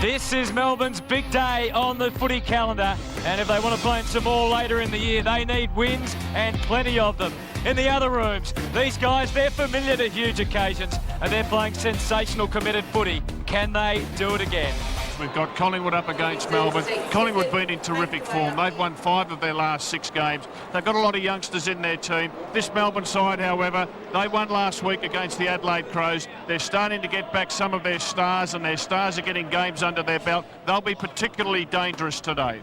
This is Melbourne's big day on the footy calendar, and if they want to play in some more later in the year, they need wins and plenty of them. In the other rooms, these guys, they're familiar to huge occasions, and they're playing sensational committed footy. Can they do it again? We've got Collingwood up against Melbourne. Collingwood been in terrific form. They've won 5 of their last 6 games. They've got a lot of youngsters in their team. This Melbourne side, however, they won last week against the Adelaide Crows. They're starting to get back some of their stars, and their stars are getting games under their belt. They'll be particularly dangerous today.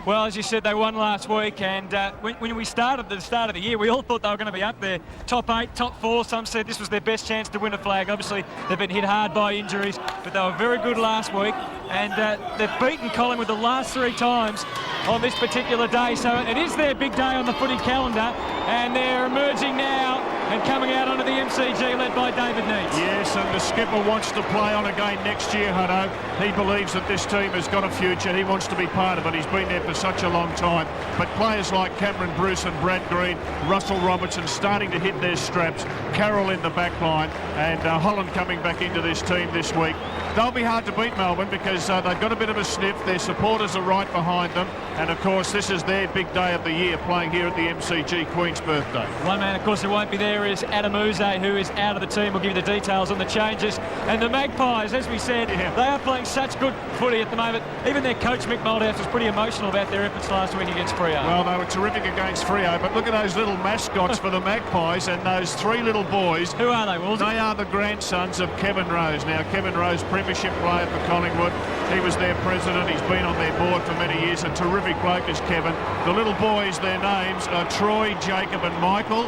Well, as you said, they won last week, and when we started at the start of the year, we all thought they were going to be up there. Top 8, top 4, some said this was their best chance to win a flag. Obviously, they've been hit hard by injuries, but they were very good last week, and they've beaten Collingwood the last 3 times on this particular day. So it is their big day on the footy calendar, and they're emerging now and coming out onto the MCG led by David Neitz. Yes, and the skipper wants to play on again next year, Hutto. He believes that this team has got a future. He wants to be part of it. He's been there for such a long time. But players like Cameron Bruce and Brad Green, Russell Robertson starting to hit their straps, Carroll in the back line, and Holland coming back into this team this week. They'll be hard to beat, Melbourne, because they've got a bit of a sniff. Their supporters are right behind them. And, of course, this is their big day of the year, playing here at the MCG, Queen's birthday. One man, of course, who won't be there is Adam Uze, who is out of the team. We'll give you the details on the changes. And the Magpies, as we said, they are playing such good footy at the moment. Even their coach, McDonald, was pretty emotional about their efforts last week against Freo. Well, they were terrific against Freo, but look at those little mascots for the Magpies and those 3 little boys. Who are they, Wolsey? They are the grandsons of Kevin Rose. Now, Kevin Rose, premiership player for Collingwood. He was their president. He's been on their board for many years. A terrific bloke is Kevin. The little boys, their names are Troy, Jacob and Michael,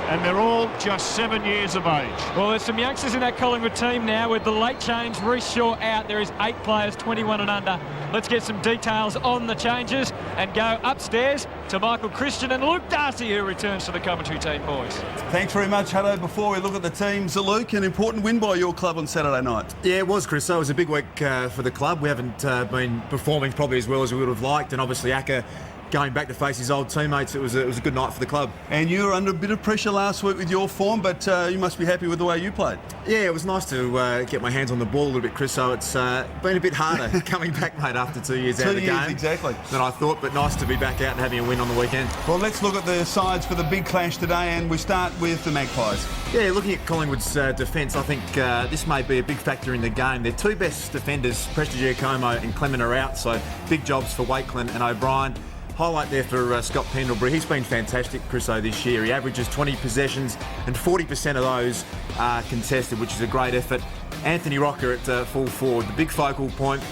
and they're all just 7 years of age. Well, there's some youngsters in that Collingwood team now. With the late change, Reece Shaw out, there is 8 players, 21 and under. Let's get some details on the changes and go upstairs to Michael Christian and Luke Darcy, who returns to the commentary team, boys. Thanks very much, Hutto. Before we look at the teams, Luke, an important win by your club on Saturday night. Yeah, it was, Chris. So it was a big week for the club. We haven't been performing probably as well as we would have liked, and obviously Acker going back to face his old teammates, it was a good night for the club. And you were under a bit of pressure last week with your form, but you must be happy with the way you played. Yeah, it was nice to get my hands on the ball a little bit, Chris, so it's been a bit harder coming back, mate, after 2 years out of the game. Exactly. Than I thought, but nice to be back out and having a win on the weekend. Well, let's look at the sides for the big clash today, and we start with the Magpies. Yeah, looking at Collingwood's defence, I think this may be a big factor in the game. Their 2 best defenders, Prestigiacomo and Clement, are out, so big jobs for Wakelin and O'Brien. Highlight there for Scott Pendlebury. He's been fantastic, Chriso, this year. He averages 20 possessions and 40% of those are contested, which is a great effort. Anthony Rocker at full forward, the big focal point.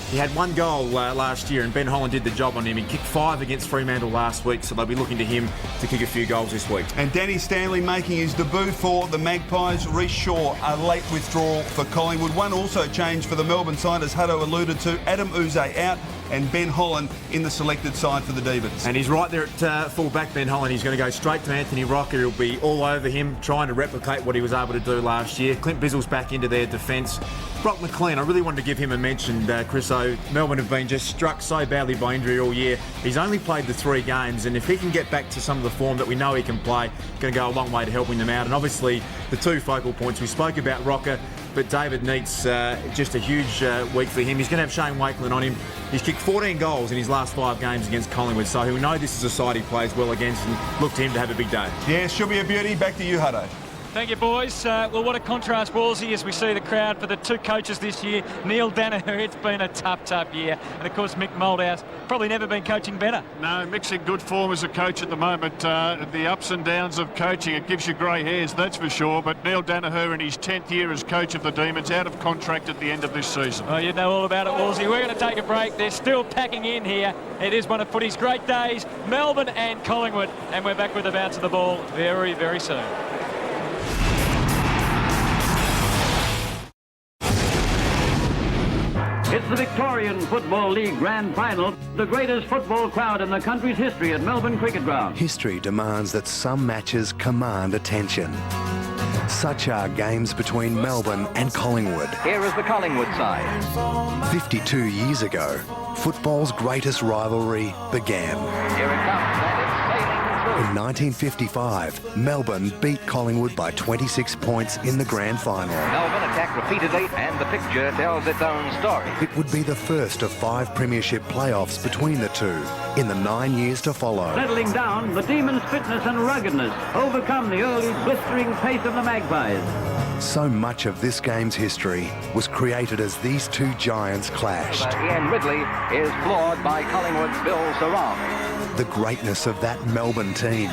He had 1 goal last year, and Ben Holland did the job on him. He kicked 5 against Fremantle last week, so they'll be looking to him to kick a few goals this week. And Danny Stanley making his debut for the Magpies. Reece Shaw, a late withdrawal for Collingwood. One also changed for the Melbourne side, as Hutto alluded to. Adam Uze out, and Ben Holland in the selected side for the Demons. And he's right there at full back, Ben Holland. He's going to go straight to Anthony Rocker. He'll be all over him, trying to replicate what he was able to do last year. Clint Bizzle's back into their defence. Brock McLean, I really wanted to give him a mention, Chriso. Melbourne have been just struck so badly by injury all year. He's only played the 3 games, and if he can get back to some of the form that we know he can play, going to go a long way to helping them out. And obviously, the 2 focal points, we spoke about Rocker, but David Neitz, just a huge week for him. He's going to have Shane Wakelin on him. He's kicked 14 goals in his last 5 games against Collingwood, so he'll know this is a side he plays well against, and look to him to have a big day. Yeah, should be a beauty. Back to you, Hutto. Thank you, boys. Well, what a contrast, Wolsey, as we see the crowd for the 2 coaches this year. Neil Danaher, it's been a tough year. And, of course, Mick Moldhouse, probably never been coaching better. No, Mick's in good form as a coach at the moment. The ups and downs of coaching, it gives you grey hairs, that's for sure. But Neil Danaher in his 10th year as coach of the Demons, out of contract at the end of this season. Oh, you know all about it, Wolsey. We're going to take a break. They're still packing in here. It is one of footy's great days, Melbourne and Collingwood. And we're back with the bounce of the ball very, very soon. It's the Victorian Football League Grand Final, the greatest football crowd in the country's history at Melbourne Cricket Ground. History demands that some matches command attention. Such are games between Melbourne and Collingwood. Here is the Collingwood side. 52 years ago, football's greatest rivalry began. Here it comes, and it's sailing In 1955, Melbourne beat Collingwood by 26 points in the grand final. Melbourne attacked repeatedly, and the picture tells its own story. It would be the first of 5 premiership playoffs between the two in the 9 years to follow. Settling down, the Demons' fitness and ruggedness overcome the early blistering pace of the Magpies. So much of this game's history was created as these two giants clashed. Ian Ridley is floored by Collingwood's Bill Sarong. The greatness of that Melbourne team.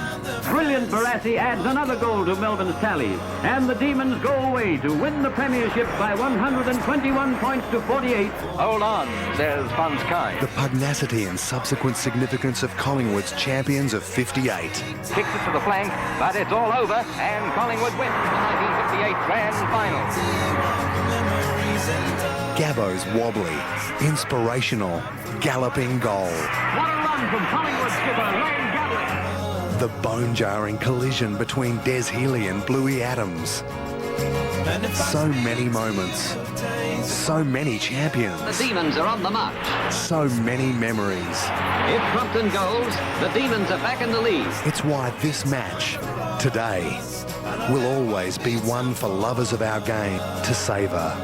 Brilliant Barassi adds another goal to Melbourne's tally, and the Demons go away to win the premiership by 121 points to 48. Hold on, says Fons Kai. The pugnacity and subsequent significance of Collingwood's champions of 58. Kicks it to the flank, but it's all over, and Collingwood wins the 1958 grand final. Gabbo's wobbly, inspirational, galloping goal. What a run from Collingwood skipper Lane Gatlin. The bone-jarring collision between Des Healy and Bluey Adams. So many moments. So many champions. The Demons are on the march. So many memories. If Crumpton goes, the Demons are back in the lead. It's why this match, today, will always be one for lovers of our game to savour.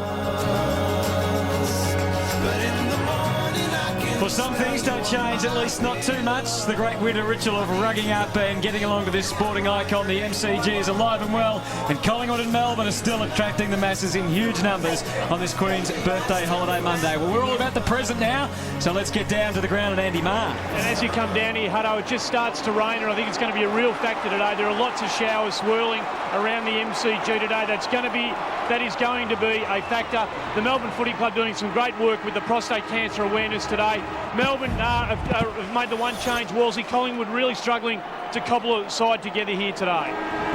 Well, some things don't change, at least not too much. The great winter ritual of rugging up and getting along to this sporting icon, the MCG, is alive and well, and Collingwood and Melbourne are still attracting the masses in huge numbers on this Queen's Birthday Holiday Monday. Well, we're all about the present now, so let's get down to the ground at Andy Marr. And as you come down here, Hutto, it just starts to rain, and I think it's going to be a real factor today. There are lots of showers swirling around the MCG today. That is going to be a factor. The Melbourne Footy Club doing some great work with the prostate cancer awareness today. Melbourne have made the one change. Wolsey, Collingwood really struggling to cobble a side together here today.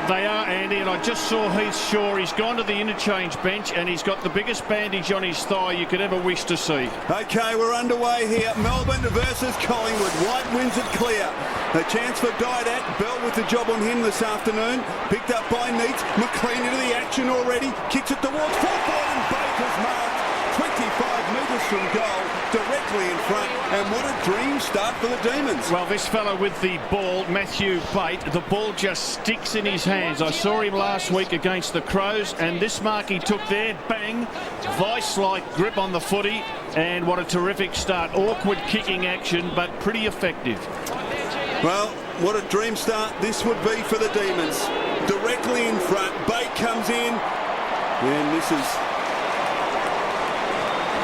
They are, Andy, and I just saw Heath Shaw. He's gone to the interchange bench and he's got the biggest bandage on his thigh you could ever wish to see. Okay, we're underway here. Melbourne versus Collingwood. White wins it clear. A chance for Didat. Bell with the job on him this afternoon. Picked up by Neitz. McLean into the action already. Kicks it towards full forward and Baker's marked. 25 metres from goal, directly in front, and what a dream start for the Demons. Well, this fellow with the ball, Matthew Bate, the ball just sticks in his hands. I saw him last week against the Crows, and this mark he took there, bang, vice-like grip on the footy, and what a terrific start. Awkward kicking action, but pretty effective. Well, what a dream start this would be for the Demons. Directly in front, Bate comes in, and this is...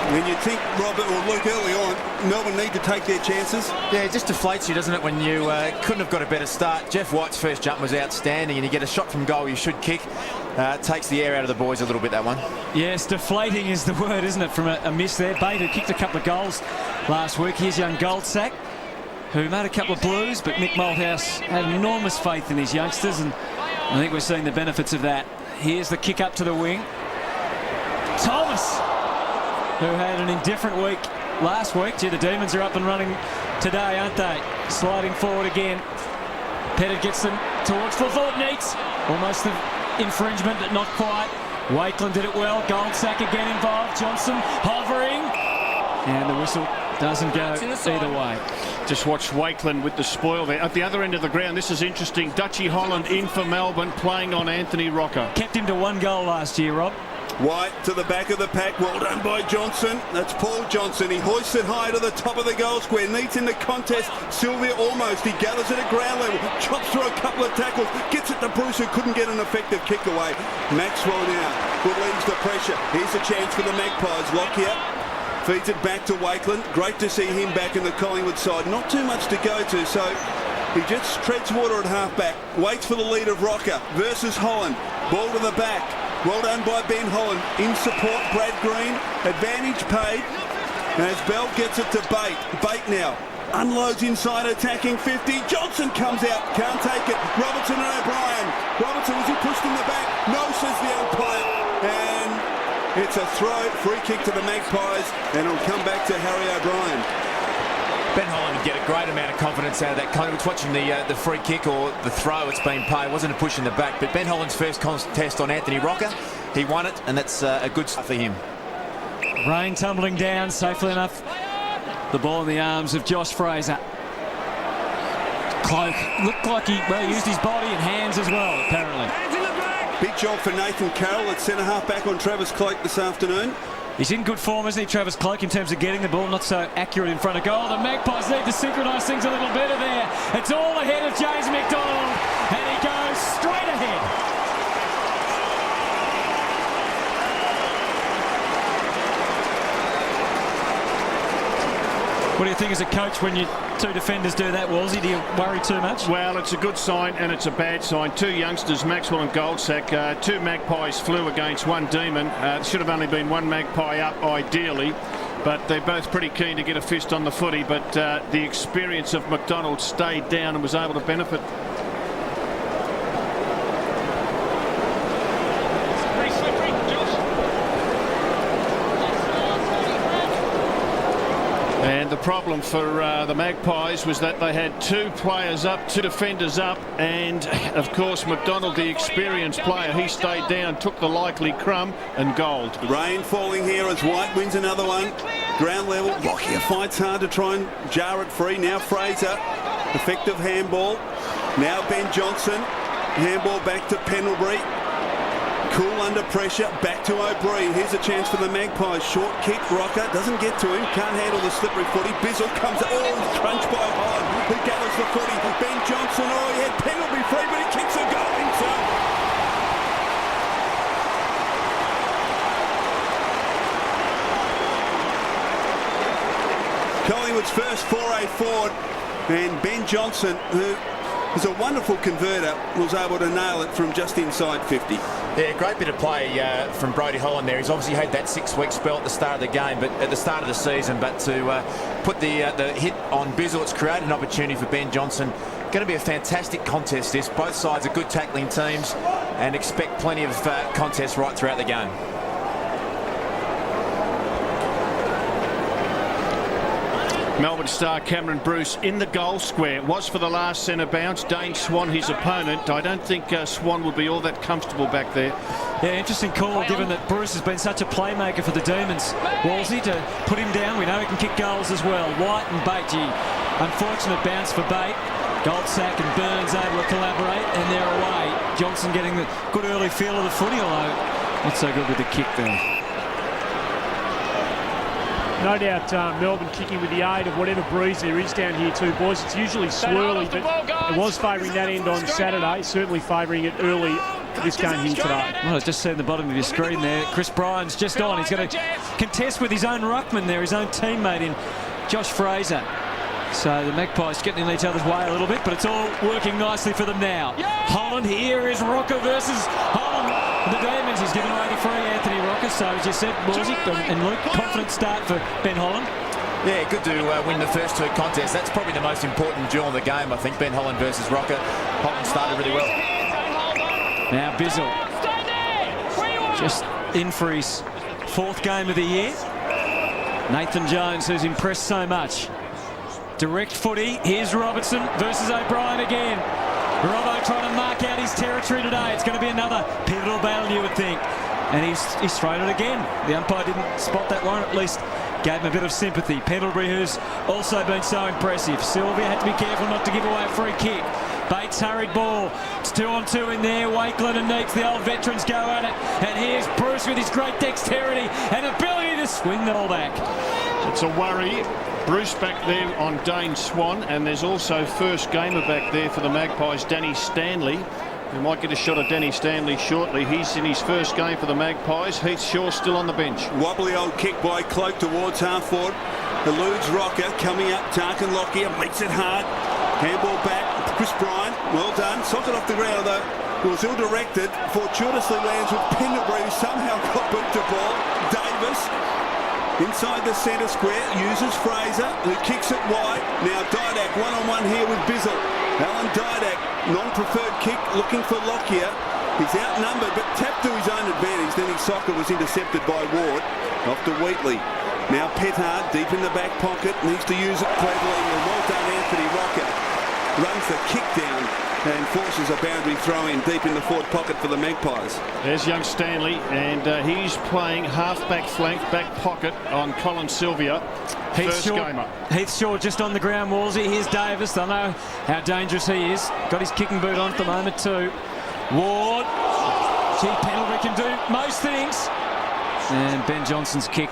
And you think, Robert or Luke, early on, Melbourne need to take their chances? Yeah, it just deflates you, doesn't it, when you couldn't have got a better start. Jeff White's first jump was outstanding, and you get a shot from goal you should kick. Takes the air out of the boys a little bit, that one. Yes, deflating is the word, isn't it, from a miss there. Bate, who kicked a couple of goals last week. Here's young Goldsack, who made a couple of blues, but Mick Malthouse had enormous faith in his youngsters, and I think we're seeing the benefits of that. Here's the kick up to the wing. Thomas, who had an indifferent week last week. Gee, the Demons are up and running today, aren't they? Sliding forward again. Pettit gets them towards full forward. Neitz. Almost the infringement, but not quite. Wakeland did it well. Goldsack again involved. Johnson hovering. And the whistle doesn't go either way. Just watch Wakeland with the spoil there. At the other end of the ground, this is interesting. Dutchy Holland in for Melbourne, playing on Anthony Rocker. Kept him to 1 goal last year, Rob. White to the back of the pack. Well done by Johnson. That's Paul Johnson. He hoists it high to the top of the goal square. Neitz in the contest. Sylvia almost. He gathers it at ground level. Chops through a couple of tackles. Gets it to Bruce, who couldn't get an effective kick away. Maxwell now relieves the pressure. Here's a chance for the Magpies. Lockyer feeds it back to Wakeland. Great to see him back in the Collingwood side. Not too much to go to, so he just treads water at half-back. Waits for the lead of Rocker versus Holland. Ball to the back. Well done by Ben Holland. In support, Brad Green. Advantage paid. As Bell gets it to Bate. Bate now unloads inside, attacking 50. Johnson comes out. Can't take it. Robertson and O'Brien. Robertson, was he pushed in the back? No, says the umpire. And it's a throw. Free kick to the Magpies. And it'll come back to Harry O'Brien. Ben Holland would get a great amount of confidence out of that. Collingwood's watching the free kick or the throw. It's been paid. It wasn't a push in the back. But Ben Holland's first contest on Anthony Rocker, he won it, and that's a good stuff for him. Rain tumbling down safely enough. The ball in the arms of Josh Fraser. Cloak looked like he used his body and hands as well, apparently. Big job for Nathan Carroll at centre-half back on Travis Cloak this afternoon. He's in good form, isn't he, Travis Cloak, in terms of getting the ball, not so accurate in front of goal. The Magpies need to synchronise things a little better there. It's all ahead of James McDonald, and he goes straight ahead. What do you think as a coach when your two defenders do that, Wolsey? Do you worry too much? Well, it's a good sign and it's a bad sign. Two youngsters, Maxwell and Goldsack, two Magpies flew against one Demon. Should have only been one Magpie up ideally, but they're both pretty keen to get a fist on the footy, but the experience of McDonald stayed down and was able to benefit. And the problem for the Magpies was that they had two players up, two defenders up, and of course McDonald, the experienced player, he stayed down, took the likely crumb and gold. Rain falling here as White wins another one. Ground level, Lockyer fights hard to try and jar it free. Now Fraser, effective handball. Now Ben Johnson, handball back to Pendlebury. Cool under pressure, back to O'Brien. Here's a chance for the Magpies. Short kick, Rocker doesn't get to him, can't handle the slippery footy. Bizzle comes, he's crunched by Holland, who gathers the footy. Ben Johnson, he had Pendlebury free, but he kicks a goal himself. Collingwood's first foray forward, and Ben Johnson, who is a wonderful converter, was able to nail it from just inside 50. Yeah, great bit of play from Brodie Holland there. He's obviously had that 6-week spell at the start of the game, but at the start of the season. But to put the hit on Bizzle, it's created an opportunity for Ben Johnson. Going to be a fantastic contest this. Both sides are good tackling teams, and expect plenty of contests right throughout the game. Melbourne star Cameron Bruce in the goal square. Was for the last centre bounce. Dane Swan, his opponent. I don't think Swan would be all that comfortable back there. Yeah, interesting call, given that Bruce has been such a playmaker for the Demons. Wolsey to put him down. We know he can kick goals as well. White and Bate, unfortunate bounce for Bate. Goldsack and Burns able to collaborate, and they're away. Johnson getting the good early feel of the footy, although not so good with the kick there. No doubt Melbourne kicking with the aid of whatever breeze there is down here too, boys. It's usually swirly, but it was favouring that end on Saturday, certainly favouring it early this game here today. Well, I've just seen the bottom of your screen there. Chris Bryan's just on. He's going to contest with his own ruckman there, his own teammate in Josh Fraser. So the Magpies getting in each other's way a little bit, but it's all working nicely for them now. Holland, here is Rocker versus Holland. The Demons, he's given away the free, Anthony Rocker. So as you said, Wolsey and Luke, confident start for Ben Holland. Yeah, good to win the first two contests. That's probably the most important duel in the game, I think. Ben Holland versus Rocker. Holland started really well. Now Bizzle, just in for his fourth game of the year. Nathan Jones, who's impressed so much. Direct footy. Here's Robertson versus O'Brien again. Robbo trying to mark out his territory today. It's going to be another pivotal battle, you would think. And he's thrown it again. The umpire didn't spot that one, at least gave him a bit of sympathy. Pendlebury, who's also been so impressive. Sylvia had to be careful not to give away a free kick. Bates hurried ball. It's 2-on-2 in there. Wakeland and Neeks, the old veterans, go at it. And here's Bruce with his great dexterity and ability to swing the ball back. It's a worry. Bruce back there on Dane Swan, and there's also first gamer back there for the Magpies, Danny Stanley. We might get a shot at Danny Stanley shortly. He's in his first game for the Magpies. Heath Shaw still on the bench. Wobbly old kick by Cloak towards half forward. Eludes Rocker, coming up. Tarkin Lockyer makes it hard. Handball back. Chris Bryan, well done. Socket off the ground, though. It was ill-directed. Fortuitously lands with Pendlebury, who somehow got booked the ball. Davis inside the centre square, uses Fraser, who kicks it wide. Now Didak one-on-one here with Bizzle. Alan Didak, non-preferred kick, looking for Lockyer. He's outnumbered, but tapped to his own advantage. Then his socket was intercepted by Ward. Off to Wheatley. Now Petard, deep in the back pocket, needs to use it cleverly. Well done, Anthony Rocker. runs the kick down and forces a boundary throw in deep in the forward pocket for the Magpies. There's young Stanley, and he's playing half-back flank, back pocket on Colin Sylvia. First gamer. Heath Shaw just on the ground, Wolsey. Here's Davis. I know how dangerous he is. Got his kicking boot on at the moment too. Ward. Gee, Pendlebury can do most things. And Ben Johnson's kick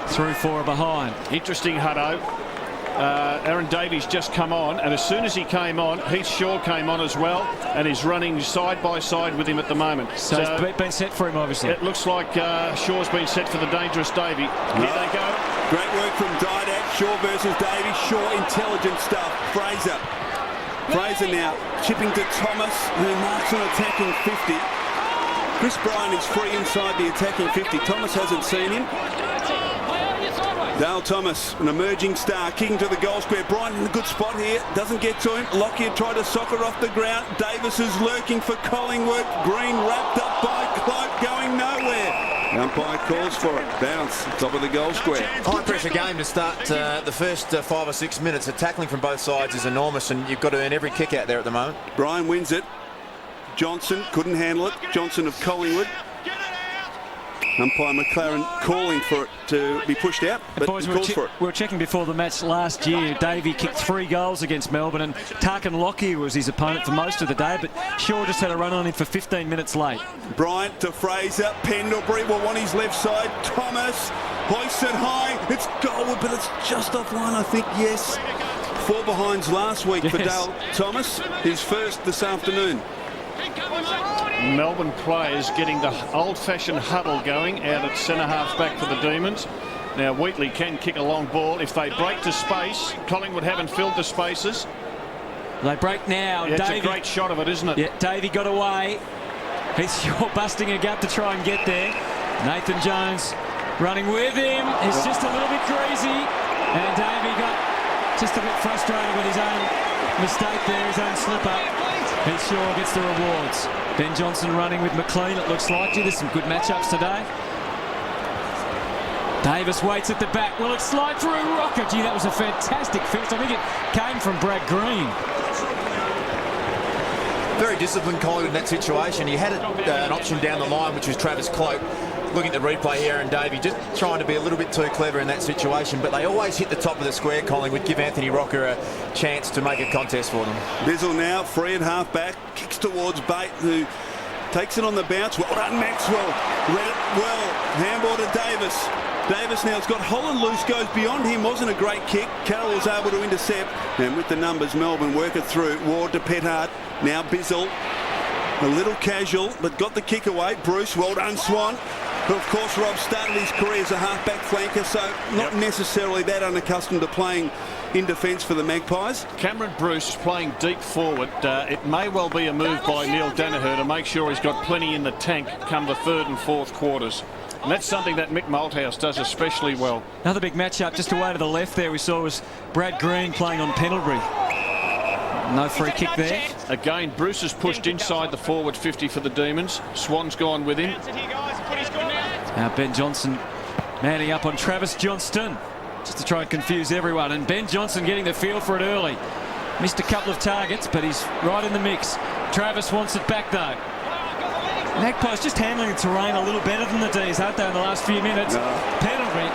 through for a behind. Interesting, Hutto. Aaron Davey's just come on, and as soon as he came on, Heath Shaw came on as well, and he's running side by side with him at the moment. So it's been set for him, obviously. It looks like Shaw's been set for the dangerous Davey. Here they go. Great work from Didac. Shaw versus Davey. Shaw, intelligent stuff. Fraser now chipping to Thomas, who marks an attacking 50. Chris Bryan is free inside the attacking 50. Thomas hasn't seen him. Dale Thomas, an emerging star, kicking to the goal square. Bryan in a good spot here, doesn't get to him. Lockyer tried to soccer off the ground. Davis is lurking for Collingwood. Green wrapped up by Cloak, going nowhere. The umpire calls for it. Bounce, top of the goal square. High pressure game to start the first 5 or 6 minutes. The tackling from both sides is enormous, and you've got to earn every kick out there at the moment. Bryan wins it. Johnson couldn't handle it. Johnson of Collingwood. Umpire McLaren calling for it to be pushed out, but boys, calls for it. We were checking before the match last year. Davey kicked 3 goals against Melbourne, and Tarkin Lockyer was his opponent for most of the day, but Shaw just had a run on him for 15 minutes late. Bryant to Fraser. Pendlebury will want his left side. Thomas hoists it high. It's Goalwood, but it's just offline, I think. Yes. 4 behinds last week for Dale Thomas. His first this afternoon. Melbourne players getting the old-fashioned huddle going out at centre-half back for the Demons. Now, Wheatley can kick a long ball. If they break to space, Collingwood haven't filled the spaces. They break now. Yeah, Davey, it's a great shot of it, isn't it? Yeah, Davey got away. He's Shaw busting a gap to try and get there. Nathan Jones running with him. He's just a little bit greasy. And Davey got just a bit frustrated with his own mistake there, his own slip-up. Heath Shaw gets the rewards. Ben Johnson running with McLean, it looks like. There's some good matchups today. Davis waits at the back. Will it slide through Rocker? Gee, that was a fantastic finish. I think it came from Brad Green. Very disciplined Collingwood in that situation. He had an option down the line, which was Travis Cloak. Looking at the replay here, and Davey just trying to be a little bit too clever in that situation, but they always hit the top of the square, Collingwood, give Anthony Rocker a chance to make a contest for them. Bizzle now, free at half-back, kicks towards Bate, who takes it on the bounce. Well done, Maxwell. Read it well. Handball to Davis. Davis now has got Holland loose, goes beyond him. Wasn't a great kick. Carroll was able to intercept, and with the numbers, Melbourne work it through. Ward to Petard. Now Bizzle. A little casual, but got the kick away. Bruce, well done, Swan. But of course, Rob started his career as a half-back flanker, so not necessarily that unaccustomed to playing in defence for the Magpies. Cameron Bruce playing deep forward. It may well be a move by Neil Danaher to make sure he's got plenty in the tank come the 3rd and 4th quarters. And that's something that Mick Malthouse does especially well. Another big matchup just away to the left there we saw was Brad Green playing on Pendlebury. No free kick there. Again, Bruce is pushed inside the forward 50 for the Demons. Swan's gone with him. Now Ben Johnson manning up on Travis Johnston just to try and confuse everyone, and Ben Johnson getting the feel for it early. Missed a couple of targets, but he's right in the mix. Travis wants it back though. Magpies just handling the terrain a little better than the D's, aren't they, in the last few minutes? Pendlebury,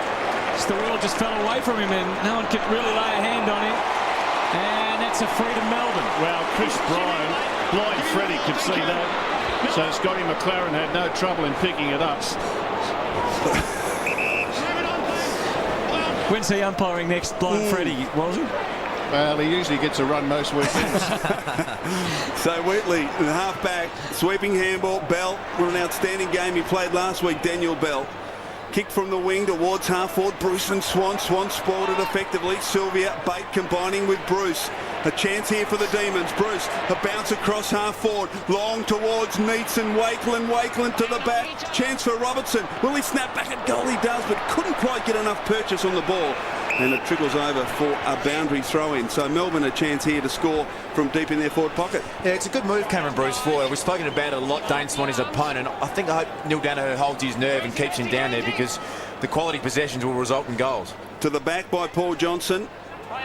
just the world just fell away from him, and no one could really lay a hand on him. And that's a free to Melbourne. Well, Chris Bryan, blind Freddie could see that. So Scotty McLaren had no trouble in picking it up. When's he umpiring next, blind Freddie, was he? Well, he usually gets a run most weekends. So Wheatley, the half-back, sweeping handball. Bell, what an outstanding game he played last week, Daniel Bell. Kick from the wing towards half-forward. Bruce and Swan. Swan spoiled it effectively. Sylvia, Bate combining with Bruce. A chance here for the Demons. Bruce, a bounce across half-forward. Long towards Neitz and Wakeland. Wakeland to the back. Chance for Robertson. Will he snap back at goal? He does, but couldn't quite get enough purchase on the ball. And it trickles over for a boundary throw-in. So Melbourne a chance here to score from deep in their forward pocket. Yeah, it's a good move, Cameron Bruce, for it. We've spoken about it a lot, Dane Swan, his opponent. I hope Neil Danaher holds his nerve and keeps him down there, because the quality possessions will result in goals. To the back by Paul Johnson.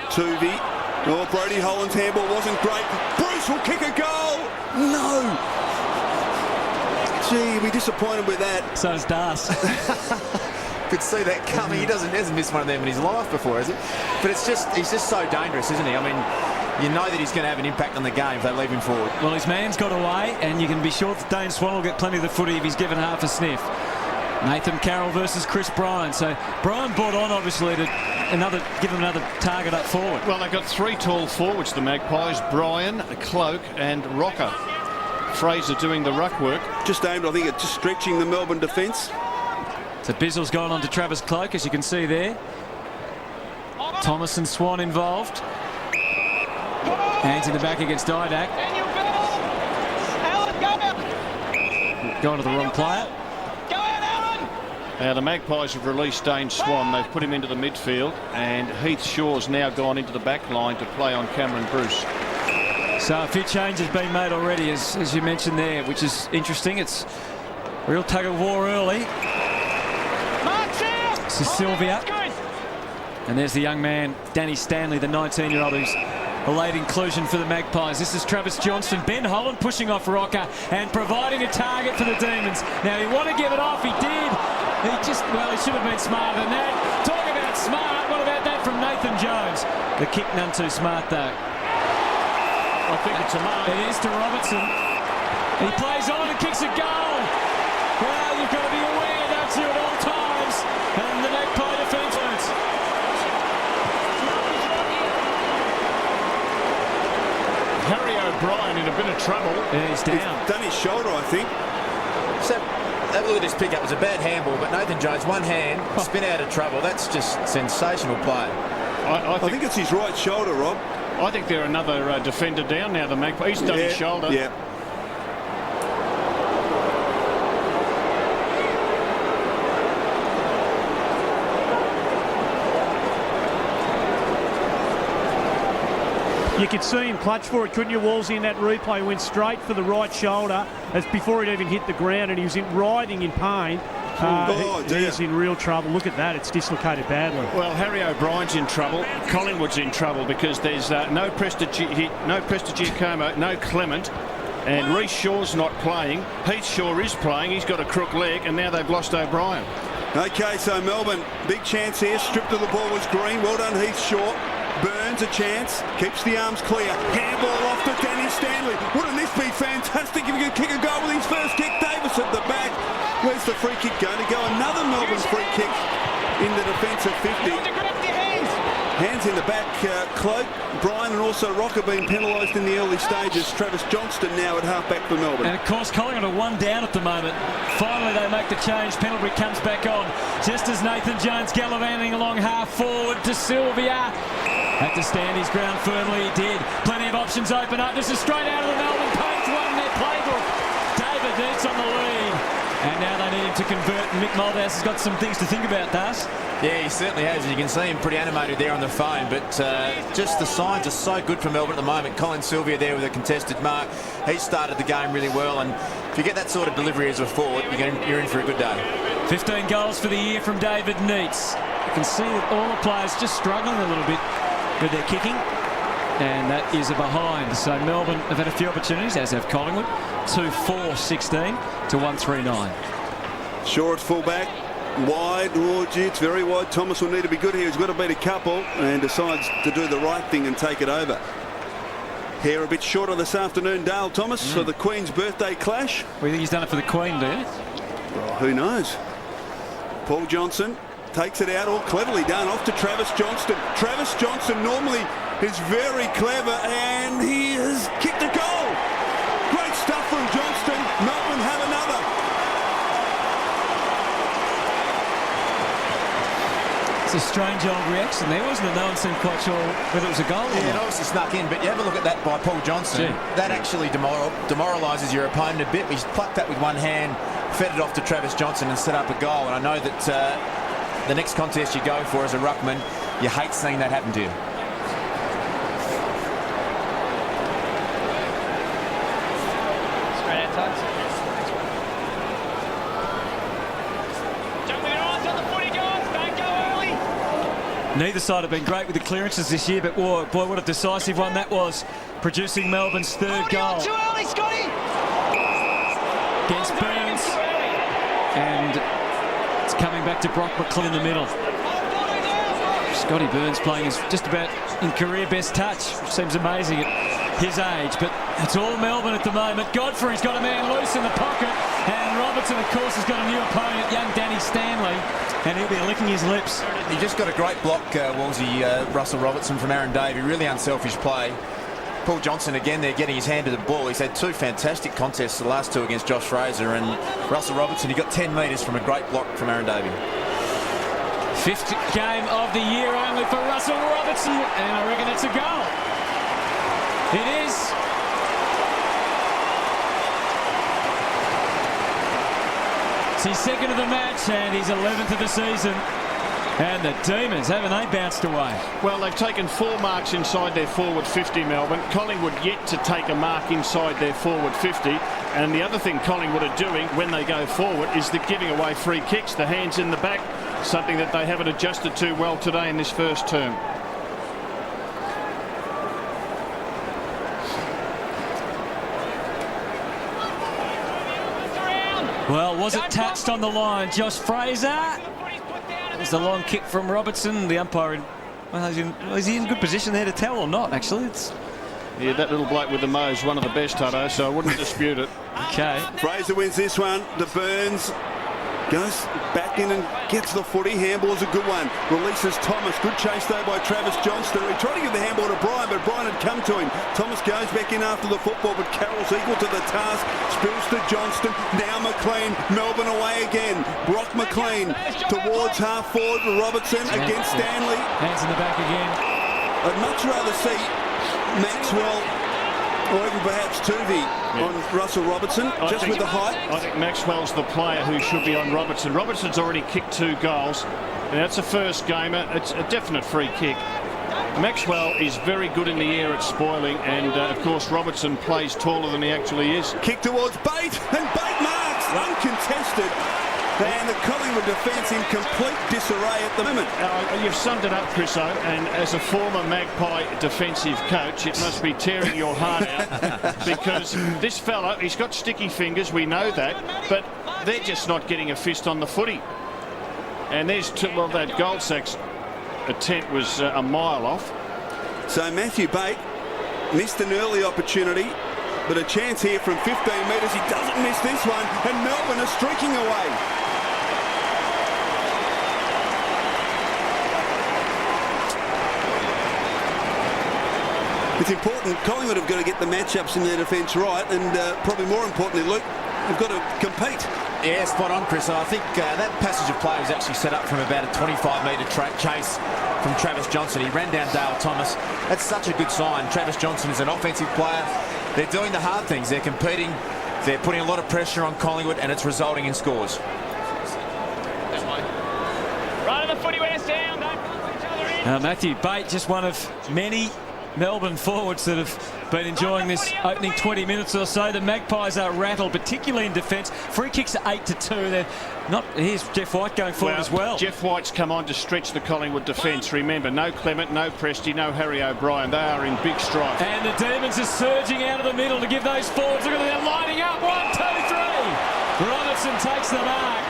Tuvey Oh, Brody Holland's handball wasn't great. Bruce will kick a goal. No. Gee, we're disappointed with that. So is Das. Could see that coming. He hasn't missed one of them in his life before, has he? But he's just so dangerous, isn't he? I mean, you know that he's going to have an impact on the game if they leave him forward. Well, his man's got away, and you can be sure that Dane Swan will get plenty of the footy if he's given half a sniff. Nathan Carroll versus Chris Bryan. So Bryan brought on, obviously, to give him another target up forward. Well, they've got 3 tall forwards, the Magpies: Bryan, Cloak and Rocker. Fraser doing the ruck work. Just aimed, I think, at just stretching the Melbourne defence. So Bizzle's gone on to Travis Cloak, as you can see there. Thomas and Swan involved. Hands in the back against Didak. Going to the wrong player. Now the Magpies have released Dane Swan. They've put him into the midfield, and Heath Shaw's now gone into the back line to play on Cameron Bruce. So a few changes been made already, as you mentioned there, which is interesting. It's real tug of war early. This is Sylvia. And there's the young man, Danny Stanley, the 19-year-old, who's a late inclusion for the Magpies. This is Travis Johnstone. Ben Holland pushing off Rocker and providing a target for the Demons. Now, he wanted to give it off. He did. He should have been smarter than that. Talk about smart. What about that from Nathan Jones? The kick none too smart, though. I think it's a mark. It is to Robertson. He plays on and kicks a goal. Well, you've got to be aware, don't you, at all times. And the Magpie defence hurts. Harry O'Brien in a bit of trouble. Yeah, he's down. He's done his shoulder, I think. So, have a look at this pickup. It was a bad handball, but Nathan Jones, one hand, spin out of trouble. That's just sensational play. I think it's his right shoulder, Rob. I think they're another defender down now, the Magpie. He's done his shoulder. Yeah. You could see him clutch for it, couldn't you, Wolsey, in that replay? Went straight for the right shoulder as before he'd even hit the ground, and he was writhing in pain. He's in real trouble. Look at that. It's dislocated badly. Well, Harry O'Brien's in trouble. Collingwood's in trouble because there's no Prestigiacomo, no Clement, and Reece Shaw's not playing. Heath Shaw is playing. He's got a crook leg, and now they've lost O'Brien. Okay, so Melbourne, big chance here. Stripped of the ball was Green. Well done, Heath Shaw. Burns a chance, keeps the arms clear. Handball off to Danny Stanley. Wouldn't this be fantastic if he could kick a goal with his first kick? Davis at the back. Where's the free kick going to go? Another Melbourne free kick in the defensive 50. Hands in the back, Cloak, Bryan and also Rocker being penalised in the early stages. Travis Johnstone now at half-back for Melbourne. And of course, Collingwood are 1 down at the moment. Finally, they make the change. Pendlebury comes back on. Just as Nathan Jones gallivanting along half forward to Sylvia. Had to stand his ground firmly, he did. Plenty of options open up. This is straight out of the Melbourne paint, one in their playbook. David Neitz on the lead. And now they need him to convert. And Mick Moldhouse has got some things to think about, Das. Yeah, he certainly has. You can see him pretty animated there on the phone, but just the signs are so good for Melbourne at the moment. Colin Sylvia there with a contested mark. He started the game really well, and if you get that sort of delivery as a forward, you're in for a good day. 15 goals for the year from David Neitz. You can see that all the players just struggling a little bit with their kicking, and that is a behind. So Melbourne have had a few opportunities, as have Collingwood. 2-4-16 to 1-3-9. Shaw at fullback. Wide. Oh, gee, it's very wide. Thomas will need to be good here. He's got to beat a couple and decides to do the right thing and take it over. Hair a bit shorter this afternoon, Dale Thomas, for the Queen's birthday clash. We think he's done it for the Queen, do you? Oh, who knows? Paul Johnson takes it out, all cleverly done, off to Travis Johnstone. Travis Johnstone normally is very clever, and he has kicked a goal. Great stuff from Johnstone. Melbourne have another. It's a strange old reaction there, wasn't it? No one seemed quite sure whether it was a goal or Yeah, it not. obviously snuck in, but you have a look at that by Paul Johnson. That actually demoralises your opponent a bit. He's plucked that with one hand, fed it off to Travis Johnson and set up a goal. And I know that the next contest you go for as a ruckman, you hate seeing that happen to you. Straight out touch. Jump with your eyes on the footy, guys. Don't go early. Neither side have been great with the clearances this year, but boy, what a decisive one that was, producing Melbourne's third goal. Too early, Scotty! Against Burns. And it's coming back to Brock McLean in the middle. Scotty Burns playing is just about in career best touch, which seems amazing at his age, but it's all Melbourne at the moment. Godfrey's got a man loose in the pocket, and Robertson, of course, has got a new opponent, young Danny Stanley, and he'll be licking his lips. He just got a great block, Wolsey, Russell Robertson from Aaron Davey. Really unselfish play. Paul Johnstone again there getting his hand to the ball. He's had 2 fantastic contests, the last 2 against Josh Fraser, and Russell Robertson, he got 10 metres from a great block from Aaron Davey. 5th game of the year only for Russell Robertson, and I reckon it's a goal. It is. It's his 2nd of the match, and he's 11th of the season. And the Demons, haven't they bounced away? Well, they've taken 4 marks inside their forward 50, Melbourne. Collingwood yet to take a mark inside their forward 50. And the other thing Collingwood are doing when they go forward is they're giving away free kicks, the hands in the back, something that they haven't adjusted to well today in this first term. Well, was it touched on the line? Josh Fraser. There's a long kick from Robertson. The umpire, is he in good position there to tell or not, actually? Yeah, that little bloke with the mo's one of the best, Hutto, so I wouldn't dispute it. Okay. Fraser wins this one. The Burns goes back in and gets the footy. Handball is a good one. Releases Thomas. Good chase though by Travis Johnstone. He tried to give the handball to Brian, but Brian had come to him. Thomas goes back in after the football, but Carroll's equal to the task. Spills to Johnston. Now McLean. Melbourne away again. Brock McLean towards half forward. Robertson against Stanley. Hands in the back again. I'd much rather see Maxwell or even perhaps Tuvey on Russell Robertson, just with the height. I think Maxwell's the player who should be on Robertson. Robertson's already kicked 2 goals. And that's a first gamer. It's a definite free kick. Maxwell is very good in the air at spoiling, and of course Robertson plays taller than he actually is. Kick towards Bate, and Bate marks, uncontested. And the Collingwood defence in complete disarray at the moment. You've summed it up, Chriso, and as a former Magpie defensive coach, it must be tearing your heart out because this fella, he's got sticky fingers, we know that, but they're just not getting a fist on the footy. And there's, well, that Goldsack's attempt was a mile off. So Matthew Bate missed an early opportunity, but a chance here from 15 metres. He doesn't miss this one, and Melbourne are streaking away. It's important. Collingwood have got to get the matchups in their defence right, and probably more importantly, Luke, they've got to compete. Yeah, spot on, Chris. I think that passage of play was actually set up from about a 25-metre chase from Travis Johnson. He ran down Dale Thomas. That's such a good sign. Travis Johnson is an offensive player. They're doing the hard things. They're competing. They're putting a lot of pressure on Collingwood, and it's resulting in scores. Right on the footy when it's down. Don't pull each other in. Matthew Bate, just one of many Melbourne forwards that have been enjoying this opening 20 minutes or so. The Magpies are rattled, particularly in defence. Free kicks are 8-2. They're not. Here's Jeff White going forward as well. Jeff White's come on to stretch the Collingwood defence. Remember, no Clement, no Presty, no Harry O'Brien. They are in big strife. And the Demons are surging out of the middle to give those forwards. Look at them lining up. 1, 2, 3. Robertson takes the mark.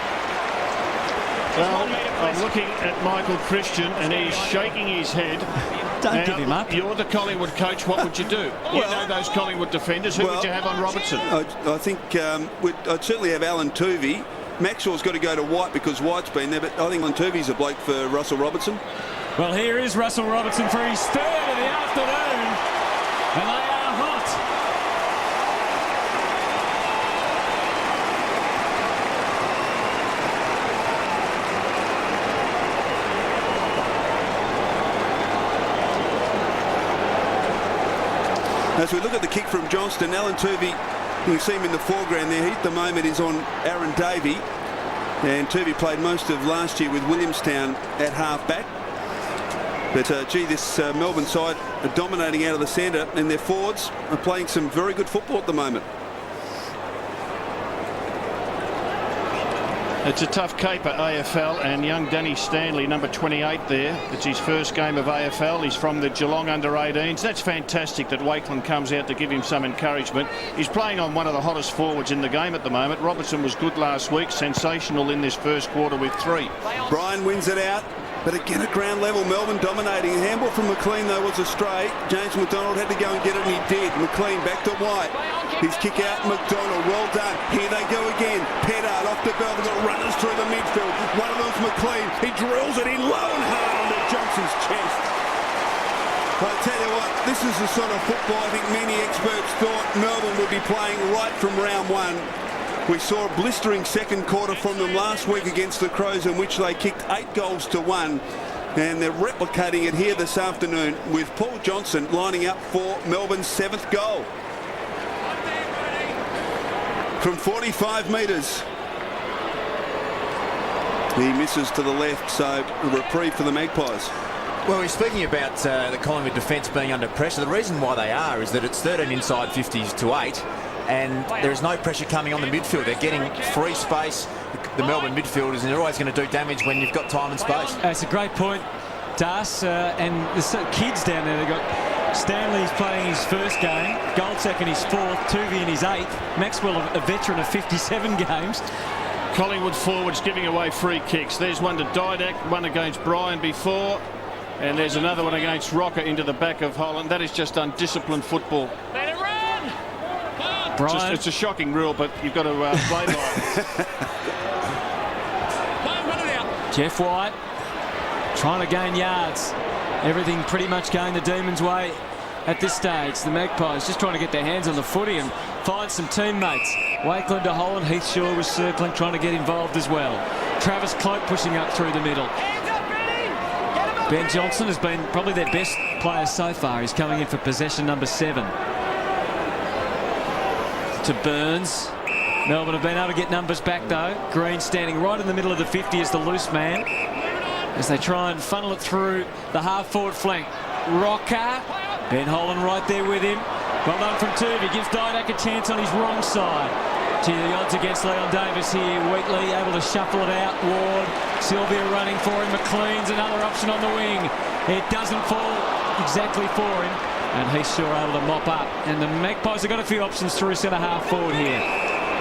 Well, I'm looking at Michael Christian, and he's shaking his head. Don't give him up. You're the Collingwood coach. What would you do? You know those Collingwood defenders. Who would you have on Robertson? I think I'd certainly have Alan Tuvey. Maxwell's got to go to White because White's been there, but I think Alan Tuvey's a bloke for Russell Robertson. Well, here is Russell Robertson for his 3rd of the afternoon, and they are hot. As we look at the kick from Johnston, Alan Tuvey, you can see him in the foreground there. He at the moment is on Aaron Davey. And Tuvey played most of last year with Williamstown at half-back. But, gee, this Melbourne side are dominating out of the centre, and their forwards are playing some very good football at the moment. It's a tough caper, AFL, and young Danny Stanley, number 28 there. It's his first game of AFL. He's from the Geelong under-18s. That's fantastic that Wakeland comes out to give him some encouragement. He's playing on one of the hottest forwards in the game at the moment. Robertson was good last week, sensational in this first quarter with 3. Bryan wins it out. But again at ground level, Melbourne dominating. A handball from McLean, though, was astray. James McDonald had to go and get it, and he did. McLean back to White. His kick out, McDonald. Well done. Here they go again. Pettard off the bell. They've got runners through the midfield. One of them's McLean. He drills it in low and hard under Johnson's chest. I tell you what, this is the sort of football I think many experts thought Melbourne would be playing right from round 1. We saw a blistering second quarter from them last week against the Crows, in which they kicked 8 goals to 1. And they're replicating it here this afternoon with Paul Johnson lining up for Melbourne's 7th goal. From 45 metres. He misses to the left, so a reprieve for the Magpies. Well, he's speaking about the Collingwood defence being under pressure. The reason why they are is that it's 13 inside 50s to 8. And there is no pressure coming on the midfield. They're getting free space, the Melbourne midfielders, and they're always going to do damage when you've got time and space. That's a great point, Das. And the kids down there, they've got Stanley's playing his first game, Goldsack in his 4th, Tuvey in his 8th, Maxwell a veteran of 57 games. Collingwood forwards giving away free kicks. There's one to Didac, one against Bryan before, and there's another one against Rocker into the back of Holland. That is just undisciplined football. It's a shocking rule, but you've got to play by it. Jeff White trying to gain yards. Everything pretty much going the Demons' way at this stage. The Magpies just trying to get their hands on the footy and find some teammates. Wakeland to Holland. Heath Shaw was circling, trying to get involved as well. Travis Cloak pushing up through the middle. Ben Johnson has been probably their best player so far. He's coming in for possession number 7. To Burns. Melbourne have been able to get numbers back though. Green standing right in the middle of the 50 as the loose man as they try and funnel it through the half forward flank. Rocker. Ben Holland right there with him. Well done from Tuvey. Gives Didac a chance on his wrong side. Gee, the odds against Leon Davis here. Wheatley able to shuffle it out. Ward. Sylvia running for him. McLean's another option on the wing. It doesn't fall exactly for him. And he's sure able to mop up. And the Magpies have got a few options through centre half forward here.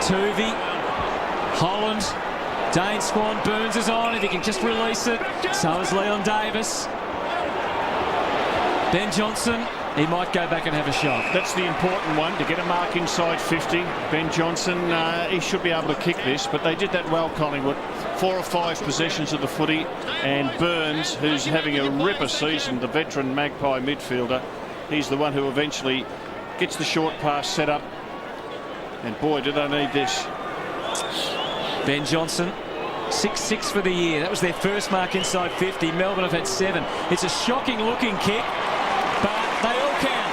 Tuvey, Holland, Dane Swan, Burns is on. If he can just release it. So is Leon Davis. Ben Johnson, he might go back and have a shot. That's the important one, to get a mark inside 50. Ben Johnson, he should be able to kick this, but they did that well, Collingwood. 4 or 5 possessions of the footy. And Burns, who's having a ripper season, the veteran Magpie midfielder, he's the one who eventually gets the short pass set up. And boy, do they need this. Ben Johnson, 6-6 for the year. That was their first mark inside 50. Melbourne have had 7. It's a shocking looking kick, but they all count.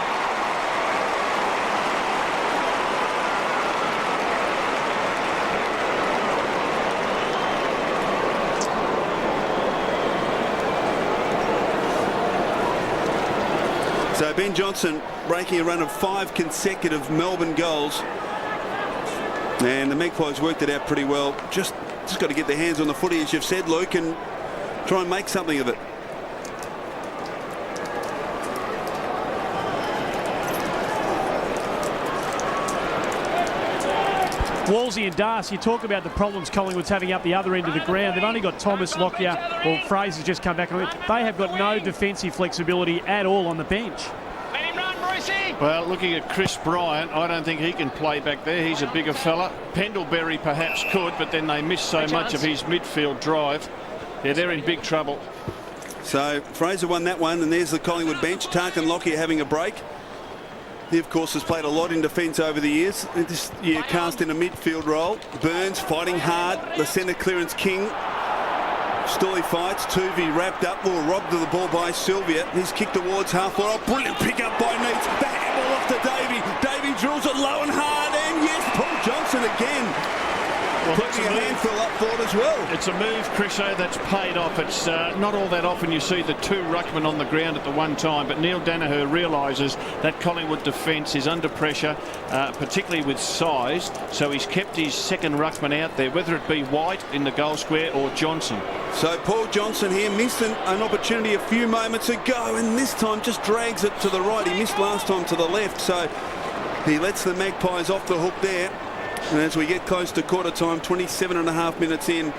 So Ben Johnson breaking a run of 5 consecutive Melbourne goals. And the Magpies worked it out pretty well. Just got to get their hands on the footy, as you've said, Luke, and try and make something of it. Walsey and Das, you talk about the problems Collingwood's having up the other end of the ground. They've only got Thomas, Lockyer, or Fraser's just come back. They have got no defensive flexibility at all on the bench. Well, looking at Chris Bryant, I don't think he can play back there. He's a bigger fella. Pendlebury perhaps could, but then they miss so much of his midfield drive. Yeah, they're in big trouble. So Fraser won that one, and there's the Collingwood bench. Tarkin Lockyer having a break. He, of course, has played a lot in defence over the years. This year cast in a midfield role. Burns fighting hard. The centre clearance king. Still he fights. Tuvey wrapped up or robbed of the ball by Sylvia. He's kicked towards half forward. Oh, brilliant pick up by Neitz. The handball off to Davey. Davey drills it low and hard. And yes, Paul Johnson again. Put putting a handful up for it as well. It's a move, Chriso, that's paid off. It's not all that often you see the two ruckmen on the ground at the one time, but Neil Danaher realises that Collingwood defence is under pressure, particularly with size, so he's kept his second ruckman out there, whether it be White in the goal square or Johnson. So Paul Johnson here missed an opportunity a few moments ago, and this time just drags it to the right. He missed last time to the left, so he lets the Magpies off the hook there. And as we get close to quarter time, 27.5 minutes in,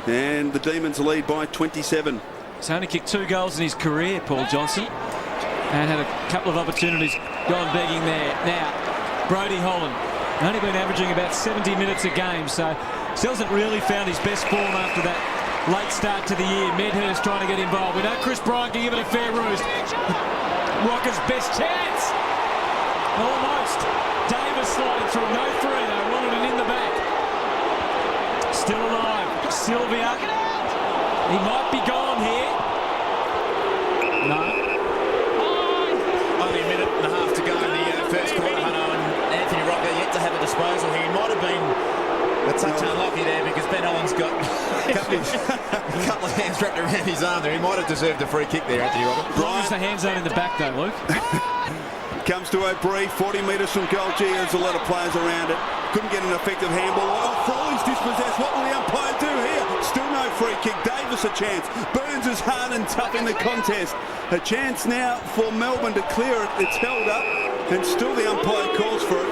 and the Demons lead by 27. He's only kicked 2 goals in his career, Paul Johnson, and had a couple of opportunities gone begging there. Now, Brodie Holland, only been averaging about 70 minutes a game, so still hasn't really found his best form after that late start to the year. Medhurst trying to get involved. We know Chris Bryant can give it a fair roost. Rockers' best chance. Almost. Davis sliding through. No 3 though. Wanted it in the back. Still alive. Sylvia. He might be gone here. No. Only a minute and a half to go in the first quarter, Hutto, and Anthony Rocker yet to have a disposal here. He might have been a touch unlucky there because Ben Holland's got a couple of hands wrapped around his arm there. He might have deserved a free kick there, Anthony Rocker. Brian's the hand zone in the back though, Luke. Comes to O'Brien, 40 metres from goal. Gee, there's a lot of players around it. Couldn't get an effective handball. Oh, Frawley's dispossessed. What will the umpire do here? Still no free kick. Davis a chance. Burns is hard and tough in the contest. A chance now for Melbourne to clear it. It's held up, and still the umpire calls for it.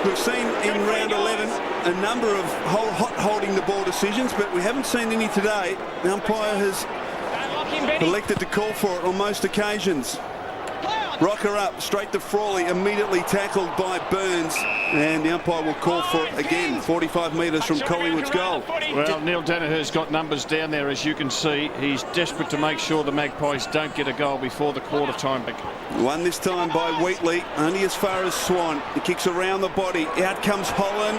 We've seen in round 11 a number of hot holding the ball decisions, but we haven't seen any today. The umpire has elected to call for it on most occasions. Rocker up, straight to Frawley, immediately tackled by Burns, and the umpire will call for it again, 45 metres from Collingwood's goal. Well, Neil Danaher's got numbers down there, as you can see. He's desperate to make sure the Magpies don't get a goal before the quarter time. Won this time by Wheatley, only as far as Swan. He kicks around the body. Out comes Holland.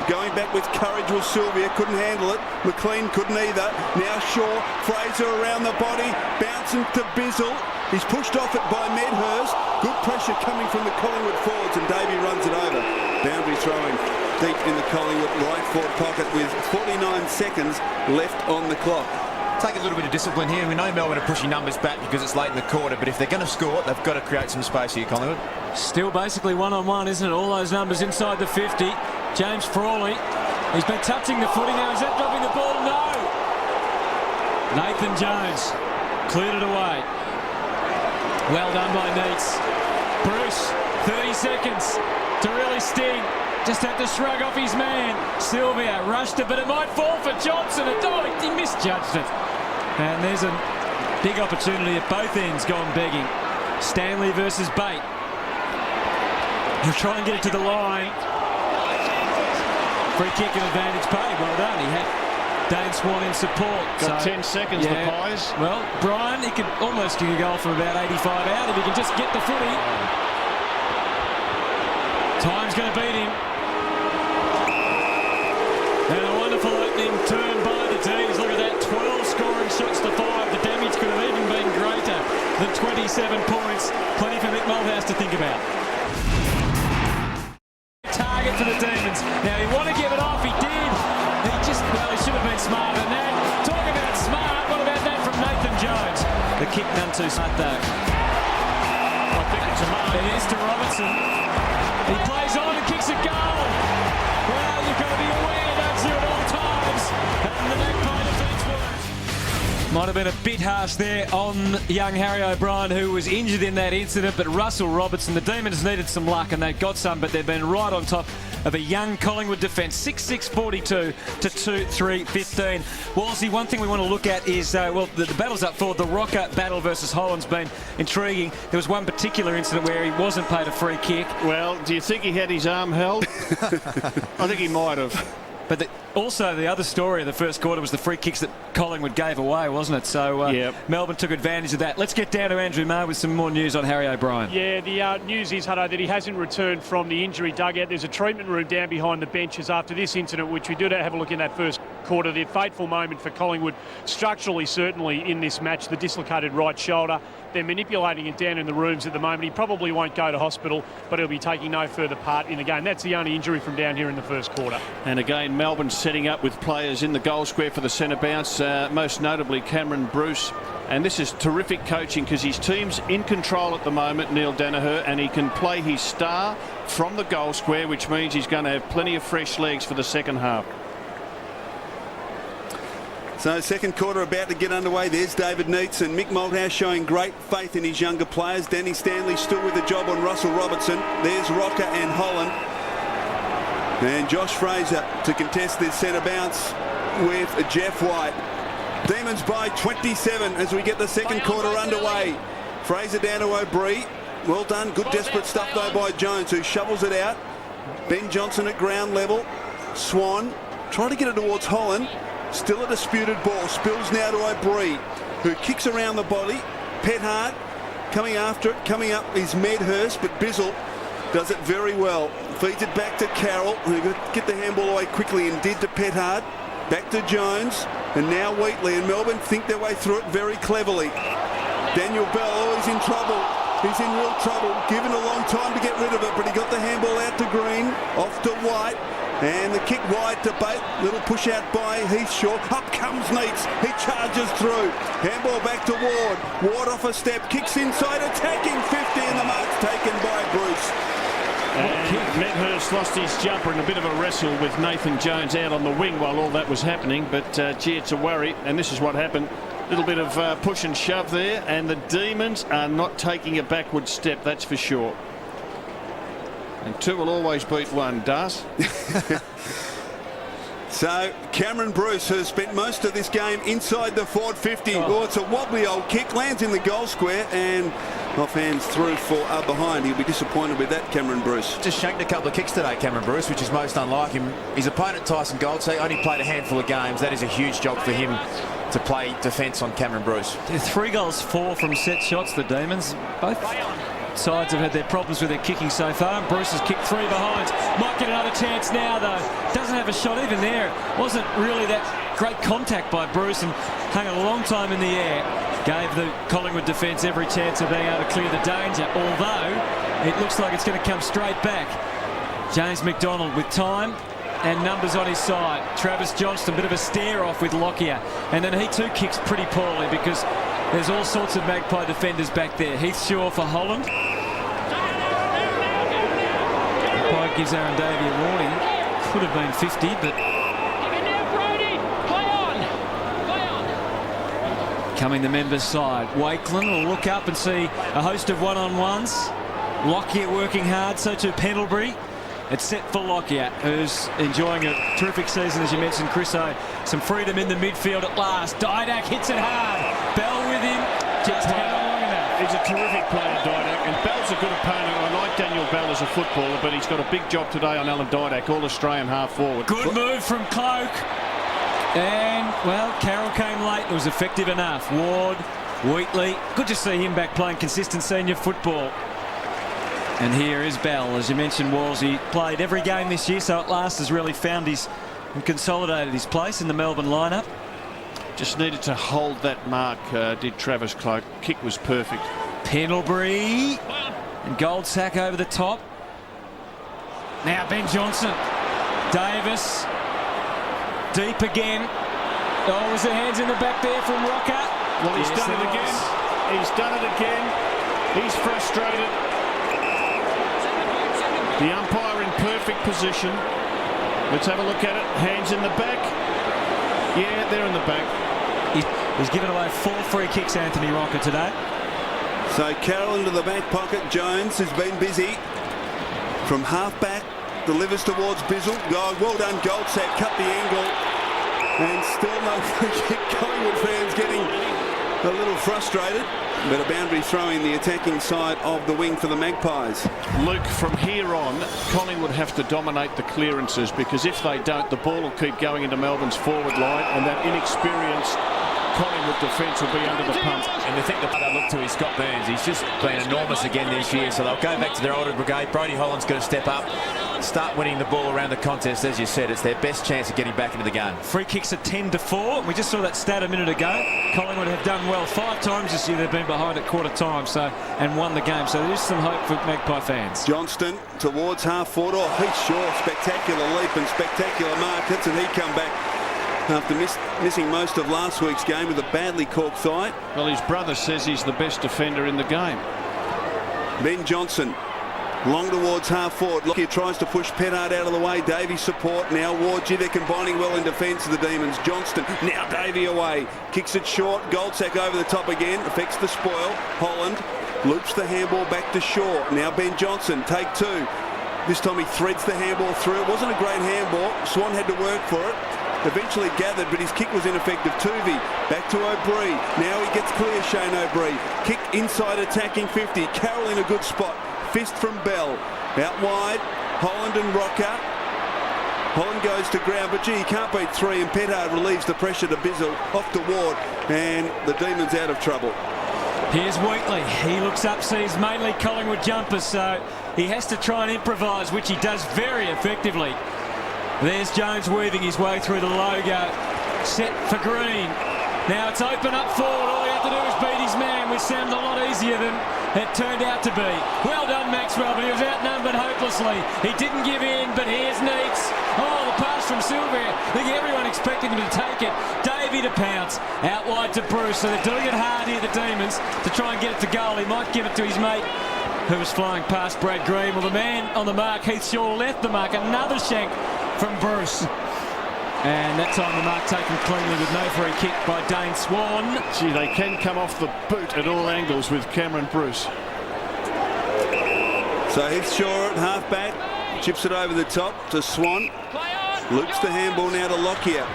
Going back with courage was Sylvia, couldn't handle it. McLean couldn't either. Now Shaw, Fraser around the body, bouncing to Bizzle. He's pushed off it by Medhurst. Good pressure coming from the Collingwood forwards, and Davey runs it over. Boundary throwing deep in the Collingwood right forward pocket with 49 seconds left on the clock. Take a little bit of discipline here. We know Melbourne are pushing numbers back because it's late in the quarter, but if they're going to score, they've got to create some space here, Collingwood. Still basically one-on-one, isn't it? All those numbers inside the 50. James Frawley. He's been touching the footy now. Is that dropping the ball? No. Nathan Jones cleared it away. Well done by Neitz. Bruce, 30 seconds to really sting. Just had to shrug off his man. Sylvia rushed it, but it might fall for Johnson. Oh, he misjudged it. And there's a big opportunity at both ends gone begging. Stanley versus Bate. He'll try and get it to the line. Free kick and advantage paid. Well done. He had Dane Swan in support. Got 10 seconds, the Pies. Well, Brian, he could almost kick a goal from about 85 out if he can just get the footy. Time's going to beat him. And a wonderful opening turn by the teams. Look at that, 12 scoring shots to 5. The damage could have even been greater than 27 points. Plenty for Mick Malthouse to think about. Target for the Demons. Now, he wanted to give it off. He did. He just, well, he should have been smarter than that. Talk about smart. What about that from Nathan Jones? The kick none too smart, though. I think it's a mark. It is to Robertson. He plays on and kicks a goal. Well, you've got to be aware, don't you, at all times. And the Magpie defence works. Might have been a bit harsh there on young Harry O'Brien, who was injured in that incident, but Russell Robertson, the Demons needed some luck and they got some, but they've been right on top of a young Collingwood defence. 6-6-42 to 2-3-15. Wolsey, one thing we want to look at is, well, the battle's up forward. The Rocker battle versus Holland's been intriguing. There was one particular incident where he wasn't paid a free kick. Well, do you think he had his arm held? I think he might have. But also the other story of the first quarter was the free kicks that Collingwood gave away, wasn't it? So Melbourne took advantage of that. Let's get down to Andrew Marr with some more news on Harry O'Brien. Yeah, the news is, Hutto, that he hasn't returned from the injury dugout. There's a treatment room down behind the benches after this incident, which we did have a look in that first quarter. The fateful moment for Collingwood, structurally certainly in this match, the dislocated right shoulder. They're manipulating it down in the rooms at the moment. He probably won't go to hospital, but he'll be taking no further part in the game. That's the only injury from down here in the first quarter. And again, Melbourne setting up with players in the goal square for the centre bounce, most notably Cameron Bruce. And this is terrific coaching because his team's in control at the moment, Neil Danaher, and he can play his star from the goal square, which means he's going to have plenty of fresh legs for the second half. So second quarter about to get underway. There's David Neitz and Mick Malthouse showing great faith in his younger players. Danny Stanley still with the job on Russell Robertson. There's Rocker and Holland. And Josh Fraser to contest this centre bounce with Jeff White. Demons by 27 as we get the second quarter underway. Fraser down to O'Brien. Well done. Good desperate stuff though by Jones, who shovels it out. Ben Johnson at ground level. Swan trying to get it towards Holland. Still a disputed ball. Spills now to O'Brien, who kicks around the body. Pethard coming after it. Coming up is Medhurst, but Bizzle does it very well. Feeds it back to Carroll, who get the handball away quickly and did to Pethard. Back to Jones, and now Wheatley and Melbourne think their way through it very cleverly. Daniel Bell, oh, he's in trouble. He's in real trouble. Given a long time to get rid of it, but he got the handball out to Green, off to White. And the kick wide to Bate. Little push out by Heathshaw. Up comes Neitz. He charges through. Handball back to Ward. Ward off a step. Kicks inside. Attacking 50. And the mark's taken by Bruce. And Medhurst lost his jumper in a bit of a wrestle with Nathan Jones out on the wing while all that was happening. But, gee, it's a worry. And this is what happened. Little bit of push and shove there. And the Demons are not taking a backward step. That's for sure. And two will always beat one, Das. So Cameron Bruce has spent most of this game inside the forward 50. Oh, it's a wobbly old kick. Lands in the goal square and off hands through for behind. He'll be disappointed with that, Cameron Bruce. Just shanked a couple of kicks today, Cameron Bruce, which is most unlike him. His opponent, Tyson Goldsack, only played a handful of games. That is a huge job for him to play defence on Cameron Bruce. 3 goals, 4 from set shots, the Demons. Both sides have had their problems with their kicking so far, and Bruce has kicked 3 behinds. Might get another chance now though. Doesn't have a shot even there. Wasn't really that great contact by Bruce and hung a long time in the air. Gave the Collingwood defence every chance of being able to clear the danger, although it looks like it's going to come straight back. James McDonald with time and numbers on his side. Travis Johnstone, bit of a stare off with Lockyer, and then he too kicks pretty poorly because there's all sorts of Magpie defenders back there. Heathshaw for Holland. Umpire gives Aaron Davey a warning. Could have been 50, but coming the members' side. Wakeland will look up and see a host of one-on-ones. Lockyer working hard, so too Pendlebury. It's set for Lockyer, who's enjoying a terrific season, as you mentioned, Chriso. Some freedom in the midfield at last. Didak hits it hard. Bell with him. Just hang on long enough. He's a terrific player, Didak, and Bell's a good opponent. I like Daniel Bell as a footballer, but he's got a big job today on Alan Didak, all-Australian half-forward. Good move from Cloak. And, well, Carroll came late. It was effective enough. Ward, Wheatley. Good to see him back playing consistent senior football. And here is Bell, as you mentioned, Walls. He played every game this year, so at last has really found his and consolidated his place in the Melbourne lineup. Just needed to hold that mark, did Travis Cloak. Kick was perfect. Pendlebury and Goldsack over the top. Now Ben Johnson. Davis. Deep again. Oh, was the hands in the back there from Rocker? Well, he's done it again. He's done it again. He's frustrated. The umpire in perfect position. Let's have a look at it. Hands in the back. Yeah, they're in the back. He's given away 4 free kicks, Anthony Rocker, today. So Carroll into the back pocket. Jones has been busy. From half-back, delivers towards Bizzle. Oh, well done, Goldsack. Cut the angle. And still no free kick. Collingwood fans getting a little frustrated. But a boundary throwing the attacking side of the wing for the Magpies. Luke, from here on, Collingwood have to dominate the clearances, because if they don't, the ball will keep going into Melbourne's forward line, and that inexperienced Collingwood defence will be under the pump. And the thing that they look to is Scott Burns. He's just been enormous again this year, so they'll go back to their older brigade. Brodie Holland's going to step up, start winning the ball around the contest. As you said, it's their best chance of getting back into the game. Free kicks at 10-4. We just saw that stat a minute ago. Collingwood have done well 5 times this year. They've been behind at quarter time, and won the game. So there is some hope for Magpie fans. Johnston towards half forward. Oh, he's sure. Spectacular leap and spectacular mark. That's and he come back after missing most of last week's game with a badly corked thigh. Well, his brother says he's the best defender in the game. Ben Johnson long towards half forward. Lockyer tries to push Pettard out of the way. Davey support now. Ward, they're combining well in defence of the Demons. Johnston now Davey away. Kicks it short. Goldsack over the top again. Affects the spoil. Holland loops the handball back to Shaw. Now Ben Johnson, take 2. This time he threads the handball through. It wasn't a great handball. Swan had to work for it. Eventually gathered, but his kick was ineffective. Tuvey back to O'Brien. Now he gets clear, Shane O'Brien. Kick inside attacking 50. Carroll in a good spot. Fist from Bell. Out wide, Holland and Rocker. Holland goes to ground, but gee, he can't beat 3, and Pettard relieves the pressure to Bizzle. Off to Ward, and the Demons out of trouble. Here's Wheatley. He looks up, sees mainly Collingwood jumpers, so he has to try and improvise, which he does very effectively. There's Jones weaving his way through the logo. Set for Green. Now it's open up forward. All he had to do was beat his man, which sounded a lot easier than it turned out to be. Well done, Maxwell, but he was outnumbered hopelessly. He didn't give in, but here's Neats. Oh, the pass from Silver. I think everyone expected him to take it. Davey to pounce. Out wide to Bruce. So they're doing it hard here, the Demons, to try and get it to goal. He might give it to his mate, who was flying past Brad Green. Well, the man on the mark, Heath Shaw, left the mark. Another shank from Bruce. And that time the mark taken cleanly with no free kick by Dane Swan. Gee, they can come off the boot at all angles with Cameron Bruce. So Heath Shaw at half-back. Chips it over the top to Swan. Loops the handball now to Lockyer.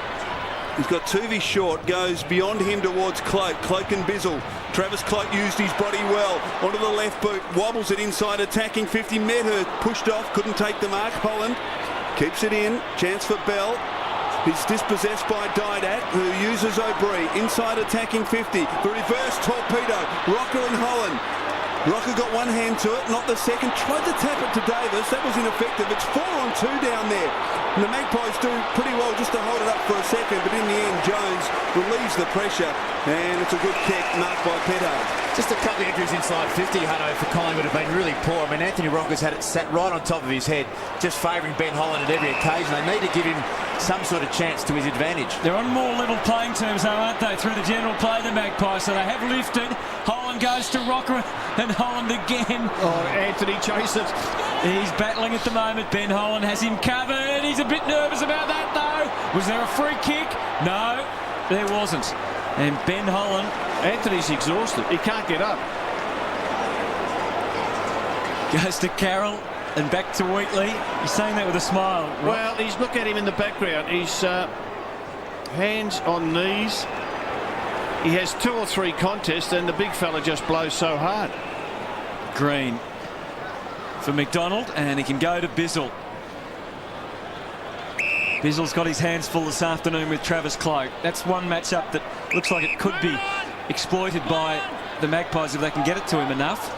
He's got Tuvey short, goes beyond him towards Cloak. Cloak and Bizzle. Travis Cloak used his body well. Onto the left boot, wobbles it inside, attacking 50. Medhurst pushed off, couldn't take the mark. Holland keeps it in, chance for Bell. He's dispossessed by Didak, who uses O'Brien. Inside attacking 50. The reverse torpedo. Rocker and Holland. Rocker got one hand to it, not the second. Tried to tap it to Davis. That was ineffective. It's 4-on-2 down there. And the Magpies do pretty well just to hold it up for a second, but in the end, Jones relieves the pressure, and it's a good kick marked by Pettard. Just a couple of injuries inside 50, Hutto, for Collingwood have been really poor. I mean, Anthony Rocker's had it sat right on top of his head, just favouring Ben Holland at every occasion. They need to give him some sort of chance to his advantage. They're on more level playing terms, though, aren't they, through the general play, the Magpies? So they have lifted. Holland goes to Rocker, and Holland again. Oh, Anthony chases. He's battling at the moment. Ben Holland has him covered. He's a bit nervous about that, though. Was there a free kick? No, there wasn't. And Ben Holland... Anthony's exhausted. He can't get up. Goes to Carroll and back to Wheatley. He's saying that with a smile. Well, he's look at him in the background. He's hands on knees. He has 2 or 3 contests, and the big fella just blows so hard. Green for McDonald, and he can go to Bizzle. Bizzle's got his hands full this afternoon with Travis Cloak. That's one matchup that looks like it could be exploited by the Magpies if they can get it to him enough.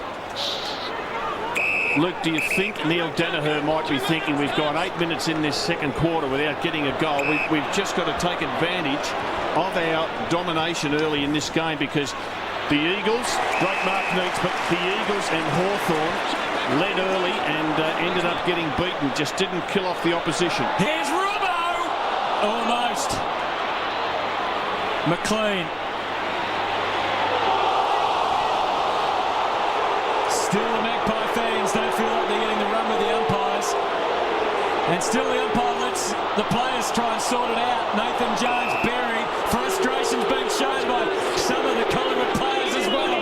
Luke, do you think Neil Danaher might be thinking we've got 8 minutes in this second quarter without getting a goal? We've just got to take advantage of our domination early in this game, because the Eagles, great mark needs, but the Eagles and Hawthorn led early and ended up getting beaten, just didn't kill off the opposition. Here's Robbo! Almost. McLean. Still the Magpie fans don't feel like they're getting the run with the umpires. And still the umpire lets the players try and sort it out. Nathan Jones buried. Frustration's being shown by some of the Collingwood players as well.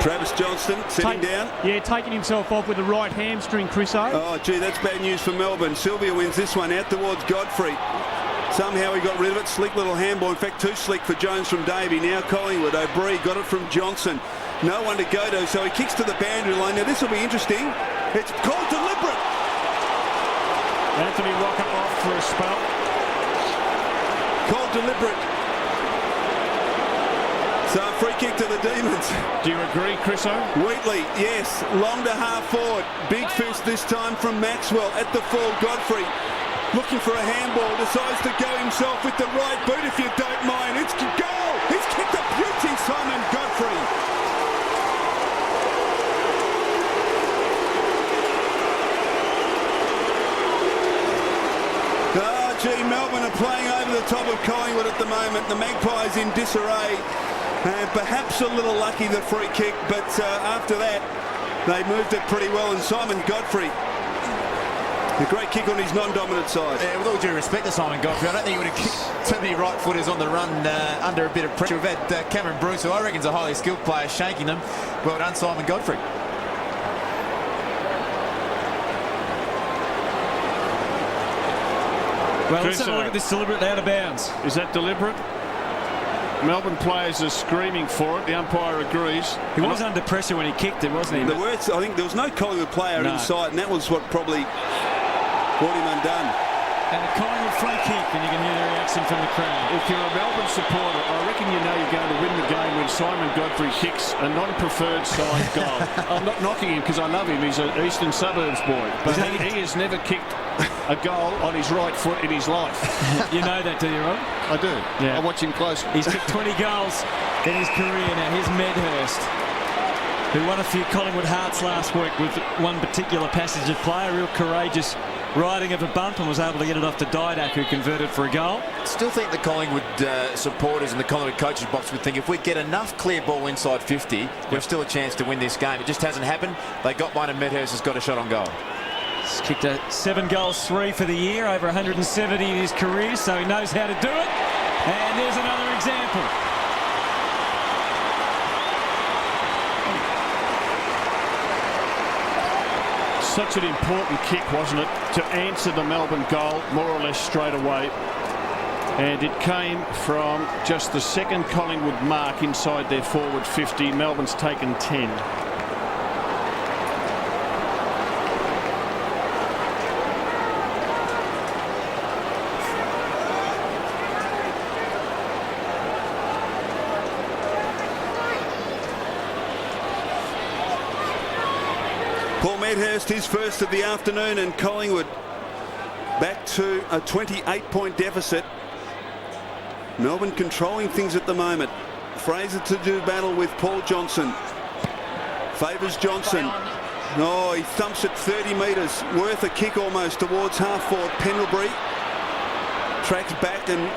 Travis Johnston sitting down. Yeah, taking himself off with the right hamstring, Chriso. Oh, gee, that's bad news for Melbourne. Sylvia wins this one out towards Godfrey. Somehow he got rid of it. Slick little handball. In fact, too slick for Jones from Davey. Now Collingwood. O'Brien got it from Johnson. No one to go to, so he kicks to the boundary line. Now this will be interesting. It's called deliberate. Anthony Rocker off for a spell. Called deliberate. So a free kick to the Demons. Do you agree, Chriso? Wheatley, yes. Long to half forward. Big fist this time from Maxwell. At the full, Godfrey looking for a handball. Decides to go himself with the right boot, if you don't mind. It's a goal. He's kicked a beauty, Simon Godfrey. Oh, gee, Melbourne are playing over the top of Collingwood at the moment. The Magpies in disarray. And perhaps a little lucky, the free kick, but after that, they moved it pretty well. And Simon Godfrey, a great kick on his non-dominant side. Yeah, with all due respect to Simon Godfrey, I don't think he would have kicked too many right footers on the run under a bit of pressure. We've had Cameron Bruce, who I reckon is a highly skilled player, shanking them. Well done, Simon Godfrey. Well, let's have a look at this deliberate out of bounds. Is that deliberate? Melbourne players are screaming for it. The umpire agrees. He was under pressure when he kicked it, wasn't he? The words, I think there was no Collingwood player inside, and that was what probably brought him undone. And a Collingwood free kick, and you can hear the reaction from the crowd. If you're a Melbourne supporter, I reckon you know you're going to win the game when Simon Godfrey kicks a non-preferred side goal. I'm not knocking him because I love him. He's an Eastern Suburbs boy. But he has never kicked a goal on his right foot in his life. You know that, do you, Rob? I do. Yeah. I watch him closely. He's kicked 20 goals in his career now. Here's Medhurst, who won a few Collingwood hearts last week with one particular passage of play, a real courageous riding of a bump, and was able to get it off to Didak, who converted for a goal. Still think the Collingwood supporters and the Collingwood coaches box would think if we get enough clear ball inside 50, we've still a chance to win this game. It just hasn't happened. They got one, and Medhurst has got a shot on goal. He's kicked 7 goals, 3 for the year, over 170 in his career, so he knows how to do it. And there's another example. Such an important kick, wasn't it, to answer the Melbourne goal more or less straight away. And it came from just the second Collingwood mark inside their forward 50. Melbourne's taken 10. Paul Medhurst, his first of the afternoon, and Collingwood back to a 28-point deficit. Melbourne controlling things at the moment. Fraser to do battle with Paul Johnson. Favours Johnson. Oh, he thumps it 30 metres. Worth a kick almost towards half forward. Pendlebury tracks back and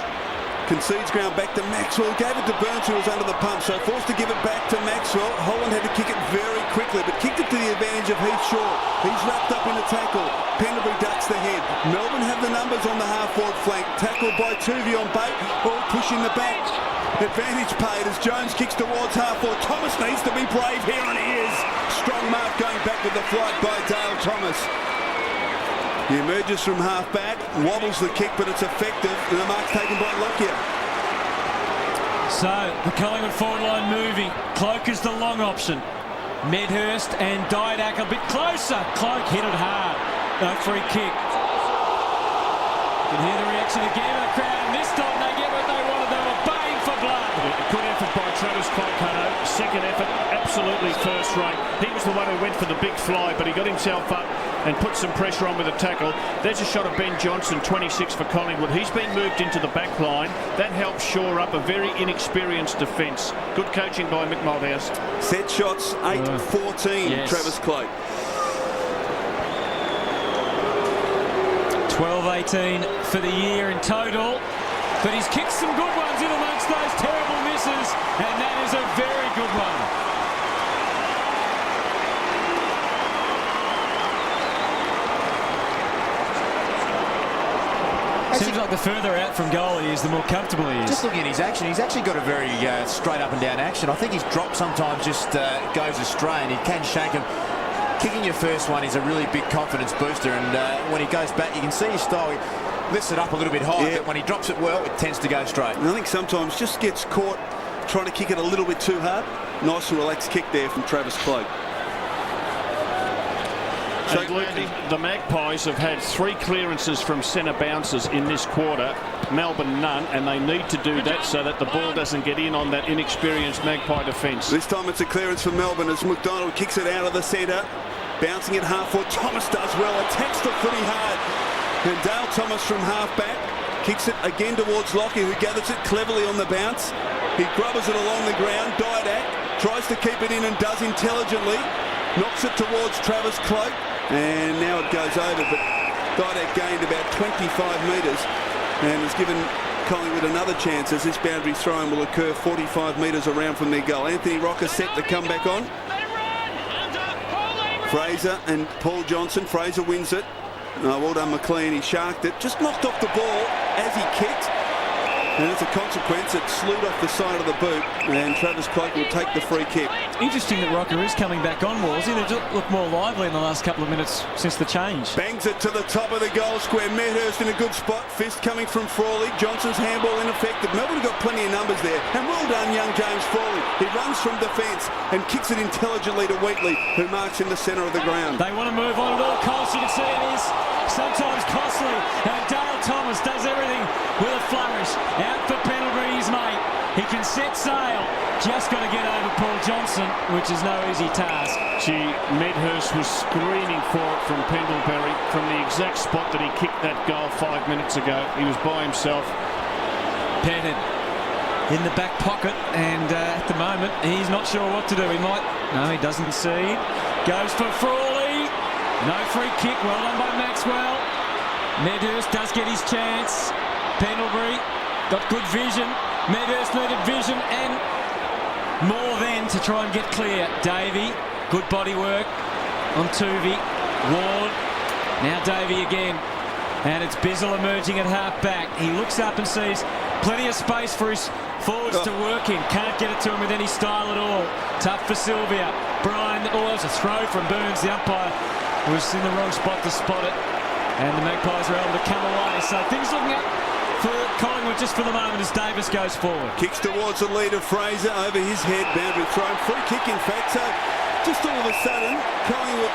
concedes ground back to Maxwell. Gave it to Burns, who was under the pump, so forced to give it back to Maxwell. Holland had to kick it very quickly, but kicked it to the advantage of Heath Shaw. He's wrapped up in a tackle. Pendlebury ducks the head. Melbourne have the numbers on the half-forward flank. Tackled by Tuvey on Bate. All pushing the back. Advantage paid as Jones kicks towards half-forward. Thomas needs to be brave here, and he is. Strong mark going back with the flight by Dale Thomas. He emerges from half-back, wobbles the kick, but it's effective, and the mark's taken by Lockyer. So the Collingwood forward line moving. Cloak is the long option. Medhurst and Didak a bit closer. Cloak hit it hard. No free kick. You can hear the reaction again of the crowd, and this time they get what they wanted. They were baying for blood. Good effort by Travis Cloak, Hutto. Second effort, absolutely first rate. He was the one who went for the big fly, but he got himself up and put some pressure on with a tackle. There's a shot of Ben Johnson, 26 for Collingwood. He's been moved into the back line. That helps shore up a very inexperienced defence. Good coaching by Mick Malthouse. Set shots, 8-14, yes. Travis Cloak. 12-18 for the year in total. But he's kicked some good ones in amongst those terrible misses, and that is a very good one. Seems like the further out from goal he is, the more comfortable he is. Just looking at his action, he's actually got a very straight up and down action. I think his drop sometimes just goes astray, and he can shank him. Kicking your first one is a really big confidence booster, and when he goes back, you can see his style. He lifts it up a little bit high, but when he drops it well, it tends to go straight. And I think sometimes just gets caught trying to kick it a little bit too hard. Nice and relaxed kick there from Travis Cloak. So the Magpies have had 3 clearances from centre bounces in this quarter. Melbourne none, and they need to do that so that the ball doesn't get in on that inexperienced Magpie defence. This time it's a clearance for Melbourne as McDonald kicks it out of the centre. Bouncing it half forward. Thomas does well. Attacks the footy hard. And Dale Thomas from half back kicks it again towards Lockie, who gathers it cleverly on the bounce. He grubbers it along the ground. Didak tries to keep it in and does intelligently. Knocks it towards Travis Cloak. And now it goes over, but Didak gained about 25 metres and has given Collingwood another chance as this boundary throw-in will occur 45 metres around from their goal. Anthony Rocker set to come back on. Fraser and Paul Johnson. Fraser wins it. Well done McLean, he sharked it. Just knocked off the ball as he kicked. And as a consequence, it slewed off the side of the boot, and Travis Cloak will take the free kick. Interesting that Rocker is coming back on, Wolsey. They've looked more lively in the last couple of minutes since the change. Bangs it to the top of the goal square. Medhurst in a good spot. Fist coming from Frawley. Johnson's handball ineffective. Melbourne got plenty of numbers there. And well done, young James Frawley. He runs from defence and kicks it intelligently to Wheatley, who marks in the centre of the ground. They want to move on at all costs. You can see it is sometimes costly. And Dale Thomas does everything with a flourish. Out for Pendlebury, his mate. He can set sail. Just got to get over Paul Johnson, which is no easy task. Gee, Medhurst was screaming for it from Pendlebury from the exact spot that he kicked that goal 5 minutes ago. He was by himself. Petted in the back pocket, and at the moment he's not sure what to do. He might, no, he doesn't see. Goes for Frawley. No free kick. Well done by Maxwell. Medhurst does get his chance. Pendlebury got good vision. Medhurst needed vision and more then to try and get clear. Davey, good body work on Tuvey. Ward. Now Davey again. And it's Bizzle emerging at half back. He looks up and sees plenty of space for his forwards to work in. Can't get it to him with any style at all. Tough for Sylvia. Brian, oh, it was a throw from Burns. The umpire was in the wrong spot to spot it. And the Magpies are able to come away. So things looking up for Collingwood just for the moment as Davis goes forward. Kicks towards the leader, Fraser, over his head, boundary thrown. Free kick, in fact. So just all of a sudden, Collingwood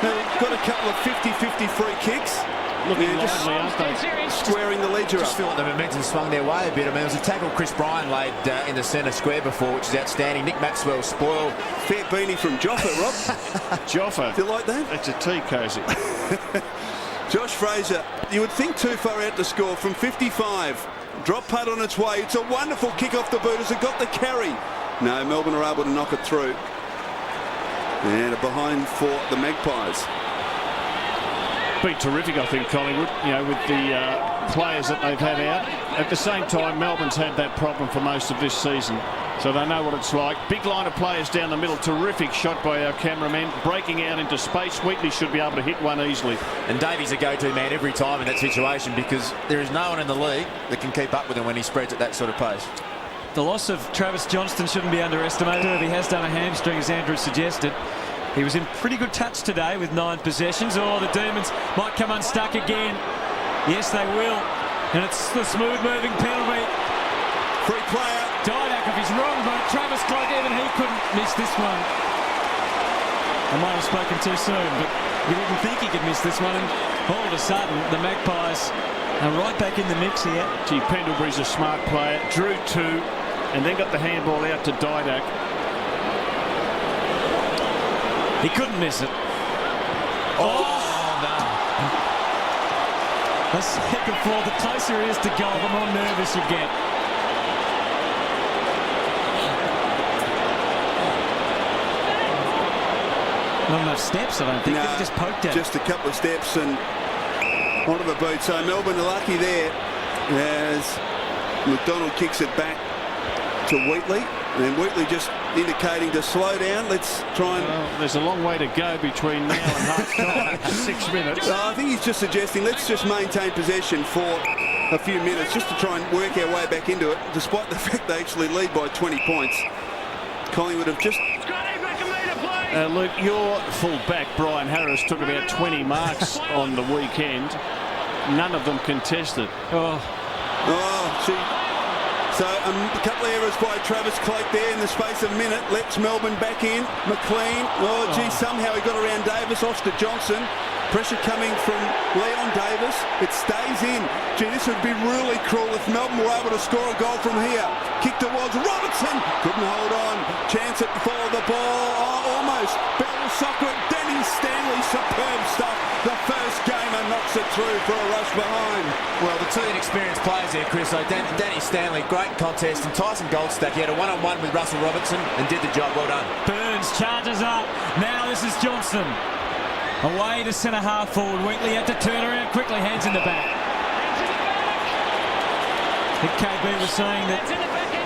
have got a couple of 50-50 free kicks. Looking lively, aren't they? Squaring the ledger up. Just feel like the momentum swung their way a bit. I mean, there was a tackle Chris Bryan laid in the centre square before, which is outstanding. Nick Maxwell spoiled. Fair beanie from Joffa, Rob. Joffa. Do you like that? That's a tea cosy. Josh Fraser, you would think too far out to score from 55. Drop putt on its way. It's a wonderful kick off the boot as it got the carry. No, Melbourne are able to knock it through. And a behind for the Magpies. Been terrific, I think, Collingwood, you know, with the players that they've had out. At the same time, Melbourne's had that problem for most of this season, so they know what it's like. Big line of players down the middle. Terrific shot by our cameraman, breaking out into space. Wheatley should be able to hit one easily. And Davey's a go-to man every time in that situation because there is no one in the league that can keep up with him when he spreads at that sort of pace. The loss of Travis Johnston shouldn't be underestimated. He has done a hamstring, as Andrew suggested. He was in pretty good touch today with 9 possessions. Oh, the Demons might come unstuck again. Yes, they will. And it's the smooth-moving penalty. Free player. Didak if he's wrong, but Travis Cloak, even he couldn't miss this one. I might have spoken too soon, but you didn't think he could miss this one. And all of a sudden, the Magpies are right back in the mix here. Gee, Pendlebury's a smart player. Drew 2 and then got the handball out to Didak. He couldn't miss it. Oh, no. The second floor, the closer he is to goal, the more nervous you get. Not enough steps, I don't think. He just poked at just a couple of steps and onto the boot. So Melbourne are lucky there as McDonald kicks it back to Wheatley. And Wheatley just indicating to slow down. Let's try and... Well, there's a long way to go between now and half-time. 6 minutes. I think he's just suggesting let's just maintain possession for a few minutes just to try and work our way back into it, despite the fact they actually lead by 20 points. Collingwood have just... Luke, your full-back, Brian Harris, took about 20 marks on the weekend. None of them contested. Oh, see... So a couple of errors by Travis Cloak there in the space of a minute. Lets Melbourne back in. McLean. Oh, gee, somehow he got around Davis. Off to Johnstone. Pressure coming from Leon Davis. It stays in. Gee, this would be really cruel if Melbourne were able to score a goal from here. Kick towards Robertson. Couldn't hold on. Chance at the fall of the ball. Oh, almost. Bell Sockwood. Danny Stanley. Superb stuff. The first gamer knocks it through for a rush behind. Well, the two inexperienced players there, Chris. So Danny Stanley, great contest. And Tyson Goldstack, he had a one-on-one with Russell Robertson and did the job. Well done. Burns charges up. Now this is Johnstone. Away to centre half forward. Wheatley had to turn around quickly. Hands in the back. I think KB was saying that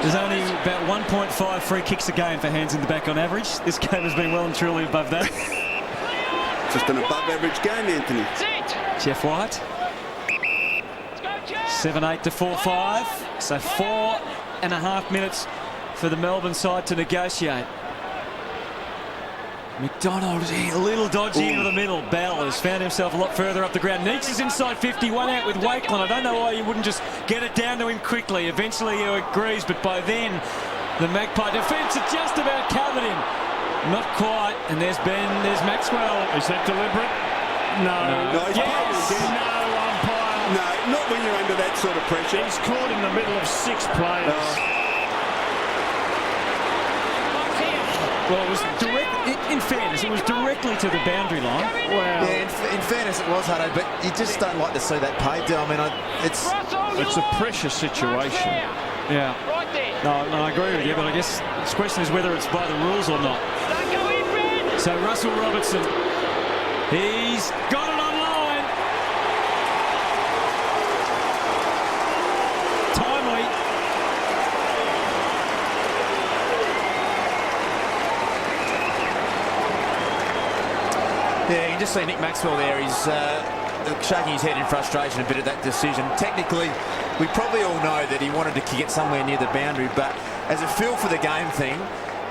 there's only about 1.5 free kicks a game for hands in the back on average. This game has been well and truly above that. Just an above average game, Anthony. Jeff White. 7-8 to 4-5. So 4.5 minutes for the Melbourne side to negotiate. McDonald, a little dodgy into the middle. Bell has found himself a lot further up the ground. Neeks is inside 51 out with Wakelin. I don't know why you wouldn't just get it down to him quickly. Eventually he agrees, but by then the Magpie defence had just about covered him. Not quite. And there's Ben, there's Maxwell. Is that deliberate? No. No, he's No, umpire. No, not when you're under that sort of pressure. He's caught in the middle of 6 players. Well, it was direct. In fairness, it was directly to the boundary line. Well, yeah, in fairness, it was, Hutto, but you just don't like to see that paid down. I mean, it's a pressure situation. Yeah. No, I agree with you, but I guess the question is whether it's by the rules or not. So Russell Robertson, he's got it on line. Timely. Yeah, you can just see Nick Maxwell there. He's shaking his head in frustration a bit at that decision. Technically, we probably all know that he wanted to kick it somewhere near the boundary, but as a feel for the game thing,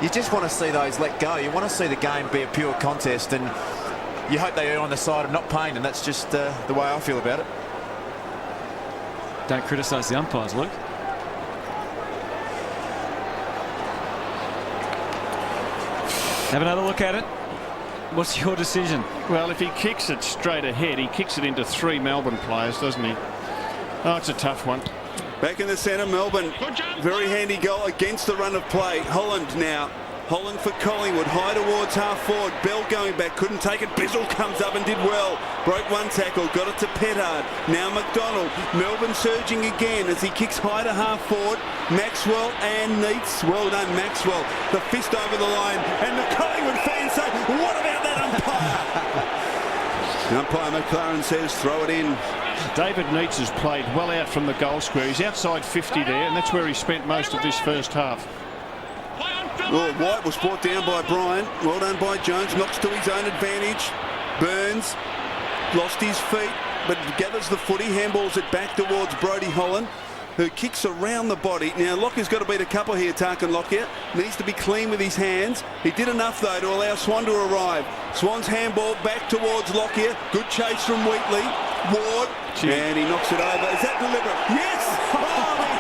you just want to see those let go. You want to see the game be a pure contest, and you hope they are on the side of not paying, and that's just the way I feel about it. Don't criticise the umpires, Luke. Have another look at it. What's your decision? Well, if he kicks it straight ahead, he kicks it into 3 Melbourne players, doesn't he? Oh, it's a tough one. Back in the centre, Melbourne. Very handy goal against the run of play. Holland now. Holland for Collingwood. High towards half forward. Bell going back. Couldn't take it. Bizzle comes up and did well. Broke one tackle. Got it to Petard. Now McDonald. Melbourne surging again as he kicks high to half forward. Maxwell and Neats. Well done, Maxwell. The fist over the line. And the Collingwood fans say, what about that umpire? The umpire McLaren says, throw it in. David Neats has played well out from the goal square. He's outside 50 there, and that's where he spent most of this first half. Well, White was brought down by Bryan. Well done by Jones. Knocks to his own advantage. Burns lost his feet, but gathers the footy. Handballs it back towards Brodie Holland, who kicks around the body. Now, Lockyer's got to beat a couple here, Tarkin Lockyer. Needs to be clean with his hands. He did enough, though, to allow Swan to arrive. Swan's handball back towards Lockyer. Good chase from Wheatley. Ward. And he knocks it over. Is that deliberate? Yes! Oh,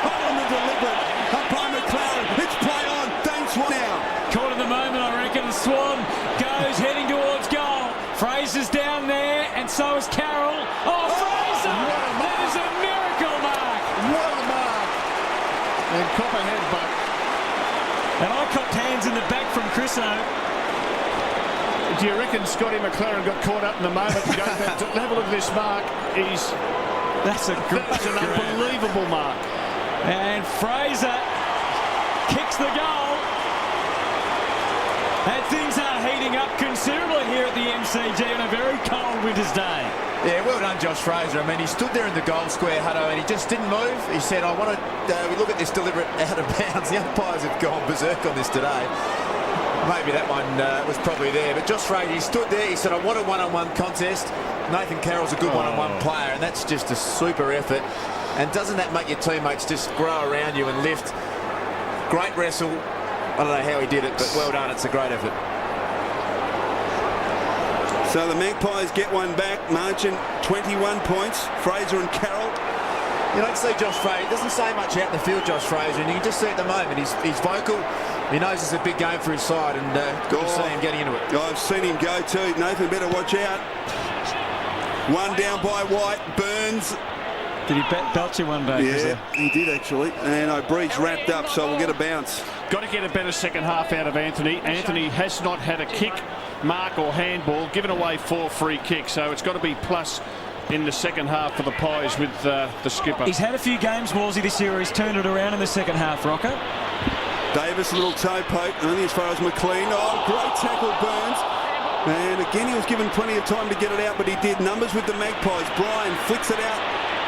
Holland the deliberate. Up by McLaren. It's play on. Dane Swan now. Caught in the moment, I reckon. Swan goes heading towards goal. Fraser's down there, and so is Carroll. Oh, Fraser! That is a miracle mark. What a mark. And Copper headbutt. And I copped hands in the back from Chriso. Do you reckon Scotty McLaren got caught up in the moment and go back to have a look at this mark? That's an unbelievable mark. And Fraser kicks the goal. And things are heating up considerably here at the MCG on a very cold winter's day. Yeah, well done, Josh Fraser. I mean, he stood there in the goal square, Hutto, and he just didn't move. He said, I want to we look at this deliberate out of bounds. The umpires have gone berserk on this today. Maybe that one was probably there. But Josh Fraser, he stood there. He said, I want a one-on-one contest. Nathan Carroll's a good one-on-one player, and that's just a super effort. And doesn't that make your teammates just grow around you and lift? Great wrestle. I don't know how he did it, but well done. It's a great effort. So the Magpies get one back. Margin 21 points. Fraser and Carroll You don't see Josh Fraser. He doesn't say much out in the field, Josh Fraser, and you can just see at the moment he's vocal. He knows it's a big game for his side, and good to see him getting into it. I've seen him go too. Nathan better watch out. One down by White. Burns. Did he belt you one day? Yeah, he did actually. And O'Brien's wrapped up, so we'll get a bounce. Got to get a better second half out of Anthony. Anthony has not had a kick, mark or handball, given away 4 free kicks, so it's got to be plus in the second half for the Pies with the skipper. He's had a few games, Wolsey, this year. He's turned it around in the second half, Rocco. Davis, a little toe poke, only as far as McLean. Oh, great tackle, Burns. And again, he was given plenty of time to get it out, but he did. Numbers with the Magpies. Bryan flicks it out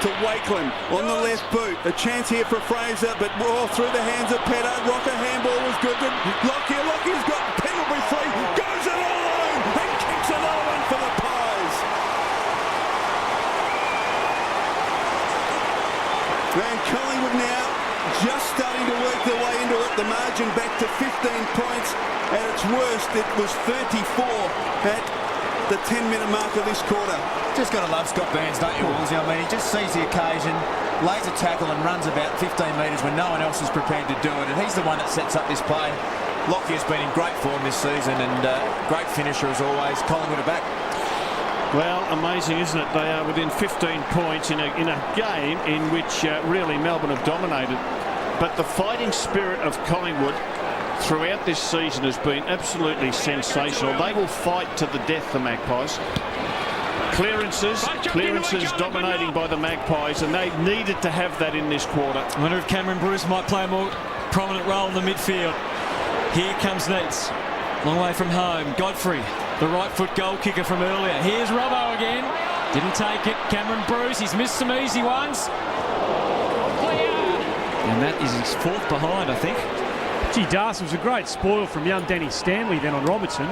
to Wakeland on the left boot. A chance here for Fraser, but through the hands of Petto. Rocker handball was good. Lockyer, Lockyer's got penalty free. Goes it all alone and kicks another one for the Pies. And Collingwood now just starting to work their way into it. The margin back to 15 points. At its worst, it was 34 at the 10-minute mark of this quarter. Just got to love Scott Burns, don't you, Woolsey? I mean, he just sees the occasion, lays a tackle and runs about 15 metres when no one else is prepared to do it, and he's the one that sets up this play. Lockyer's been in great form this season, and great finisher as always. Collingwood are back. Well, amazing, isn't it? They are within 15 points in a game in which really Melbourne have dominated. But the fighting spirit of Collingwood throughout this season has been absolutely sensational. They will fight to the death, the Magpies. Clearances dominating by the Magpies, and they needed to have that in this quarter. I wonder if Cameron Bruce might play a more prominent role in the midfield. Here comes Neitz, long way from home. Godfrey, the right foot goal kicker from earlier. Here's Robbo again. Didn't take it. Cameron Bruce, he's missed some easy ones. And that is his 4th behind, I think. Gee, Darcy, was a great spoil from young Danny Stanley then on Robertson.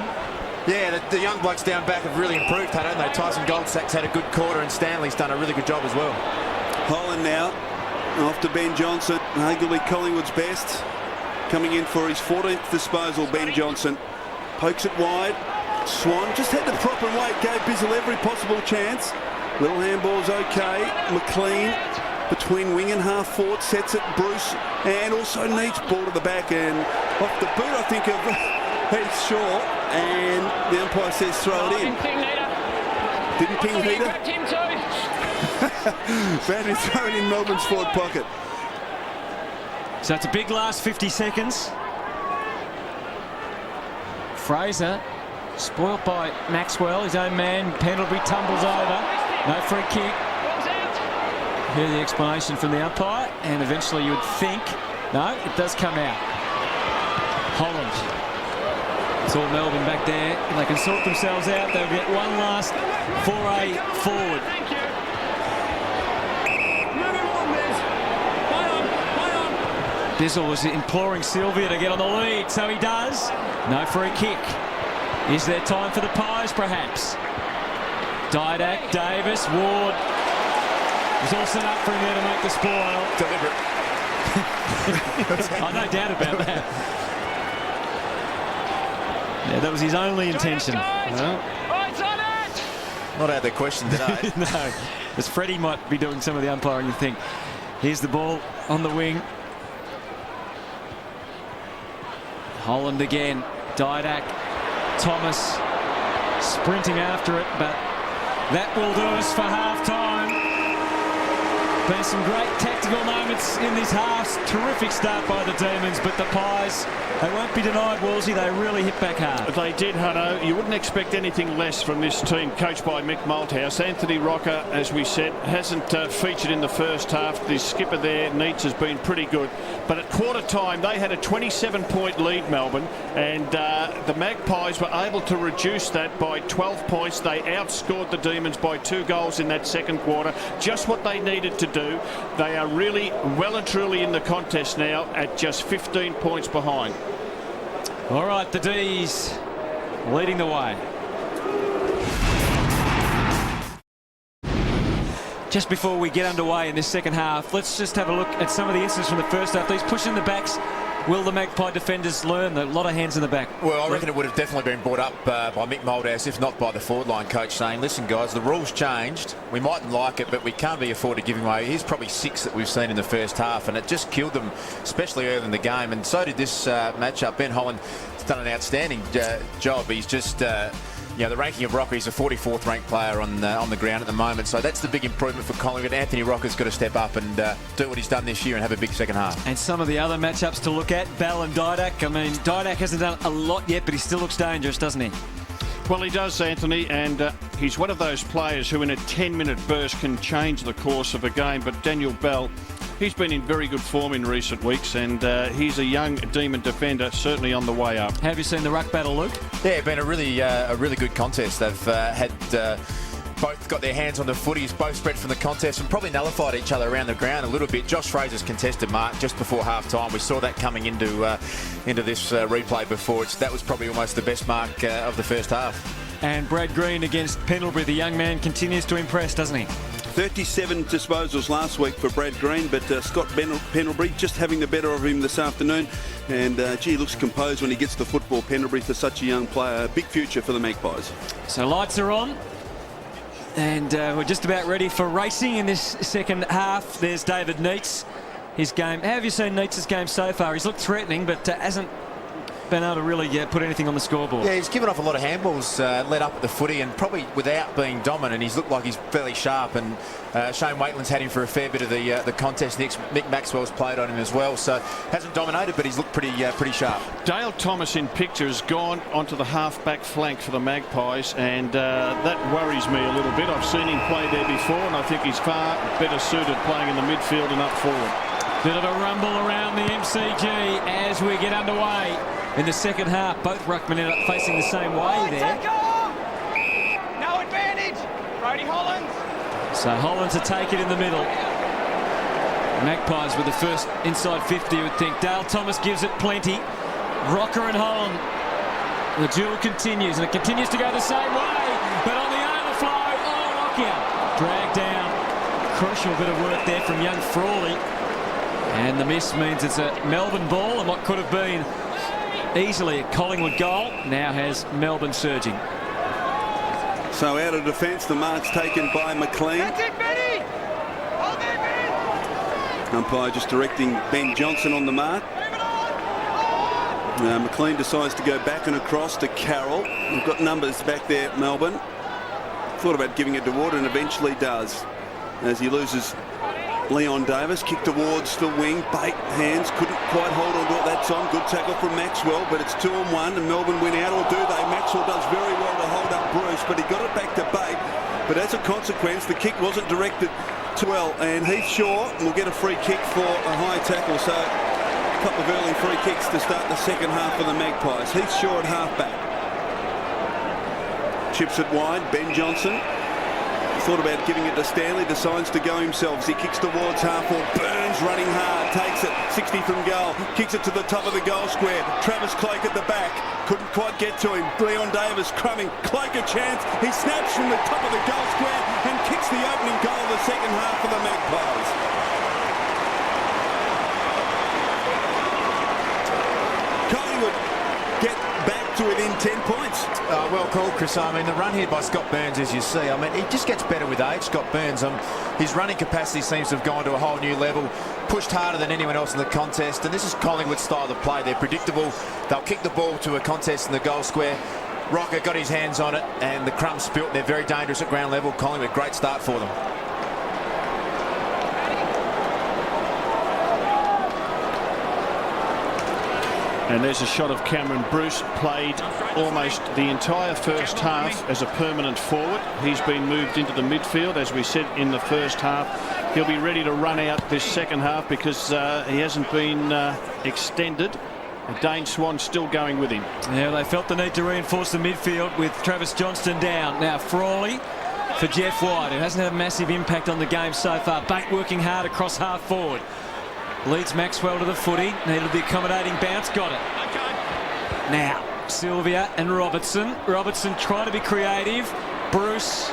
Yeah, the young blokes down back have really improved, haven't they? Tyson Goldsack's had a good quarter, and Stanley's done a really good job as well. Holland now off to Ben Johnson, arguably Collingwood's best. Coming in for his 14th disposal, Ben Johnson. Pokes it wide. Swan just had the proper weight, gave Bizzle every possible chance. Little handball's okay. McLean between wing and half forward, sets it. Bruce, and also Neitz, ball to the back, and off the boot, I think, of Heath Shaw, and the umpire says throw it in. Didn't ping Heater. Badly thrown in Melbourne's forward pocket. So it's a big last 50 seconds. Fraser, spoilt by Maxwell, his own man. Pendlebury tumbles over. No free kick. Hear the explanation from the umpire, and eventually you would think, no, it does come out. Holland. It's all Melbourne back there. They can sort themselves out. They'll get one last foray forward. Bizzle was imploring Sylvia to get on the lead, so he does. No free kick. Is there time for the Pies, perhaps? Didak, Davis, Ward. There's all set up for him there to make the spoil. Deliberate. Oh, no doubt about that. Yeah, that was his only intention. Well, not out of the question today. no, as Freddie might be doing some of the umpiring, you think. Here's the ball on the wing. Holland again. Didak, Thomas sprinting after it, but that will do us for half-time. Been some great tactical moments in this half. Terrific start by the Demons, but the Pies, they won't be denied, Wolsey. They really hit back hard. They did, Hutto. You wouldn't expect anything less from this team, coached by Mick Malthouse. Anthony Rocker, as we said, hasn't featured in the first half. The skipper there, Neitz, has been pretty good. But at quarter time, they had a 27-point lead, Melbourne, and the Magpies were able to reduce that by 12 points. They outscored the Demons by 2 goals in that second quarter. Just what they needed to do. They are really well and truly in the contest now at just 15 points behind. All right, the D's leading the way. Just before we get underway in this second half, let's just have a look at some of the incidents from the first half. These pushing the backs will the Magpie defenders learn? A lot of hands in the back. Well, I reckon it would have definitely been brought up by Mick Moldhouse, if not by the forward line coach, saying, listen, guys, the rules changed. We mightn't like it, but we can't be afford to give him away. Here's probably 6 that we've seen in the first half, and it just killed them, especially early in the game. And so did this matchup. Ben Holland has done an outstanding job. He's just... the ranking of Rocker, he's a 44th ranked player on the ground at the moment, so that's the big improvement for Collingwood. Anthony Rocker's got to step up and do what he's done this year and have a big second half. And some of the other matchups to look at, Bell and Didak. I mean, Didak hasn't done a lot yet, but he still looks dangerous, doesn't he? Well, he does, Anthony, and he's one of those players who in a 10-minute burst can change the course of a game. But Daniel Bell, he's been in very good form in recent weeks, and he's a young demon defender, certainly on the way up. Have you seen the ruck battle, Luke? Yeah, been a really good contest. They've had both got their hands on the footies, both spread from the contest, and probably nullified each other around the ground a little bit. Josh Fraser's contested mark just before half-time. We saw that coming into this replay before. That was probably almost the best mark of the first half. And Brad Green against Pendlebury. The young man continues to impress, doesn't he? 37 disposals last week for Brad Green, but Scott Pendlebury just having the better of him this afternoon. And he looks composed when he gets the football. Pendlebury, for such a young player, a big future for the Magpies. So lights are on. And we're just about ready for racing in this second half. There's David Neitz. His game. How have you seen Neitz' game so far? He's looked threatening, but hasn't been able to really put anything on the scoreboard. Yeah, he's given off a lot of handballs led up at the footy, and probably without being dominant. He's looked like he's fairly sharp, and Shane Waitland's had him for a fair bit of the contest. Nick Maxwell's played on him as well, so hasn't dominated, but he's looked pretty sharp. Dale Thomas in picture has gone onto the half-back flank for the Magpies, and that worries me a little bit. I've seen him play there before, and I think he's far better suited playing in the midfield and up forward. Bit of a rumble around the MCG as we get underway in the second half. Both ruckmen end up facing the same way there. No advantage. Brody Hollands. So Hollands to take it in the middle. Magpies with the first inside 50, you would think. Dale Thomas gives it plenty. Rocker and Holland. The duel continues, and it continues to go the same way. But on the overflow, lockout. Dragged down. Crucial bit of work there from young Frawley. And the miss means it's a Melbourne ball, and what could have been easily a Collingwood goal now has Melbourne surging. So out of defence, the mark's taken by McLean. That's it, Benny. Hold there, Ben. Umpire just directing Ben Johnson on the mark. McLean decides to go back and across to Carroll. We've got numbers back there, Melbourne. Thought about giving it to Ward and eventually does, as he loses Leon Davis. Kick towards the wing. Bate hands, couldn't quite hold on to it that time. Good tackle from Maxwell, but it's 2-on-1 and Melbourne win out, or do they? Maxwell does very well to hold up Bruce, but he got it back to Bate. But as a consequence, the kick wasn't directed too well, and Heath Shaw will get a free kick for a high tackle. So a couple of early free kicks to start the second half for the Magpies. Heath Shaw at half-back. Chips it wide. Ben Johnson thought about giving it to Stanley, decides to go himself as he kicks towards half-forward. Burns running hard, takes it 60 from goal, kicks it to the top of the goal square. Travis Cloak at the back, couldn't quite get to him. Leon Davis crumbing, Cloak a chance, he snaps from the top of the goal square and kicks the opening goal of the second half for the Magpies. Collingwood get back to within 10 points. Well called, Chris. I mean, the run here by Scott Burns, as you see, I mean, he just gets better with age, Scott Burns. His running capacity seems to have gone to a whole new level, pushed harder than anyone else in the contest, and this is Collingwood's style of play. They're predictable. They'll kick the ball to a contest in the goal square. Rocker got his hands on it, and the crumbs spilt. They're very dangerous at ground level. Collingwood, great start for them. And there's a shot of Cameron Bruce, played almost the entire first half as a permanent forward. He's been moved into the midfield, as we said in the first half. He'll be ready to run out this second half because he hasn't been extended. Dane Swan still going with him. Yeah, they felt the need to reinforce the midfield with Travis Johnstone down. Now Frawley for Jeff White, who hasn't had a massive impact on the game so far. Bate working hard across half forward. Leads Maxwell to the footy. Needed the accommodating bounce. Got it. Now, Sylvia and Robertson. Robertson trying to be creative. Bruce,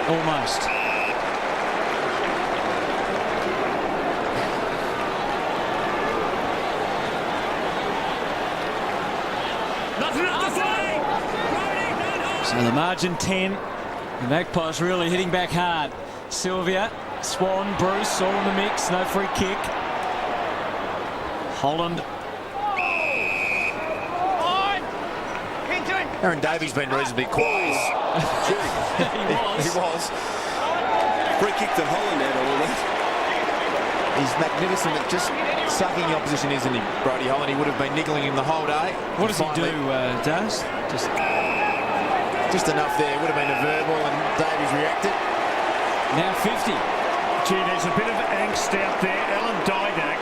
almost. So the margin 10. The Magpies really hitting back hard. Sylvia, Swan, Bruce all in the mix. No free kick. Holland. Aaron Davey's been reasonably quiet. He was. Free kick to Holland out of all that. He's magnificent at just sucking the opposition, isn't he, Brody Holland? He would have been niggling him the whole day. What does he do, Daz? Just enough there. Would have been a verbal, and Davey's reacted. Now 50. Gee, there's a bit of angst out there. Alan Didak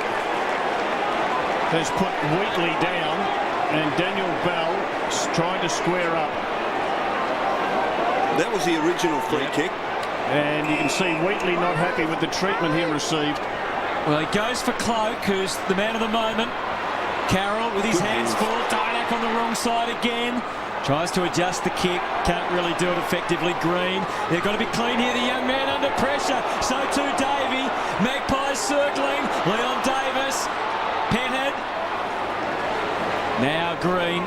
has put Wheatley down, and Daniel Bell trying to square up. That was the original free kick. And you can see Wheatley not happy with the treatment he received. Well, he goes for Cloak, who's the man of the moment. Carroll with his hands full. Didak on the wrong side again. Tries to adjust the kick. Can't really do it effectively. Green. They've got to be clean here. The young man under pressure. So too Davey. Magpies circling. Leon Davis. Petted. Now Green.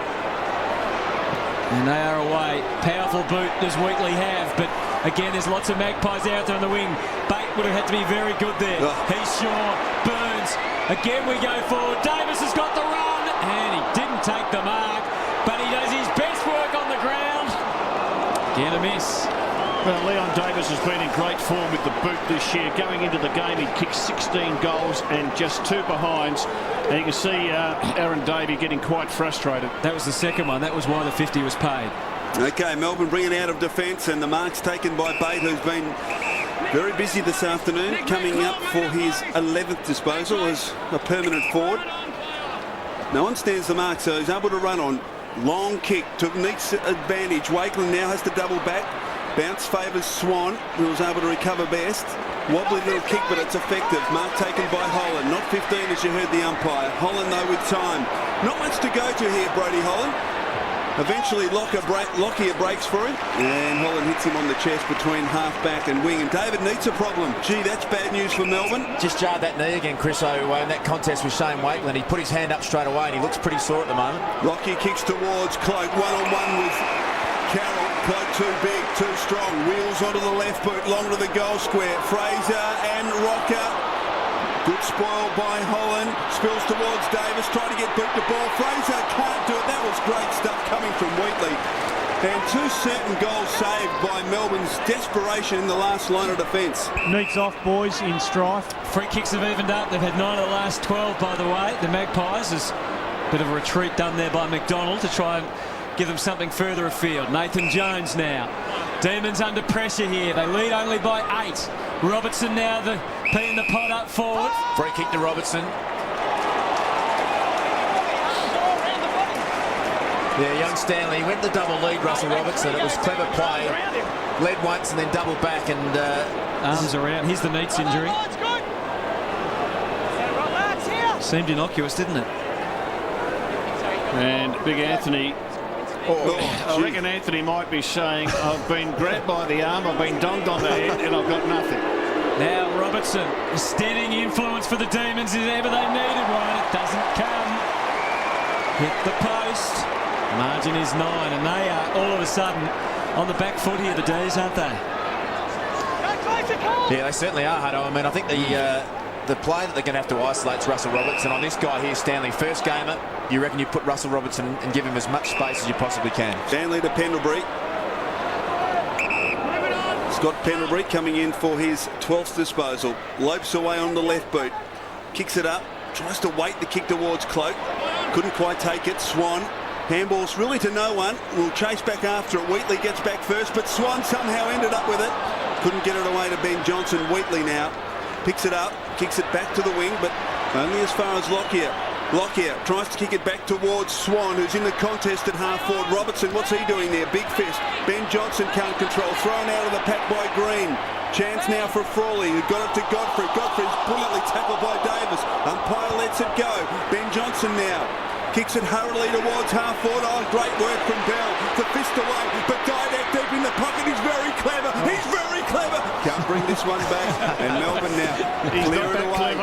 And they are away. Powerful boot does Wheatley have, but again there's lots of Magpies out there on the wing. Bate would have had to be very good there. He's sure. Burns. Again we go forward. Davis has got the run, and he didn't take the mark, but he does his best work on the ground. Again a miss. Well, Leon Davis has been in great form with the boot this year. Going into the game, he kicked 16 goals and just 2 behinds. And you can see Aaron Davey getting quite frustrated. That was the second one. That was why the 50 was paid. Okay, Melbourne bringing out of defence, and the mark's taken by Bate, who's been very busy this afternoon, coming up for his 11th disposal as a permanent forward. No one stands the mark, so he's able to run on. Long kick to Neat's advantage. Wakeland now has to double back. Bounce favours Swan, who was able to recover best. Wobbly little kick, but it's effective. Mark taken by Holland. Not 15 as you heard the umpire. Holland, though, with time. Not much to go to here, Brody Holland. Eventually, Lockyer breaks for him. And Holland hits him on the chest between half-back and wing. And David Neat's a problem. Gee, that's bad news for Melbourne. Just jarred that knee again, Chris, in that contest with Shane Wakeland. He put his hand up straight away, and he looks pretty sore at the moment. Lockyer kicks towards Cloak. One-on-one with Carroll. Cloak too big, too strong. Wheels onto the left boot, long to the goal square. Fraser and Rocker. Good spoil by Holland. Spills towards Davis, trying to get boot the ball. Fraser can't do it. That was great stuff coming from Wheatley. And 2 certain goals saved by Melbourne's desperation in the last line of defence. Neat's off, boys, in strife. Free kicks have evened up. They've had 9 of the last 12, by the way. The Magpies is a bit of a retreat done there by McDonald to try and give them something further afield. Nathan Jones now. Demons under pressure here. They lead only by 8. Robertson now peeing the pot up forward. Free kick to Robertson. Yeah, young Stanley went the double lead, Russell Robertson. It was clever play. Led once and then double back, and arms around. Here's the Neat's injury. Seemed innocuous, didn't it? And Big Anthony. I reckon Anthony might be saying, I've been grabbed by the arm, I've been donged on the head, and I've got nothing. Now Robertson, a steadying influence for the Demons if ever they needed one. It doesn't come. Hit the post. Margin is 9, and they are all of a sudden on the back foot here, the D's, aren't they? Yeah, they certainly are, Hutto. I mean, I think the play that they're going to have to isolate is Russell Robertson. On this guy here, Stanley, first gamer, you reckon you put Russell Robertson and give him as much space as you possibly can? Stanley to Pendlebury. Scott Pendlebury coming in for his 12th disposal. Lopes away on the left boot. Kicks it up. Tries to weight the kick towards Cloak. Couldn't quite take it. Swan. Handball's really to no one. Will chase back after it. Wheatley gets back first, but Swan somehow ended up with it. Couldn't get it away to Ben Johnson. Wheatley now picks it up, kicks it back to the wing, but only as far as Lockyer. Lockyer tries to kick it back towards Swan, who's in the contest at half forward. Robertson, what's he doing there? Big fist. Ben Johnson can't control. Thrown out of the pack by Green. Chance now for Frawley, who got it to Godfrey. Godfrey's brilliantly tackled by Davis. Umpire lets it go. Ben Johnson now kicks it hurriedly towards half forward. Oh, great work from Bell. The fist away, but Didak deep in the pocket. He's very clever. He's very clever. Can't bring this one back. And Melbourne now clear it away.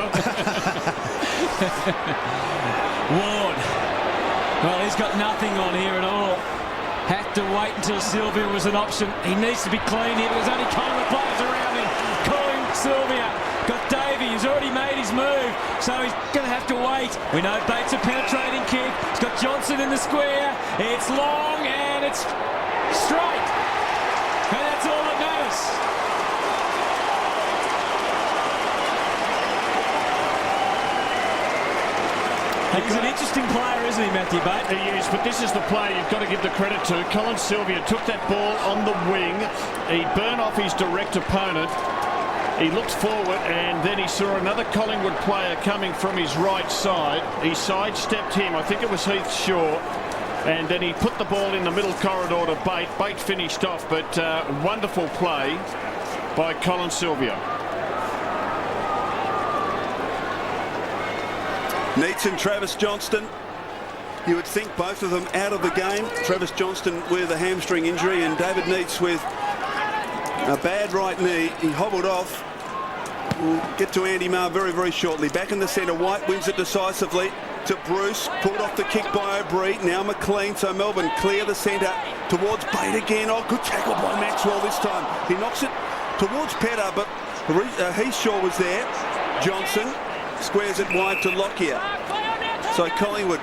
Ward. Well, he's He's got nothing on here at all. Had to wait until Sylvia was an option. He needs to be clean here. There's only Collingwood players around him. Calling Sylvia. Got Davey, who's already made his move, so he's going to have to wait. We know Bate's a penetrating kick. He's got Johnstone in the square. It's long and it's straight. And that's all that matters. He's an interesting player, isn't he, Matthew Bate? He is, but this is the player you've got to give the credit to. Colin Sylvia took that ball on the wing. He burned off his direct opponent. He looked forward and then he saw another Collingwood player coming from his right side. He sidestepped him. I think it was Heath Shaw. And then he put the ball in the middle corridor to Bate. Bate finished off, but wonderful play by Colin Sylvia. Neitz and Travis Johnstone. You would think both of them out of the game. Travis Johnstone with a hamstring injury and David Neitz with a bad right knee. He hobbled off. We'll get to Andy Marr very, very shortly. Back in the centre, White wins it decisively to Bruce. Pulled off the kick by O'Brien. Now McLean. So Melbourne clear the centre towards Bate again. Oh, good tackle by Maxwell this time. He knocks it towards Petter, but Heath Shaw was there. Johnson squares it wide to Lockyer. So Collingwood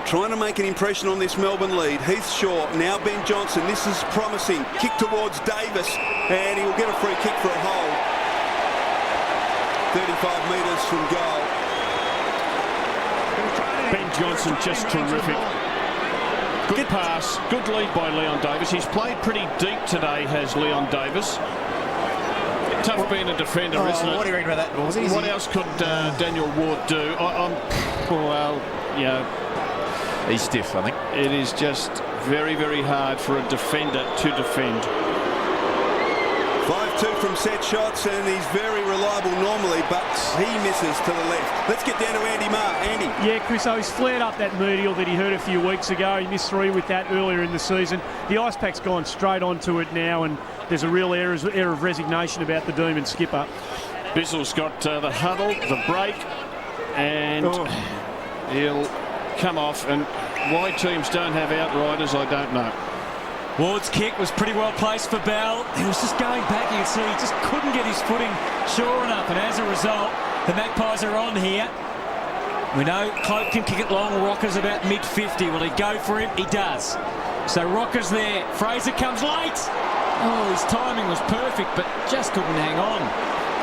trying to make an impression on this Melbourne lead. Heath Shaw, now Ben Johnson. This is promising. Kick towards Davis, and he will get a free kick for a hold. 35 metres from goal. Ben Johnson just terrific. Good pass, good lead by Leon Davis. He's played pretty deep today, has Leon Davis. Tough being a defender, isn't it? What do you reckon about that? What else could Daniel Ward do? Well, yeah. He's stiff, I think. It is just very, very hard for a defender to defend. 5-2 from set shots, and he's very reliable normally, but he misses to the left. Let's get down to Andy Marr. Andy. Yeah, Chris, so he's flared up that medial that he hurt a few weeks ago. He missed 3 with that earlier in the season. The ice pack's gone straight onto it now, and there's a real air of resignation about the Demon skipper. Bizzle's got the huddle, the break, and he'll come off. And why teams don't have outriders, I don't know. Ward's kick was pretty well placed for Bell. He was just going back. You can see he just couldn't get his footing sure enough, and as a result, the Magpies are on here. We know Cloak can kick it long. Rocker's about mid-50. Will he go for him? He does. So Rocker's there. Fraser comes late. Oh, his timing was perfect, but just couldn't hang on.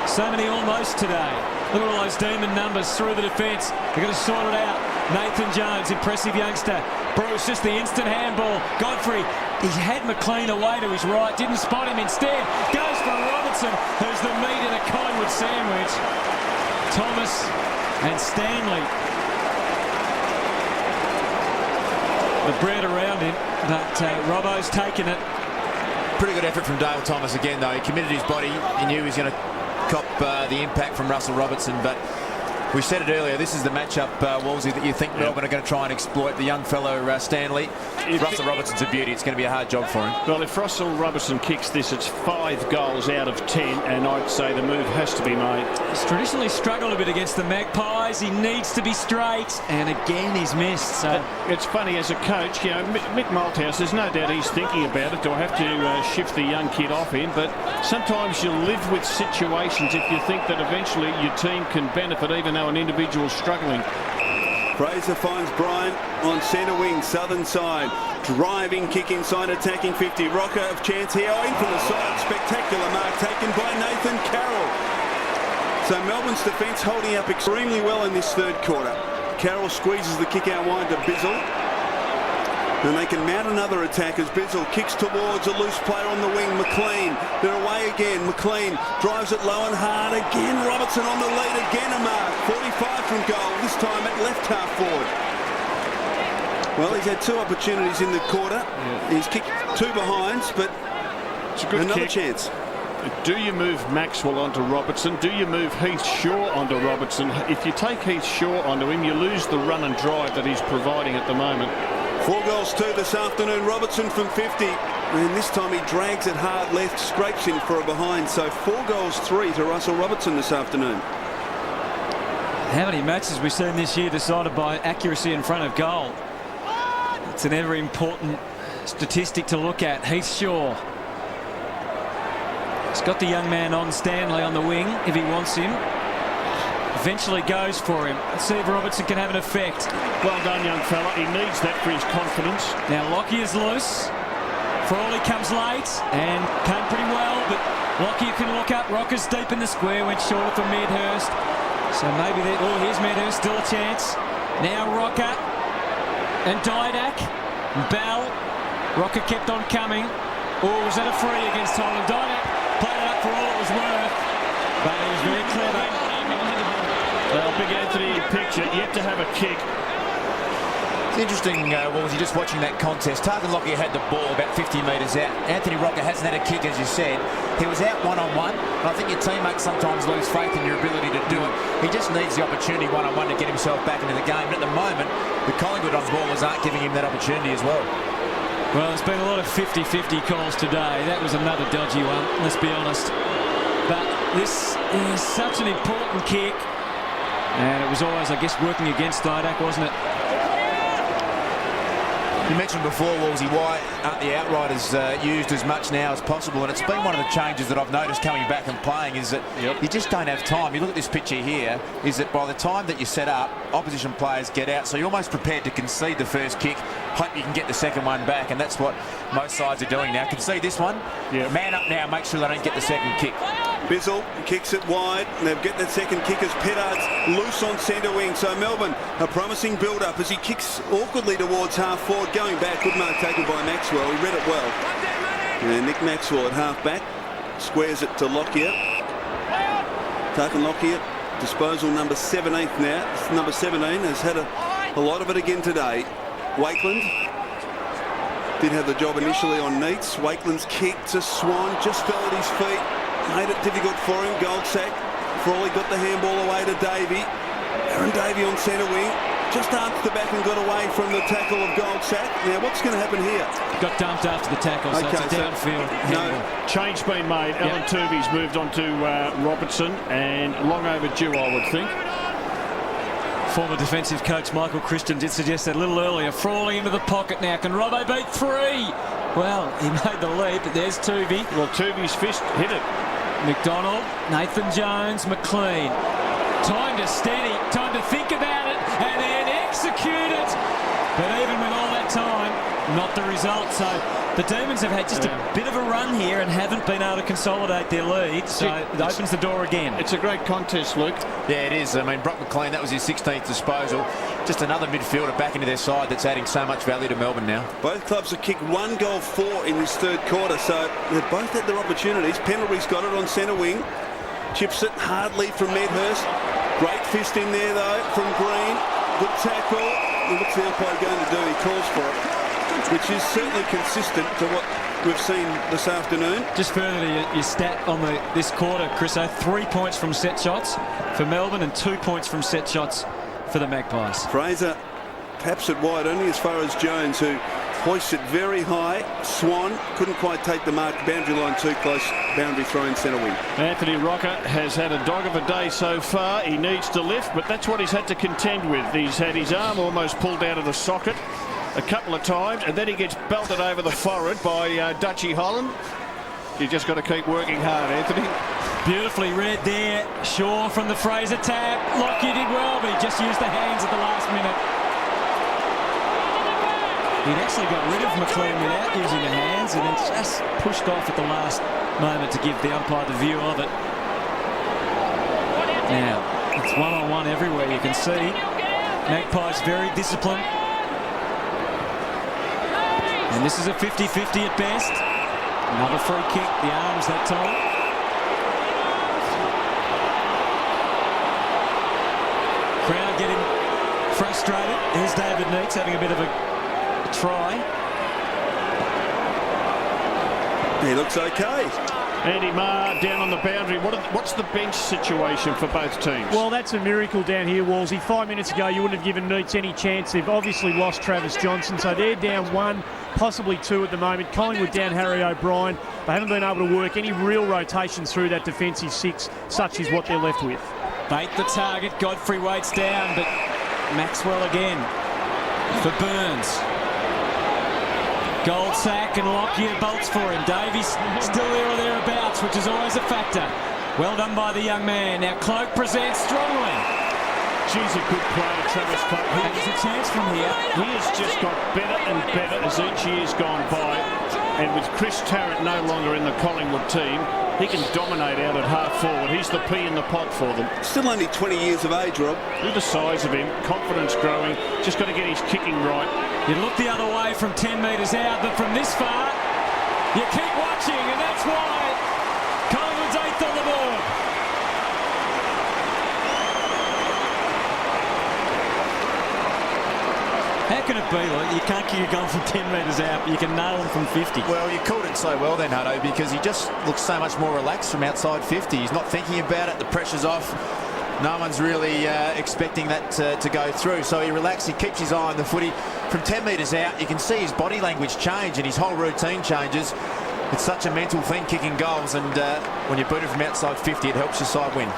So many almost today. Look at all those Demon numbers through the defence. They're going to sort it out. Nathan Jones, impressive youngster. Bruce, just the instant handball. Godfrey, he had McLean away to his right, didn't spot him instead. Goes for Robertson, who's the meat in a Collingwood sandwich. Thomas and Stanley. The bread around him, but Robbo's taken it. Pretty good effort from Dale Thomas again, though. He committed his body. He knew he was going to cop the impact from Russell Robertson, but we said it earlier, this is the matchup, Wolsey, that you think Melbourne are going to try and exploit. The young fellow Stanley. Russell Robertson's a beauty. It's going to be a hard job for him. Well, if Russell Robertson kicks this, it's 5 goals out of 10, and I'd say the move has to be made. He's traditionally struggled a bit against the Magpies. He needs to be straight, and again he's missed. So it's funny, as a coach, you know, Mick Malthouse, there's no doubt he's thinking about it. Do I have to shift the young kid off him? But sometimes you live with situations if you think that eventually your team can benefit, even though an individual's struggling. Fraser finds Bryant on centre wing, southern side. Driving kick inside, attacking 50. Rocker of chance here. Oh, in from the side. Spectacular mark taken by Nathan Carroll. So Melbourne's defence holding up extremely well in this third quarter. Carroll squeezes the kick out wide to Bizzle. And they can mount another attack as Bizzle kicks towards a loose player on the wing. McLean, they're away again. McLean drives it low and hard again. Robertson on the lead again, a mark. 45 from goal, this time at left half forward. Well, he's had 2 opportunities in the quarter. Yeah. He's kicked 2 behinds, but it's a good another kick. Chance. Do you move Maxwell onto Robertson? Do you move Heath Shaw onto Robertson? If you take Heath Shaw onto him, you lose the run and drive that he's providing at the moment. 4 goals 2 this afternoon. Robertson from 50. And this time he drags it hard left, scrapes in for a behind. So 4 goals 3 to Russell Robertson this afternoon. How many matches we've seen this year decided by accuracy in front of goal? It's an ever important statistic to look at. Heath Shaw. He's got the young man on Stanley on the wing if he wants him. Eventually goes for him. Let's see if Robertson can have an effect. Well done, young fella. He needs that for his confidence. Now Lockyer's loose. Frawley comes late and came pretty well, but Lockyer can look up. Rocker's deep in the square, went short for Medhurst. So maybe here's Medhurst, still a chance. Now Rocker and Didak. Bell. Rocker kept on coming. Oh, was that a free against Holland? Didak played it up for all it was worth, but he was very clever. Well, Big Anthony picture, yet to have a kick. It's interesting, Woolsey, just watching that contest. Targan Lockyer had the ball about 50 metres out. Anthony Rocker hasn't had a kick, as you said. He was out one-on-one. I think your teammates sometimes lose faith in your ability to do it. He just needs the opportunity one-on-one to get himself back into the game. But at the moment, the Collingwood on-ballers aren't giving him that opportunity as well. Well, there's been a lot of 50-50 calls today. That was another dodgy one, let's be honest. But this is such an important kick. And it was always, I guess, working against Didak, wasn't it? You mentioned before, Woolsey, why aren't the outriders used as much now as possible? And it's been one of the changes that I've noticed coming back and playing is that you just don't have time. You look at this picture here, is that by the time that you set up, opposition players get out. So you're almost prepared to concede the first kick, hope you can get the second one back. And that's what most sides are doing now. Concede this one, man up now, make sure they don't get the second kick. Bizzle kicks it wide. They've got that second kick as Pettard's loose on centre wing. So Melbourne, a promising build-up as he kicks awkwardly towards half forward. Going back, good mark taken by Maxwell. He read it well. And Nick Maxwell at half back squares it to Lockyer. Targan Lockyer, disposal number 17th now. Number 17 has had a lot of it again today. Wakeland did have the job initially on Neitz. Wakeland's kick to Swan, just fell at his feet. Made it difficult for him. Goldsack. Frawley got the handball away to Davey. Aaron Davey on centre wing. Just arched the back and got away from the tackle of Goldsack. Now, what's going to happen here? Got dumped after the tackle, so it's a downfield handball. Change been made. Alan Tooby's moved on to Robertson, and long overdue, I would think. Former defensive coach Michael Christian did suggest that a little earlier. Frawley into the pocket now. Can Robbo beat three? Well, he made the leap, but there's Tooby. Well, Tooby's fist hit it. McDonald, Nathan Jones, McLean. Time to steady, time to think about it, and then execute it. But even with all that time, not the result. So the Demons have had just a bit of a run here and haven't been able to consolidate their lead. So it opens the door again. It's a great contest, Luke. Yeah, it is. I mean, Brock McLean, that was his 16th disposal. Just another midfielder back into their side that's adding so much value to Melbourne now. Both clubs have kicked 1 goal for in this third quarter, so they've both had their opportunities. Pendlebury's got it on centre wing. Chips it hard lead from Medhurst. Great fist in there, though, from Green. Good tackle. And what's the umpire going to do? He calls for it, which is certainly consistent to what we've seen this afternoon. Just further to your stat on this quarter, Chriso, 3 points from set shots for Melbourne and 2 points from set shots for the Magpies. Fraser taps it wide only as far as Jones, who hoists it very high. Swan couldn't quite take the mark. Boundary line too close. Boundary throw in centre wing. Anthony Rocker has had a dog of a day so far. He needs to lift, but that's what he's had to contend with. He's had his arm almost pulled out of the socket a couple of times, and then he gets belted over the forehead by Dutchy Holland. You just got to keep working hard, Anthony. Beautifully read there. Shaw from the Fraser tap. Lockyer did well, but he just used the hands at the last minute. He'd actually got rid of McLean without using the hands and then just pushed off at the last moment to give the umpire the view of it. Now, it's one-on-one everywhere, you can see. Magpies very disciplined. And this is a 50-50 at best. Another free kick, the arms that time. Crowd getting frustrated. Here's David Neitz having a bit of a try. He looks okay. Andy Marr down on the boundary. What's the bench situation for both teams? Well, that's a miracle down here, Wolsey. 5 minutes ago, you wouldn't have given Neitz any chance. They've obviously lost Travis Johnson, so they're down 1, possibly 2 at the moment. Collingwood down Harry O'Brien. They haven't been able to work any real rotations through that defensive 6, such is what they're left with. Bate the target. Godfrey waits down, but Maxwell again for Burns. Gold sack and Lockyer bolts for him. Davey's still there or thereabouts, which is always a factor. Well done by the young man. Now Cloak presents strongly. She's a good player, Travis Cloak. There's a chance from here. He has just got better and better as each year's gone by. And with Chris Tarrant no longer in the Collingwood team, he can dominate out at half forward. He's the pea in the pot for them. Still only 20 years of age, Rob. Look at the size of him, confidence growing. Just got to get his kicking right. You look the other way from 10 metres out, but from this far, you keep watching, and that's why Collingwood's 8th on the board. How can it be? Like, you can't kick a goal from 10 metres out, but you can nail them from 50. Well, you called it so well then, Hutto, because he just looks so much more relaxed from outside 50. He's not thinking about it. The pressure's off. No one's really expecting that to go through. So he relaxed. He keeps his eye on the footy. From 10 metres out, you can see his body language change and his whole routine changes. It's such a mental thing, kicking goals, and when you boot it from outside 50, it helps your side win.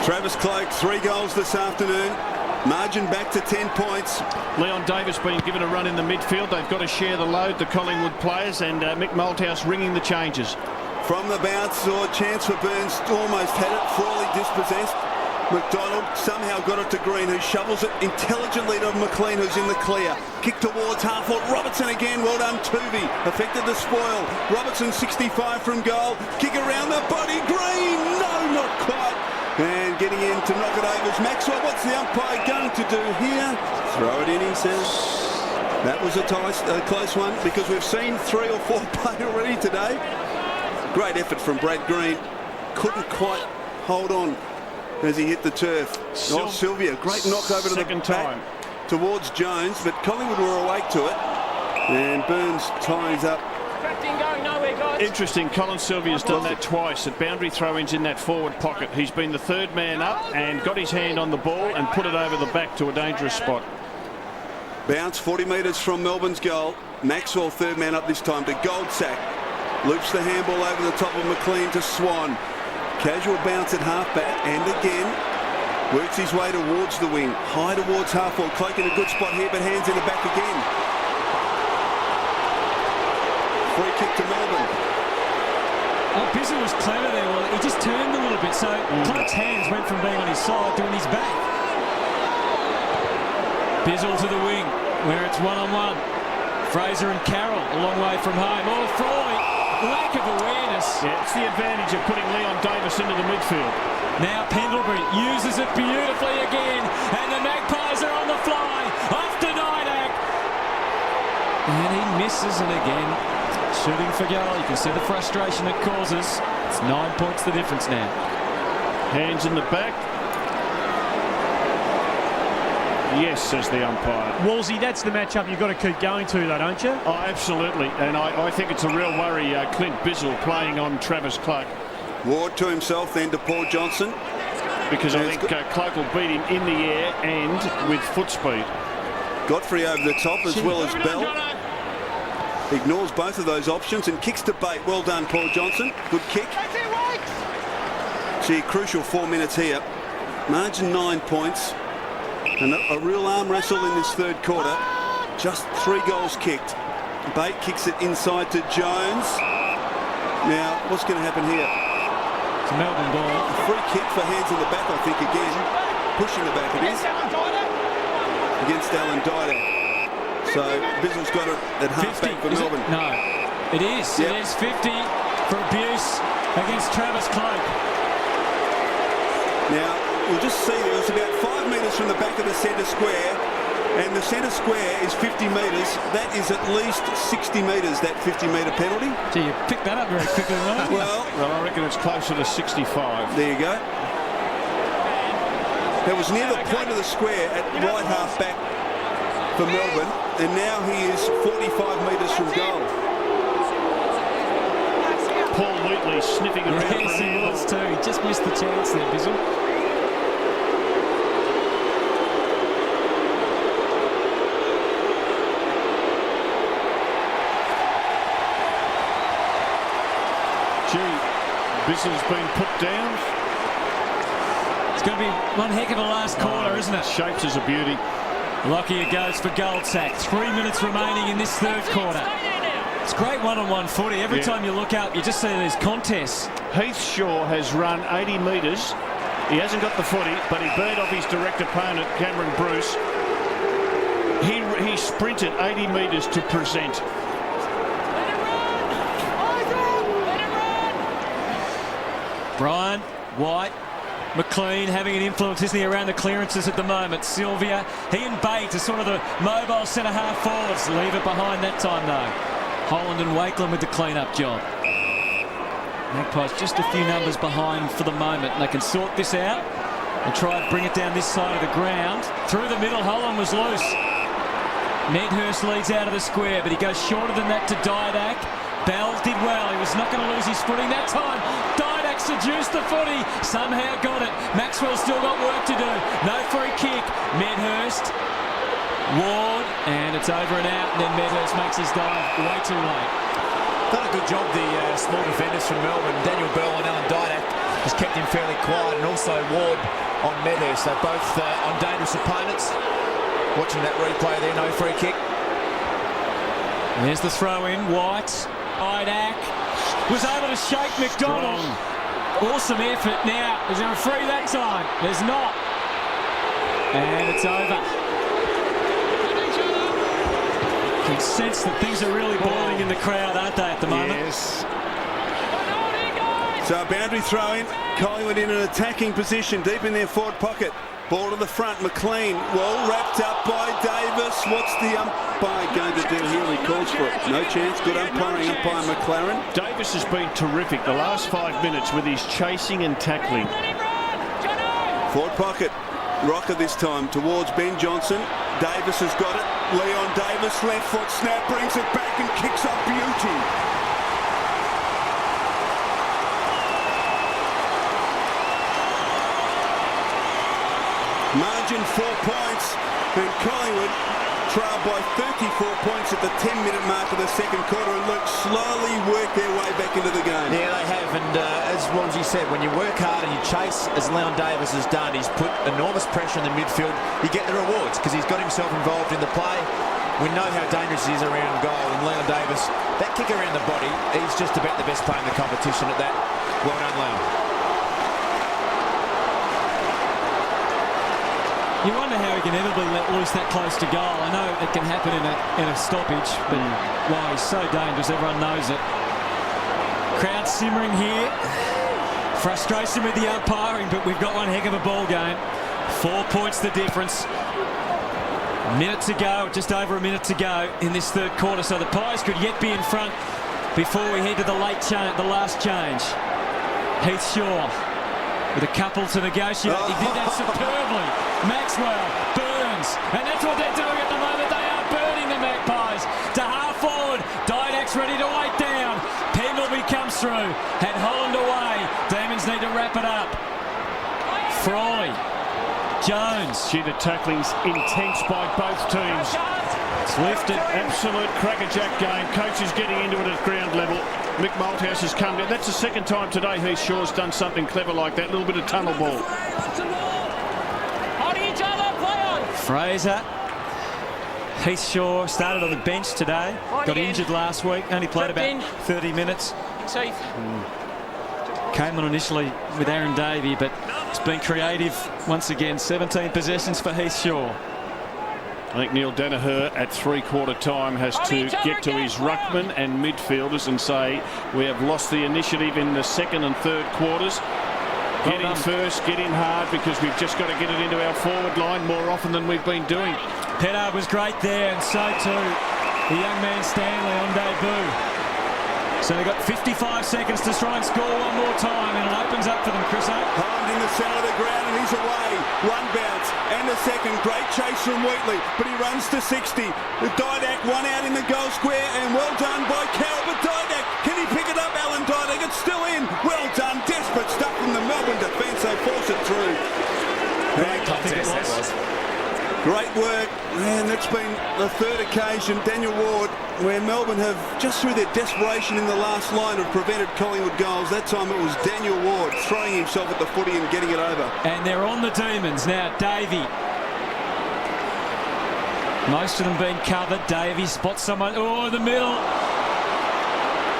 Travis Cloak, 3 goals this afternoon. Margin back to 10 points. Leon Davis being given a run in the midfield. They've got to share the load, the Collingwood players, and Mick Malthouse ringing the changes. From the bounce, or chance for Burns, almost had it. Frawley dispossessed. McDonald somehow got it to Green, who shovels it intelligently to McLean, who's in the clear. Kick towards half-forward. Robertson again. Well done, Tuvey. Affected the spoil. Robertson 65 from goal. Kick around the body. Green. No, not quite. And getting in to knock it over is Maxwell. What's the umpire going to do here? Throw it in, he says. That was a close one, because we've seen 3 or 4 play already today. Great effort from Brad Green. Couldn't quite hold on as he hit the turf. Sylvia, great knock over to the back towards Jones, but Collingwood were awake to it. And Burns ties up. Interesting, Colin Sylvia's done that twice at boundary throw-ins in that forward pocket. He's been the 3rd man up and got his hand on the ball and put it over the back to a dangerous spot. Bounce 40 metres from Melbourne's goal. Maxwell 3rd man up this time to Goldsack. Loops the handball over the top of McLean to Swan. Casual bounce at halfback, and again works his way towards the wing. High towards half-forward. Cloak in a good spot here, but hands in the back again. Free kick to Melbourne. Oh, Bizzle was clever there. Well, he just turned a little bit, so Cloak's hands went from being on his side to on his back. Bizzle to the wing, where it's one-on-one. Fraser and Carroll a long way from home. Oh, Frawley, lack of awareness. Yeah, it's the advantage of putting Leon Davis into the midfield. Now Pendlebury uses it beautifully again, and the Magpies are on the fly. Off to Nidak. And he misses it again. Shooting for goal. You can see the frustration it causes. It's 9 points the difference now. Hands in the back. Yes, says the umpire. Wolsey, that's the matchup you've got to keep going to, though, don't you? Oh, absolutely. And I think it's a real worry, Clint Bizzle playing on Travis Cloak. Ward to himself, then to Paul Johnson. Because I think Cloak will beat him in the air and with foot speed. Godfrey over the top as well as Bell. Ignores both of those options and kicks to Bate. Well done, Paul Johnson. Good kick. See, crucial 4 minutes here. Margin 9 points. And a real arm wrestle in this 3rd quarter. Just 3 goals kicked. Bate kicks it inside to Jones. Now, what's going to happen here? It's a Melbourne ball. A free kick for hands in the back, I think, again. Pushing the back it is. Against Alan Didak. So Bizzle's got it at half-back for Melbourne. No, it is. Yep. It is 50 for abuse against Travis Cloak. Now, we'll just see there was about 5 metres from the back of the centre square, and the centre square is 50 metres. That is at least 60 metres, that 50-metre penalty. Gee, you picked that up very quickly, right? Well, I reckon it's closer to 65. There you go. That was near the point of the square at right half-back for Melbourne, and now he is 45 metres from goal. Paul Wheatley sniffing around. Yes, he was too. He just missed the chance there, Bizzle. Gee, Bizzle's been put down. It's going to be one heck of a last quarter, isn't it? Shapes is a beauty. Lockyer goes for Goldsack. 3 minutes remaining in this third quarter. It's great one-on-one footy. Every time you look up, you just see these contests. Heath Shaw has run 80 metres. He hasn't got the footy, but he burned off his direct opponent, Cameron Bruce. He sprinted 80 metres to present. Brian, White, McLean having an influence, isn't he, around the clearances at the moment. Sylvia, he and Bate are sort of the mobile centre-half forwards. Leave it behind that time, though. Holland and Wakeland with the clean-up job. Magpies just a few numbers behind for the moment. They can sort this out and try and bring it down this side of the ground. Through the middle, Holland was loose. Medhurst leads out of the square, but he goes shorter than that to Didak. Bell did well. He was not going to lose his footing that time. Didak seduced the footy. Somehow got it. Maxwell's still got work to do. No free kick. Medhurst. Ward. And it's over and out. And then Medhurst makes his dive way too late. Done a good job, the small defenders from Melbourne. Daniel Bell and Alan Didak has kept him fairly quiet. And also Ward on Medhurst. They're both on dangerous opponents. Watching that replay there. No free kick. There's the throw in. White. Didak was able to shake McDonald. Awesome effort. Now, is there a free that time? There's not. And it's over. You can sense that things are really boiling in the crowd, aren't they, at the moment? Yes. So a boundary throw in. Collingwood in an attacking position, deep in their forward pocket. Ball to the front. McLean, well wrapped up by Davis. What's the umpire going to do here? He calls for it. No chance. Good umpiring, umpire McLaren. Davis has been terrific the last 5 minutes with his chasing and tackling. Forward pocket. Rocker this time towards Ben Johnson. Davis has got it. Leon Davis, left foot snap, brings it back and kicks up beauty. Margin 4 points, and Collingwood trail by 34 points at the 10-minute mark of the second quarter, and look, slowly work their way back into the game. Yeah, they have, and as Wonji said, when you work hard and you chase, as Leon Davis has done, he's put enormous pressure in the midfield. You get the rewards because he's got himself involved in the play. We know how dangerous he is around goal, and Leon Davis, that kick around the body, he's just about the best player in the competition at that. Well done, Leon. You wonder how he can ever be let loose that close to goal. I know it can happen in a stoppage, but wow, he's so dangerous, everyone knows it. Crowd simmering here. Frustration with the umpiring, but we've got one heck of a ball game. 4 points the difference. Minute to go, just over a minute to go in this third quarter, so the Pies could yet be in front before we head to the last change. Heath Shaw with a couple to negotiate. He did that superbly. Maxwell, Burns, and that's what they're doing at the moment. They are burning the Magpies. To half forward, Didak's ready to wait down. Pendleby comes through, and Holland away. Demons need to wrap it up. Frawley, Jones. Gee, the tackling's intense by both teams. It's lifted. Absolute crackerjack game. Coach is getting into it at ground level. Mick Malthouse has come down. That's the second time today Heath Shaw's done something clever like that. A little bit of tunnel ball. Fraser. Heath Shaw started on the bench today. Got injured last week. Only played about 30 minutes. Came on initially with Aaron Davey, but it's been creative once again. 17 possessions for Heath Shaw. I think Neil Danaher at three-quarter time has to get to his ruckman and midfielders and say we have lost the initiative in the second and third quarters. Get in first, get in hard, because we've just got to get it into our forward line more often than we've been doing. Pettard was great there, and so too the young man Stanley on debut. So they've got 55 seconds to try and score one more time, and it opens up for them, Chris. Holland in the centre of the ground, and he's away. One bounce and a second. Great chase from Wheatley, but he runs to 60. With Didak one out in the goal square, and well done by Carroll. But Didak, can he pick it up? Alan Didak, it's still in. Well done. Desperate stuff from the Melbourne defence. They force it through. Great contest that was. Great work, and that's been the third occasion, Daniel Ward, where Melbourne have, just through their desperation in the last line, have prevented Collingwood goals. That time it was Daniel Ward throwing himself at the footy and getting it over. And they're on the Demons now. Davey. Most of them being covered. Davey spots someone. Oh, in the middle.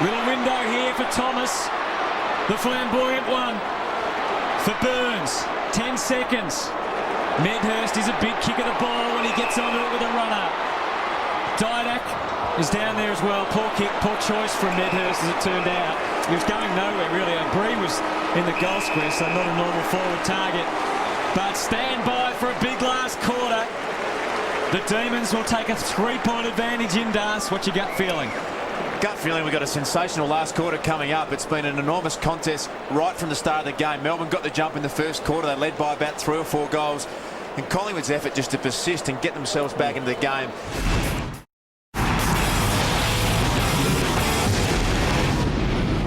Little window here for Thomas. The flamboyant one for Burns. 10 seconds. Medhurst is a big kick of the ball when he gets onto it with a runner. Didak is down there as well. Poor kick, poor choice from Medhurst as it turned out. He was going nowhere really. Bree was in the goal square, so not a normal forward target. But stand by for a big last quarter. The Demons will take a 3-point advantage in Das. What's your gut feeling? Gut feeling we've got a sensational last quarter coming up. It's been an enormous contest right from the start of the game. Melbourne got the jump in the first quarter. They led by about 3 or 4 goals. And Collingwood's effort just to persist and get themselves back into the game.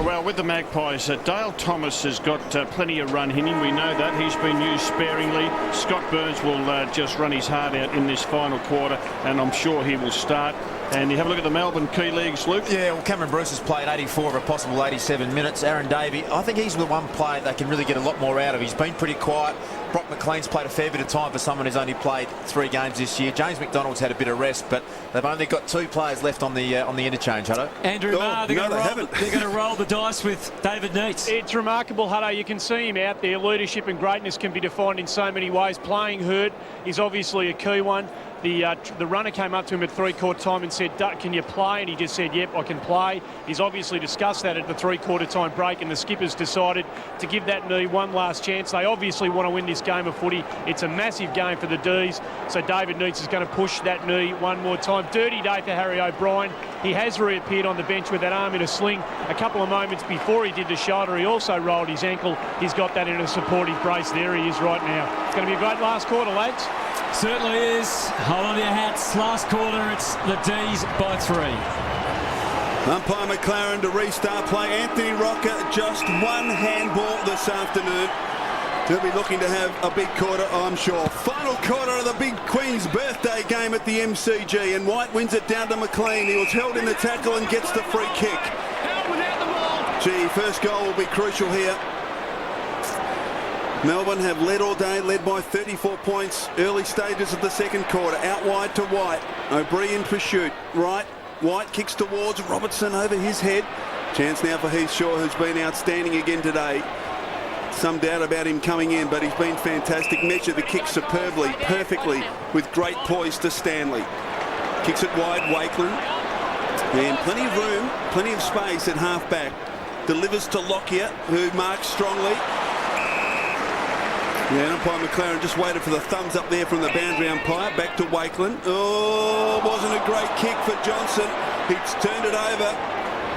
Well, with the Magpies, Dale Thomas has got plenty of run in him. We know that. He's been used sparingly. Scott Burns will just run his heart out in this final quarter, and I'm sure he will start. And you have a look at the Melbourne key leagues, Luke. Yeah, well, Cameron Bruce has played 84 of a possible 87 minutes. Aaron Davey, I think he's the one player they can really get a lot more out of. He's been pretty quiet. Brock McLean's played a fair bit of time for someone who's only played 3 games this year. James McDonald's had a bit of rest, but they've only got 2 players left on the interchange, Hutto. Andrew Marr, they're going to roll the dice with David Neitz. It's remarkable, Hutto. You can see him out there. Leadership and greatness can be defined in so many ways. Playing hurt is obviously a key one. The runner came up to him at 3-quarter time and said, "Can you play?" And he just said, "Yep, I can play." He's obviously discussed that at the 3-quarter time break, and the skipper's decided to give that knee one last chance. They obviously want to win this game of footy. It's a massive game for the D's, so David Neitz is going to push that knee one more time. Dirty day for Harry O'Brien. He has reappeared on the bench with that arm in a sling a couple of moments before he did the shoulder. He also rolled his ankle. He's got that in a supportive brace. There he is right now. It's going to be a great last quarter, lads. Certainly is. Hold on to your hats. Last quarter, it's the D's by 3. Umpire McLaren to restart play. Anthony Rocker, just 1 handball this afternoon. He'll be looking to have a big quarter, I'm sure. Final quarter of the big Queen's birthday game at the MCG, and White wins it down to McLean. He was held in the tackle and gets the free kick. Gee, first goal will be crucial here. Melbourne have led all day, led by 34 points. Early stages of the second quarter. Out wide to White. O'Brien in pursuit. Right. White kicks towards Robertson over his head. Chance now for Heath Shaw, who's been outstanding again today. Some doubt about him coming in, but he's been fantastic. Measured the kick superbly, perfectly, with great poise to Stanley. Kicks it wide, Wakeland. And plenty of room, plenty of space at half-back. Delivers to Lockyer, who marks strongly. Yeah, umpire McLaren just waited for the thumbs up there from the boundary umpire. Back to Wakeland. Oh, wasn't a great kick for Johnstone. He's turned it over.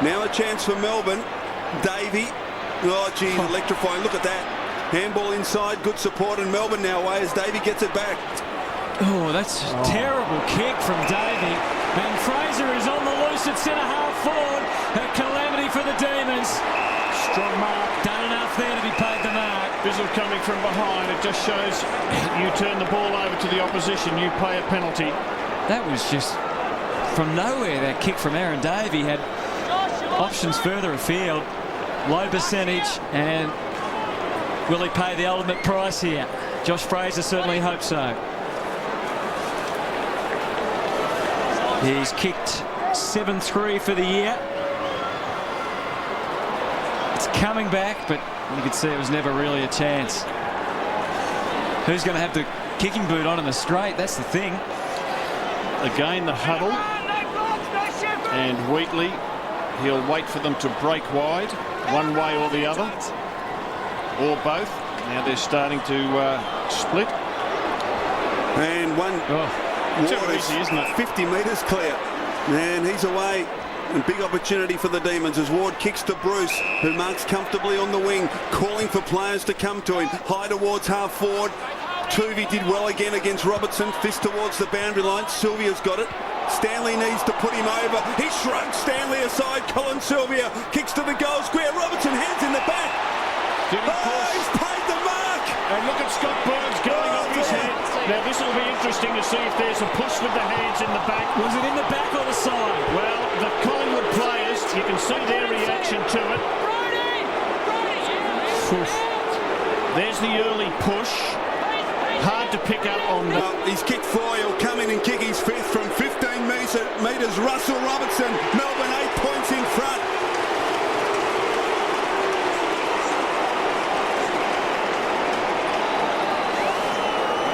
Now a chance for Melbourne. Davey. Oh, gee, electrifying. Look at that. Handball inside. Good support. And Melbourne now away as Davey gets it back. Oh, that's a terrible kick from Davey. And Fraser is on the loose at centre-half forward. A calamity for the Demons. Strong mark. Done enough there to be paid the mark. Bizzle coming from behind. It just shows you turn the ball over to the opposition, you pay a penalty. That was just from nowhere. That kick from Aaron Davey had options further afield. Low percentage, and will he pay the ultimate price here? Josh Fraser certainly hopes so. He's kicked 7-3 for the year. It's coming back, but you could see it was never really a chance. Who's going to have the kicking boot on in the straight? That's the thing. Again, the huddle. And Wheatley, he'll wait for them to break wide, one way or the other, or both. Now they're starting to split. And one. It's too easy, isn't it? 50 metres clear. And he's away. And big opportunity for the Demons as Ward kicks to Bruce, who marks comfortably on the wing, calling for players to come to him. High towards half forward. Tuvey did well again against Robertson. Fist towards the boundary line. Sylvia's got it. Stanley needs to put him over. He shrugs Stanley aside. Colin Sylvia kicks to the goal square. Robertson hands in the back. He's paid the mark. And look at Scott Burns going off his head. Now this will be interesting to see if there's a push with the hands in the back. Was it in the back or the side? Well, the Collingwood players, you can see their reaction to it. There's the early push. Hard to pick up on the... Well, he's kicked 4. He'll come in and kick his 5th Russell Robertson. Melbourne 8 points in front.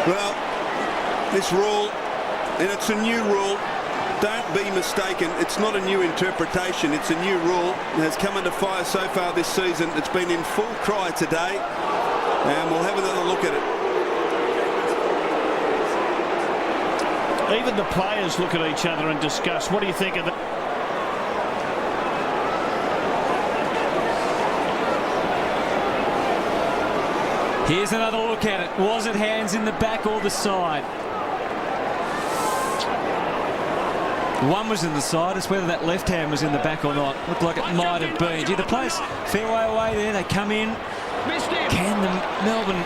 Well, this rule, and it's a new rule, don't be mistaken, it's not a new interpretation, it's a new rule. It has come under fire so far this season. It's been in full cry today, and we'll have another look at it. Even the players look at each other and discuss. What do you think of it? Here's another look at it. Was it hands in the back or the side? One was in the side. It's whether that left hand was in the back or not. Looked like it might have been. Gee, the players fair way away there. They come in. Can the Melbourne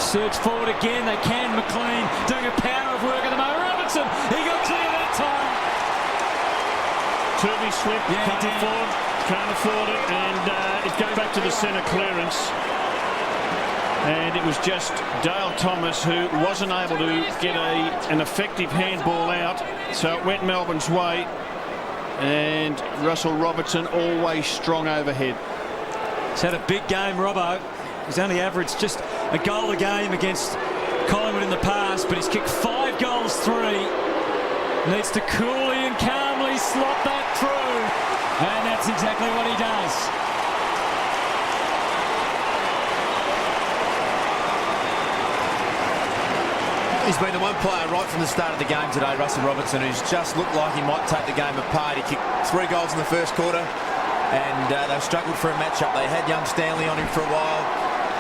surge forward again? They can. McLean doing a power of work at the moment. Robertson, he got clear that time. Turby slip, yeah, can't afford it, and it goes back to the centre clearance. And it was just Dale Thomas who wasn't able to get an effective handball out, so it went Melbourne's way. And Russell Robertson always strong overhead. He's had a big game, Robbo. He's only averaged just a goal a game against Collingwood in the past, but he's kicked 5 goals 3. Needs to coolly and calmly slot that through, and that's exactly what he does. He's been the one player right from the start of the game today, Russell Robertson, who's just looked like he might take the game apart. He kicked 3 goals in the first quarter, and they've struggled for a matchup. They had young Stanley on him for a while.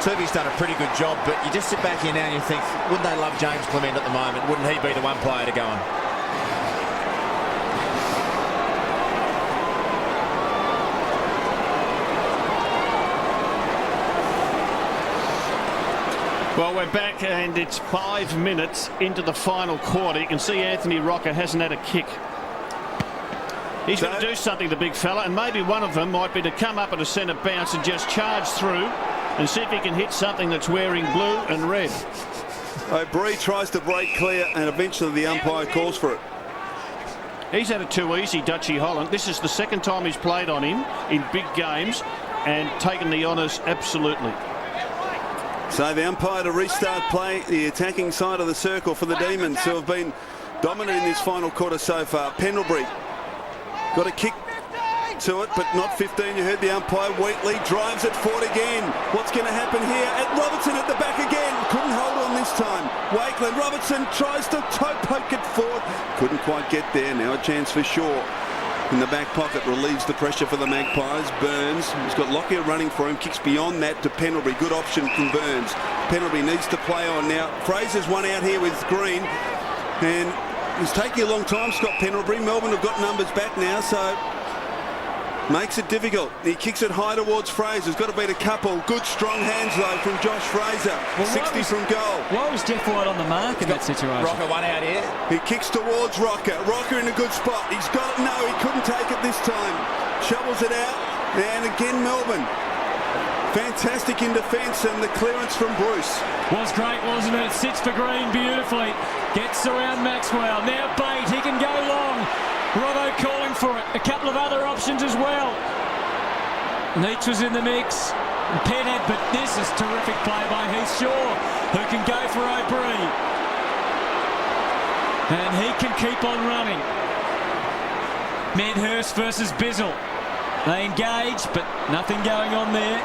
Turby's done a pretty good job, but you just sit back here now and you think, wouldn't they love James Clement at the moment? Wouldn't he be the one player to go on? Well, we're back, and it's 5 minutes into the final quarter. You can see Anthony Rocker hasn't had a kick. He's going to do something, the big fella, and maybe one of them might be to come up at a centre bounce and just charge through and see if he can hit something that's wearing blue and red. O'Brien tries to break clear, and eventually the umpire calls for it. He's had it too easy, Dutchie Holland. This is the second time he's played on him in big games and taken the honours absolutely. So the umpire to restart play, the attacking side of the circle for the Demons, who have been dominant in this final quarter so far. Pendlebury got a kick to it, but not 15. You heard the umpire. Wheatley drives it forward again. What's going to happen here? Robertson at the back again. Couldn't hold on this time. Wakeland, Robertson tries to toe poke it forward. Couldn't quite get there. Now a chance for Shaw. In the back pocket, relieves the pressure for the Magpies. Burns, he's got Lockyer running for him, kicks beyond that to Pendlebury. Good option from Burns. Pendlebury needs to play on now. Fraser's one out here with Green, and it's taking a long time, Scott Pendlebury. Melbourne have got numbers back now, so makes it difficult. He kicks it high towards Fraser. He's got to beat a couple. Good strong hands though from Josh Fraser. Well, 60 from goal. Why was Jeff White on the mark in that situation? Rocker one out here. He kicks towards Rocker. Rocker in a good spot. He's got it. No, he couldn't take it this time. Shovels it out. And again Melbourne. Fantastic in defence, and the clearance from Bruce. Was great, wasn't it? It sits for Green beautifully. Gets around Maxwell. Now Bate. He can go long. Robbo calling for it. A couple of other options as well. Neitz was in the mix. Petted, but this is terrific play by Heath Shaw, who can go for O'Brien. And he can keep on running. Medhurst versus Bizzle. They engage, but nothing going on there.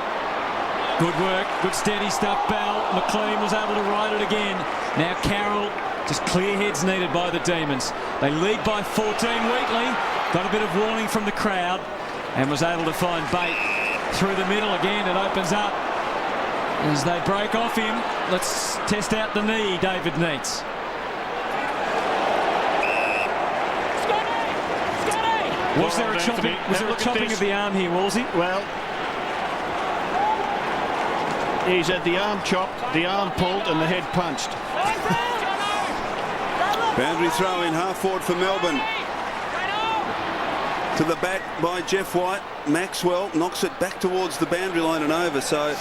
Good work, good steady stuff, Bell. McLean was able to ride it again. Now Carroll. Just clear heads needed by the Demons. They lead by 14. Wheatley got a bit of warning from the crowd and was able to find Bate through the middle again. It opens up as they break off him. Let's test out the knee David needs. Was there a chopping? Was there a chopping of the arm here, Wolsey? Well, he's had the arm chopped, the arm pulled, and the head punched. Boundary throw in, half forward for Melbourne. To the back by Jeff White. Maxwell knocks it back towards the boundary line and over. So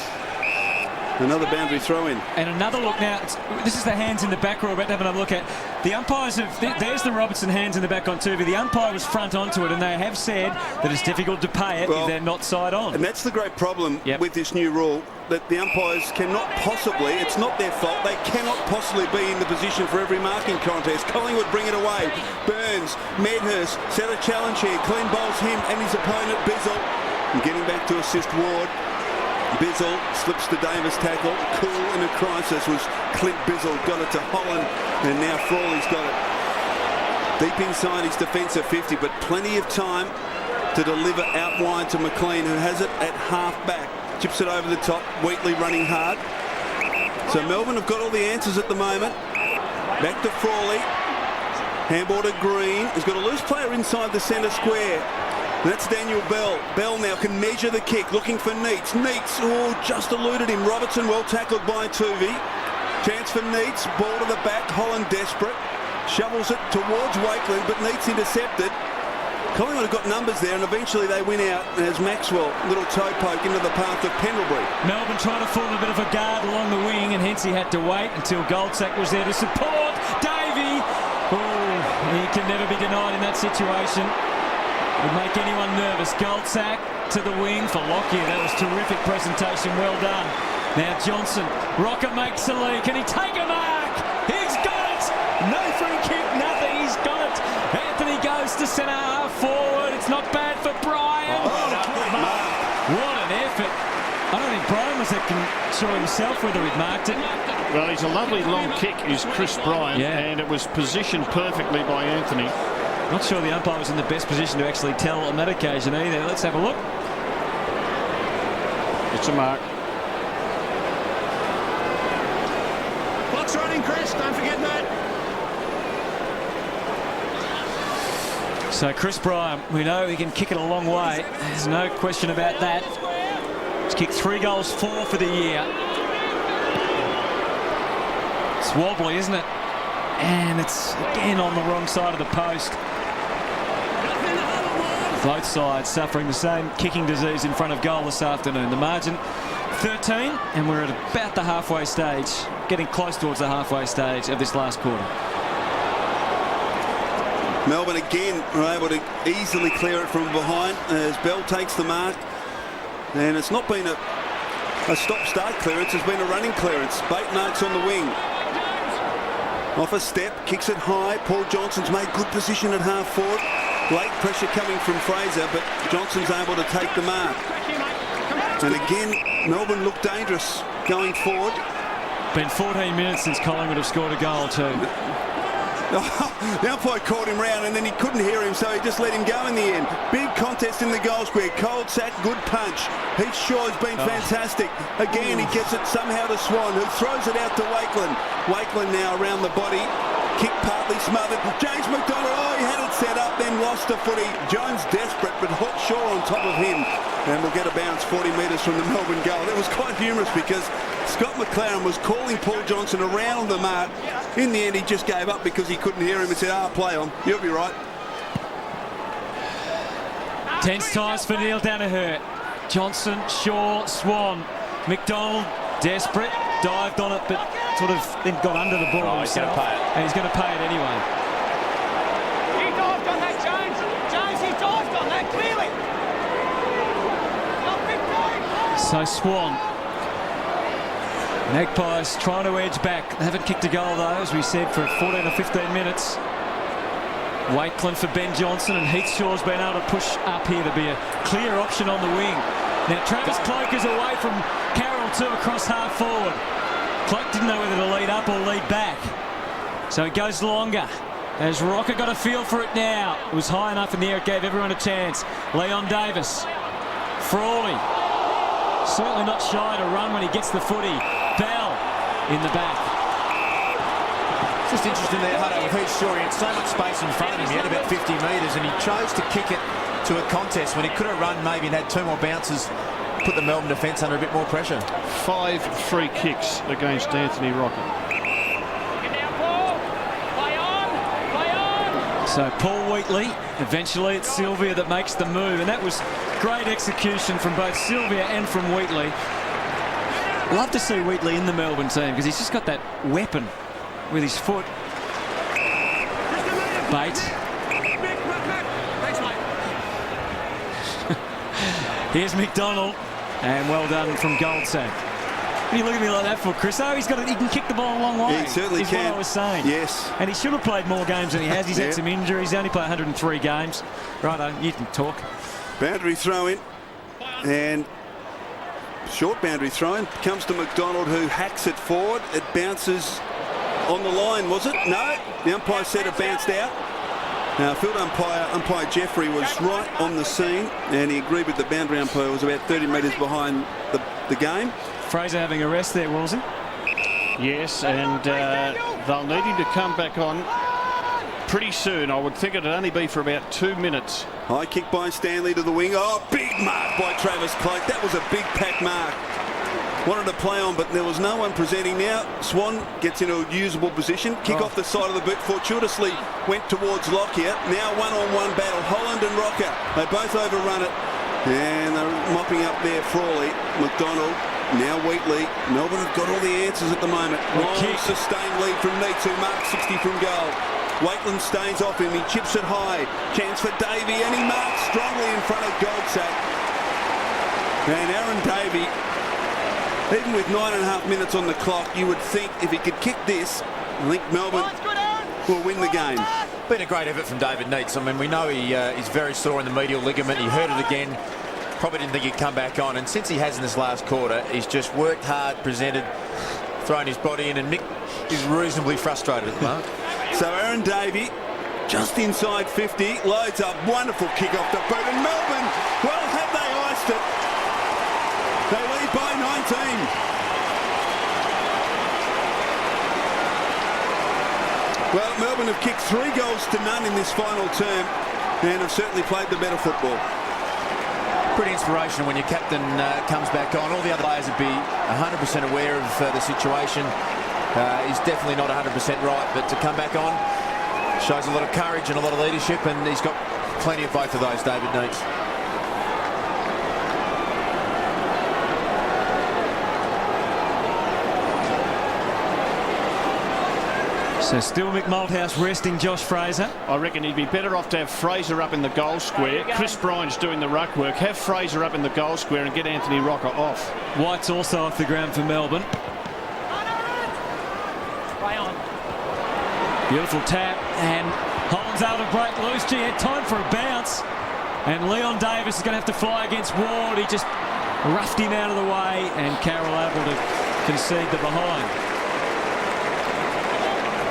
another boundary throw in. And another look now. This is the hands in the back row. We're about to have another look at. The umpires have... There's the Robertson hands in the back on TV. The umpire was front onto it, and they have said that it's difficult to pay it if they're not side on. And that's the great problem with this new rule, that the umpires cannot possibly, it's not their fault, they cannot possibly be in the position for every marking contest. Collingwood bring it away. Burns, Medhurst set a challenge here. Clean bowls him and his opponent, Bizzle. And getting back to assist Ward. Bizzle slips the Davis tackle. Cool in a crisis was Clint Bizzle. Got it to Holland, and now Frawley's got it. Deep inside his defensive 50, but plenty of time to deliver out wide to McLean, who has it at half back. Chips it over the top. Wheatley running hard. So Melbourne have got all the answers at the moment. Back to Frawley. Handball to Green. He's got a loose player inside the centre square. That's Daniel Bell. Bell now can measure the kick, looking for Neitz. Neitz, just eluded him. Robertson well tackled by Tuvey. Chance for Neitz. Ball to the back. Holland desperate. Shovels it towards Wakeland, but Neitz intercepted. Collingwood have got numbers there, and eventually they win out as Maxwell, little toe poke into the path of Pendlebury. Melbourne trying to form a bit of a guard along the wing, and hence he had to wait until Goldsack was there to support Davey. He can never be denied in that situation. Would make anyone nervous. Goldsack to the wing for Lockyer. That was terrific presentation. Well done. Now Johnson. Rocker makes the lead. Can he take a mark? He's got it. No free kick. Nothing. He's got it. Anthony goes to centre half forward. It's not bad for Brian. What an effort. I don't think Brian was sure himself whether he'd marked it. Well, he's a lovely long kick, is Chris Bryan, and it was positioned perfectly by Anthony. Not sure the umpire was in the best position to actually tell on that occasion either. Let's have a look. It's a mark. Clock's running, Chris. Don't forget that. So Chris Bryan, we know he can kick it a long way. There's no question about that. He's kicked 3 goals, 4 for the year. It's wobbly, isn't it? And it's again on the wrong side of the post. Both sides suffering the same kicking disease in front of goal this afternoon. The margin 13, and we're at about the halfway stage, getting close towards the halfway stage of this last quarter. Melbourne again are able to easily clear it from behind as Bell takes the mark. And it's not been a stop-start clearance, it's been a running clearance. Bate marks on the wing. Off a step, kicks it high. Paul Johnson's made good position at half forward. Late pressure coming from Fraser, but Johnson's able to take the mark. And again, Melbourne look dangerous going forward. Been 14 minutes since Collingwood have scored a goal too. The umpire called him round and then he couldn't hear him, so he just let him go in the end. Big contest in the goal square. Goldsack, good punch. Heath Shaw's been fantastic. Again, he gets it somehow to Swan, who throws it out to Wakeland. Wakeland now around the body. Kick partly smothered. James McDonald, he had it set up, then lost the footy. Jones desperate, but Hot Shaw on top of him. And we'll get a bounce 40 metres from the Melbourne goal. It was quite humorous because Scott McLaren was calling Paul Johnson around the mark. In the end, he just gave up because he couldn't hear him and said, play on. You'll be right. Tense times for Neil Danaher. Johnson, Shaw, Swan. McDonald, desperate. Dived on it, but sort of then got under the ball himself. He's going to pay it. And he's going to pay it anyway. He dived on that, Jones. Jones, he dived on that, clearly. So Swan. Magpies trying to edge back. They haven't kicked a goal though, as we said, for 14 or 15 minutes. Wakeland for Ben Johnson, and Heath Shaw's been able to push up here to be a clear option on the wing. Now Travis Cloak is away from Carroll too, across half forward. Cloak didn't know whether to lead up or lead back. So he goes longer. As Rocker got a feel for it now. It was high enough in the air, it gave everyone a chance. Leon Davis. Frawley. Certainly not shy to run when he gets the footy. Bell in the back. It's just interesting there, Hutto, with Heath Shaw. He had so much space in front of him. He had about 50 metres, and he chose to kick it to a contest when he could have run maybe and had 2 more bounces, put the Melbourne defence under a bit more pressure. 5 free kicks against Anthony Rocker. So Paul Wheatley, eventually it's Sylvia that makes the move, and that was great execution from both Sylvia and from Wheatley. Love to see Wheatley in the Melbourne team because he's just got that weapon with his foot. Bate. Here's McDonald, and well done from Goldsack. What are you looking at me like that for, Chris? Oh, he can kick the ball a long way. He certainly can. What I was saying. Yes. And he should have played more games than he has. He's had some injuries. He only played 103 games. Righto, you can talk. Boundary throw in, and short boundary throw in. Comes to McDonald, who hacks it forward. It bounces on the line, was it? No. The umpire said it bounced out. Now, field umpire Jeffrey was right on the scene, and he agreed with the boundary umpire. Was about 30 metres behind the game. Fraser having a rest there, Woolsey. Yes, and they'll need him to come back on pretty soon. I would think it'd only be for about 2 minutes. High kick by Stanley to the wing. Oh, big mark by Travis Cloak. That was a big pack mark. Wanted to play on, but there was no one presenting now. Swan gets into a usable position. Kick off the side of the boot. Fortuitously went towards Lockyer. Now one-on-one battle. Holland and Rocker. They both overrun it. And they're mopping up there. Frawley, McDonald, now Wheatley. Melbourne have got all the answers at the moment. Long sustained lead from Neitz, who marks 60 from goal. Waitland stains off him. He chips it high. Chance for Davey, and he marks strongly in front of Goldsack. And Aaron Davey, even with 9.5 minutes on the clock, you would think if he could kick this, I think Melbourne will win the game. Been a great effort from David Neitz. I mean, we know he's very sore in the medial ligament. He hurt it again. Probably didn't think he'd come back on. And since he has in this last quarter, he's just worked hard, presented, thrown his body in, and Mick is reasonably frustrated at the moment. So Aaron Davey, just inside 50, loads up. Wonderful kick off the boot. And Melbourne, well, have they iced it? They lead by 19. Well, Melbourne have kicked 3 goals to none in this final term and have certainly played the better football. Pretty inspirational when your captain comes back on. All the other players would be 100% aware of the situation. He's definitely not 100% right, but to come back on shows a lot of courage and a lot of leadership, and he's got plenty of both of those, David Neitz. So still Mick Malthouse resting Josh Fraser. I reckon he'd be better off to have Fraser up in the goal square. Chris Bryant's doing the ruck work. Have Fraser up in the goal square and get Anthony Rocker off. White's also off the ground for Melbourne. Beautiful tap, and Holland's able to break loose. Gee, had time for a bounce, and Leon Davis is going to have to fly against Ward. He just roughed him out of the way, and Carroll able to concede the behind.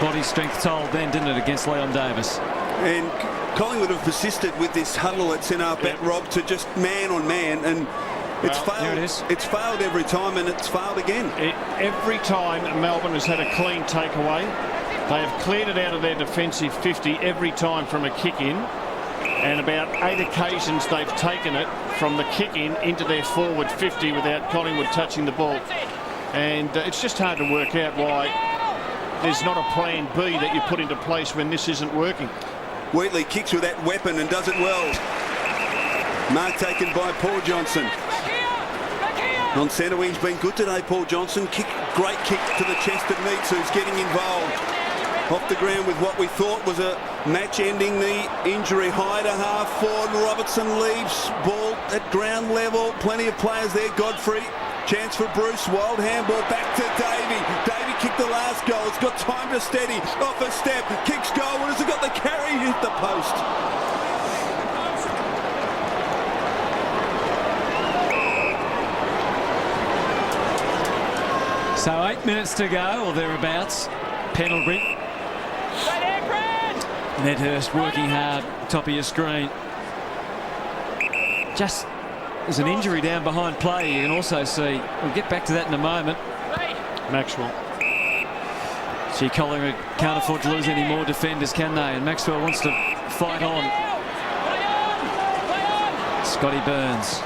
Body strength told then, didn't it, against Leon Davis? And Collingwood have persisted with this huddle that's in our bet, Rob, to just man on man, and it's failed. There it is. It's failed every time, and it's failed again. Every time Melbourne has had a clean takeaway, they have cleared it out of their defensive 50 every time from a kick-in, and about 8 occasions they've taken it from the kick-in into their forward 50 without Collingwood touching the ball. And it's just hard to work out why there's not a plan B that you put into place when this isn't working. Wheatley kicks with that weapon and does it well. Mark taken by Paul Johnson. On centre wing's been good today, Paul Johnson. Great kick to the chest of Neitz, who's getting involved. Off the ground with what we thought was a match ending the injury. High to half forward. Robertson leaves. Ball at ground level. Plenty of players there. Godfrey. Chance for Bruce. Wild handball back to Davey. Davey kicked the last goal. It's got time to steady. Off a step. Kicks goal. What has it got? The carry hit the post. So 8 minutes to go, or thereabouts. Penalty. Medhurst working hard, top of your screen. Just there's an injury down behind play. You can also see, we'll get back to that in a moment. Maxwell. Gee, Collingwood can't afford to lose any more defenders, can they? And Maxwell wants to fight on. Scotty Burns.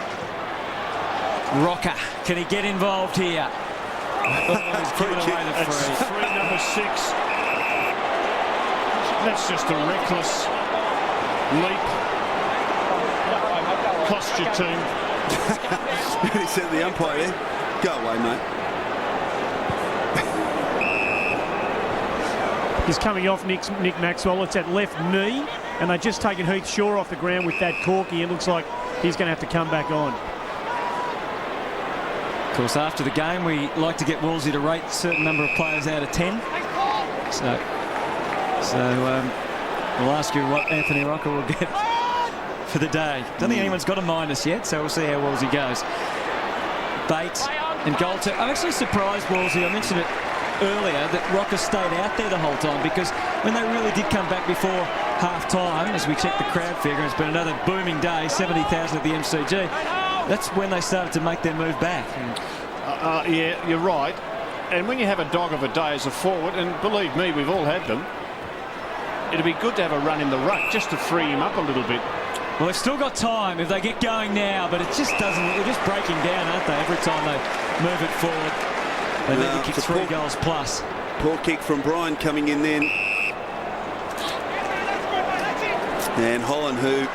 Rocker, can he get involved here? Oh, he's given away the free. Free number 6. That's just a reckless leap. Cost your team. He said the umpire there, go away, mate. is coming off Nick Maxwell. It's at left knee, and they've just taken Heath Shaw off the ground with that corky. It looks like he's going to have to come back on. Of course, after the game, we like to get Wolsey to rate a certain number of players out of 10. So we'll ask you what Anthony Rocker will get for the day. Don't think anyone's got a minus yet, so we'll see how Wolsey goes. Bate and Goalter. I'm actually surprised, Wolsey, I mentioned it earlier, that Rocker stayed out there the whole time, because when they really did come back before half-time, as we check the crowd figure, it's been another booming day, 70,000 at the MCG. That's when they started to make their move back. Yeah, you're right. And when you have a dog of a day as a forward, and believe me, we've all had them, it'd be good to have a run in the ruck just to free him up a little bit. Well, they've still got time if they get going now, but it just doesn't. They're just breaking down, aren't they? Every time they move it forward, they need to kick 3 goals plus. Poor kick from Brian coming in then. And Holland, who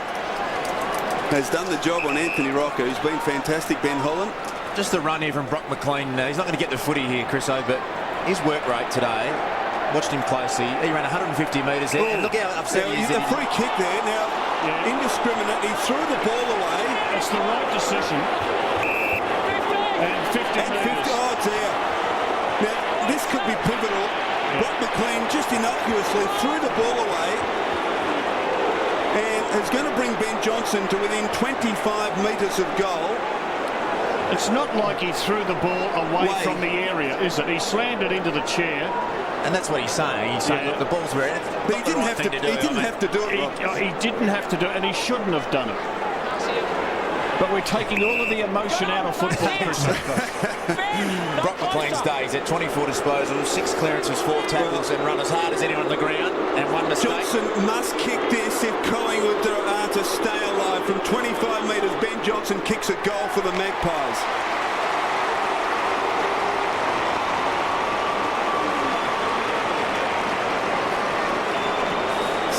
has done the job on Anthony Rocker, who's been fantastic, Ben Holland. Just the run here from Brock McLean. He's not going to get the footy here, Chriso, but his work rate today, watched him closely. He ran 150 metres there. And look how upset he is. The free kick there. Now, indiscriminate. He threw the ball away. It's the right decision. And 50 metres. Oh, dear. Now, this could be pivotal. Brock McLean just innocuously threw the ball away and is going to bring Ben Johnstone to within 25 metres of goal. It's not like he threw the ball away from the area, is it? He slammed it into the chair. And that's what he's saying. He's saying, look, the ball's where it's But he didn't have to do it. He didn't have to do it. He didn't have to do it, and he shouldn't have done it. But we're taking all of the emotion out of football. Brock McLean's day. He's at 24 disposals, 6 clearances, 4 tackles, and run as hard as anyone on the ground, and 1 mistake. Johnstone must kick this if Collingwood are to stay alive. From 25 metres, Ben Johnstone kicks a goal for the Magpies.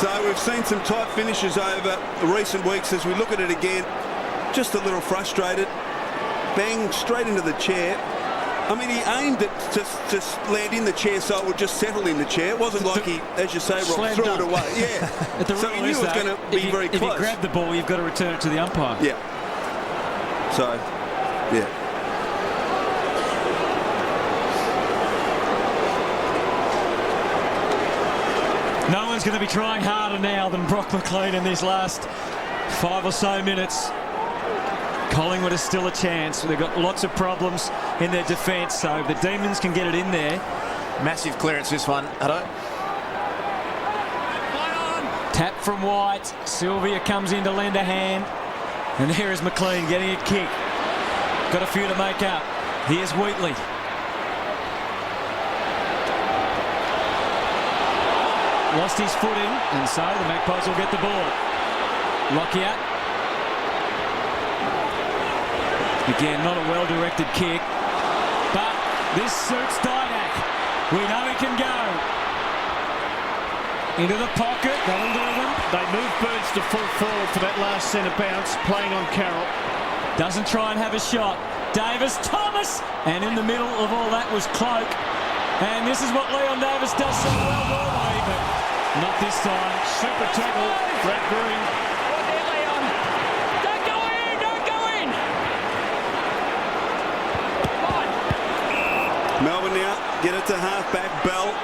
So we've seen some tight finishes over recent weeks. As we look at it again, just a little frustrated. Bang, straight into the chair. I mean, he aimed it to just land in the chair so it would just settle in the chair. It wasn't like he, as you say, Rob, threw it away. Yeah. So he knew it was going to be very close. If you grab the ball, you've got to return it to the umpire. Yeah. So, yeah. No one's going to be trying harder now than Brock McLean in these last 5 or so minutes. Collingwood is still a chance. They've got lots of problems in their defence, so if the Demons can get it in there. Massive clearance, this one. Tap from White. Sylvia comes in to lend a hand. And there is McLean getting a kick. Got a few to make up. Here's Wheatley. Lost his footing, and so the Magpies will get the ball. Lockyer. Again, not a well-directed kick, but this suits Didak. We know he can go. Into the pocket, that'll do them. They move Birds to full forward for that last centre bounce, playing on Carroll. Doesn't try and have a shot. Davis, Thomas, and in the middle of all that was Cloak. And this is what Leon Davis does so well normally, but not this time. Super tackle, Brad Green. Don't go in, don't go in. Melbourne now get it to half-back Bell.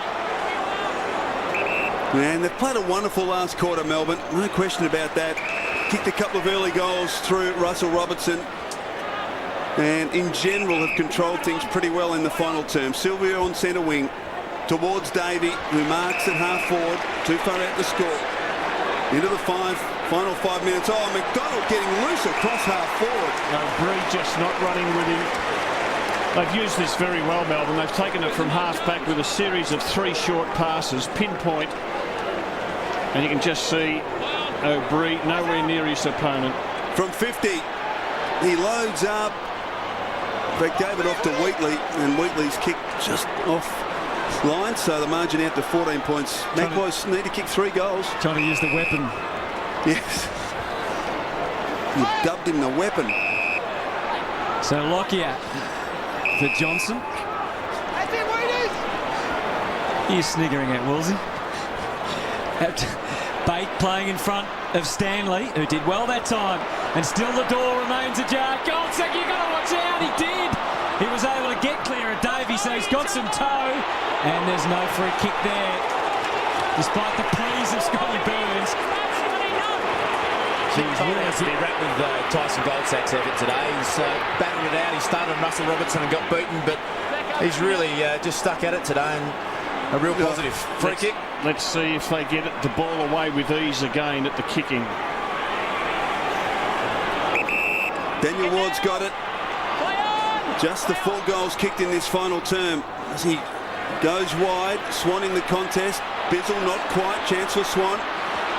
And they've played a wonderful last quarter, Melbourne. No question about that. Kicked a couple of early goals through Russell Robertson. And in general have controlled things pretty well in the final term. Sylvia on centre wing towards Davey, who marks at half forward. Too far out to score. Into the final 5 minutes. Oh, McDonald getting loose across half forward. No, Bree just not running with him. They've used this very well, Melbourne. They've taken it from half back with a series of 3 short passes, pinpoint. And you can just see Bree nowhere near his opponent. From 50, he loads up. They gave it off to Wheatley, and Wheatley's kick just off line, so the margin out to 14 points. Magpies need to kick 3 goals. Trying to use the weapon. Yes. You dubbed him the weapon. So Lockyer for Johnson. That's it, Wheaties. You're sniggering at Woolsey. Bate playing in front of Stanley, who did well that time. And still the door remains ajar. Goldsack, you've got to watch out. He did. He was able to get clear of Davey, so he's got some toe. And there's no free kick there, despite the pleas of Scotty Burns. He's really has to be wrapped with Tyson Goldsack's effort today. He's battled it out. He started on Russell Robertson and got beaten, but he's really just stuck at it today, and a real positive free kick. Let's see if they get the ball away with ease again at the kicking. Daniel Ward's got it. Just the 4 goals kicked in this final term as he goes wide. Swan in the contest. Bizzle not quite. Chance for Swan.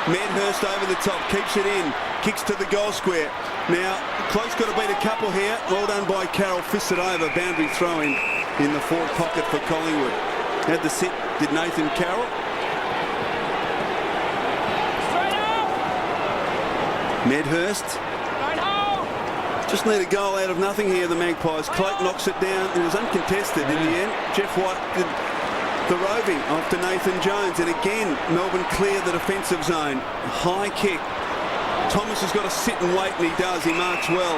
Medhurst over the top, keeps it in, kicks to the goal square. Now, Cloak's got to beat a couple here. Well done by Carroll, fists it over, boundary throw-in in the forward pocket for Collingwood. Had the sit, did Nathan Carroll. Medhurst. Just need a goal out of nothing here, the Magpies. Cloak knocks it down. It was uncontested in the end. Jeff White did the roving after Nathan Jones, and again Melbourne clear the defensive zone. High kick. Thomas has got to sit and wait, and he does. He marks well.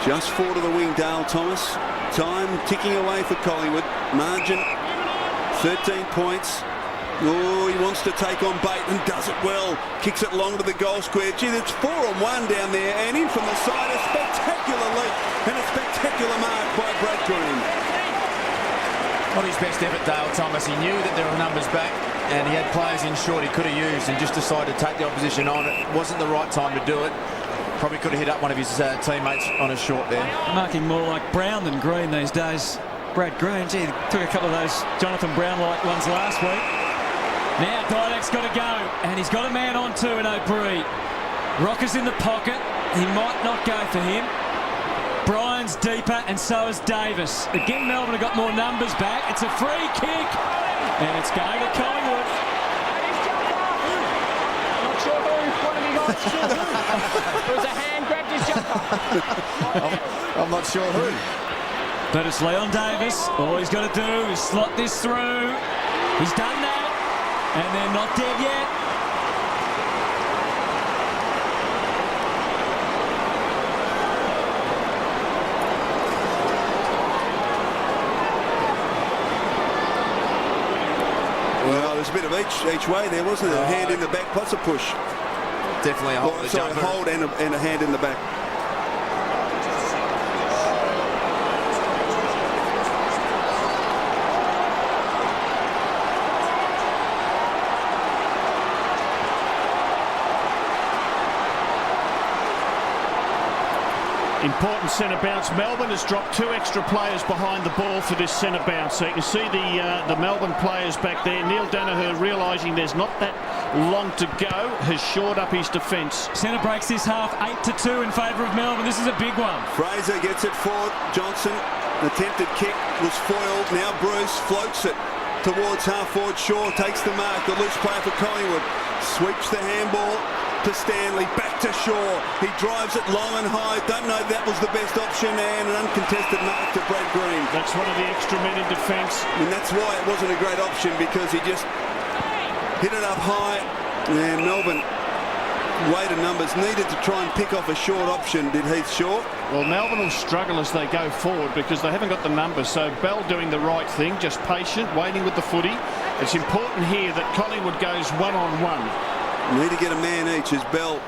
Just 4 to the wing, Dale Thomas. Time ticking away for Collingwood. Margin 13 points. Oh, he wants to take on Bate and does it well. Kicks it long to the goal square. Gee, it's 4-on-1 down there, and in from the side, a spectacular leap and a spectacular mark by Brad Green. Not his best effort, Dale Thomas. He knew that there were numbers back, and he had players in short he could have used, and just decided to take the opposition on. It wasn't the right time to do it. Probably could have hit up one of his teammates on a short there. Marking more like Brown than Green these days. Brad Green, gee, took a couple of those Jonathan Brown-like ones last week. Now Didak's got to go, and he's got a man on too in O'Brien. Rocker's in the pocket. He might not go for him. Brian's deeper, and so is Davis. Again, Melbourne have got more numbers back. It's a free kick, and it's going to Collingwood. Not sure who. One of you guys sure who. There was a hand grabbed his jumper. I'm not sure who. But it's Leon Davis. All he's got to do is slot this through. He's done that, and they're not dead yet. Well, there's a bit of each way there, wasn't there? A hand in the back plus a push. Definitely a hold. A hold and a hand in the back. Important centre bounce. Melbourne has dropped 2 extra players behind the ball for this centre bounce. So you can see the Melbourne players back there. Neil Danaher, realising there's not that long to go, has shored up his defence. Centre breaks this half 8-2 in favour of Melbourne. This is a big one. Fraser gets it forward. Johnson, attempted kick was foiled. Now Bruce floats it towards half forward. Shaw takes the mark. The loose player for Collingwood sweeps the handball to Stanley, back to Shaw. He drives it long and high. Don't know if that was the best option, and an uncontested mark to Brad Green. That's one of the extra men in defence. And that's why it wasn't a great option, because he just hit it up high, and Melbourne weighted numbers, needed to try and pick off a short option. Did Heath Shaw? Well, Melbourne will struggle as they go forward because they haven't got the numbers. So Bell doing the right thing, just patient, waiting with the footy. It's important here that Collingwood goes one-on-one. Need to get a man each as Bell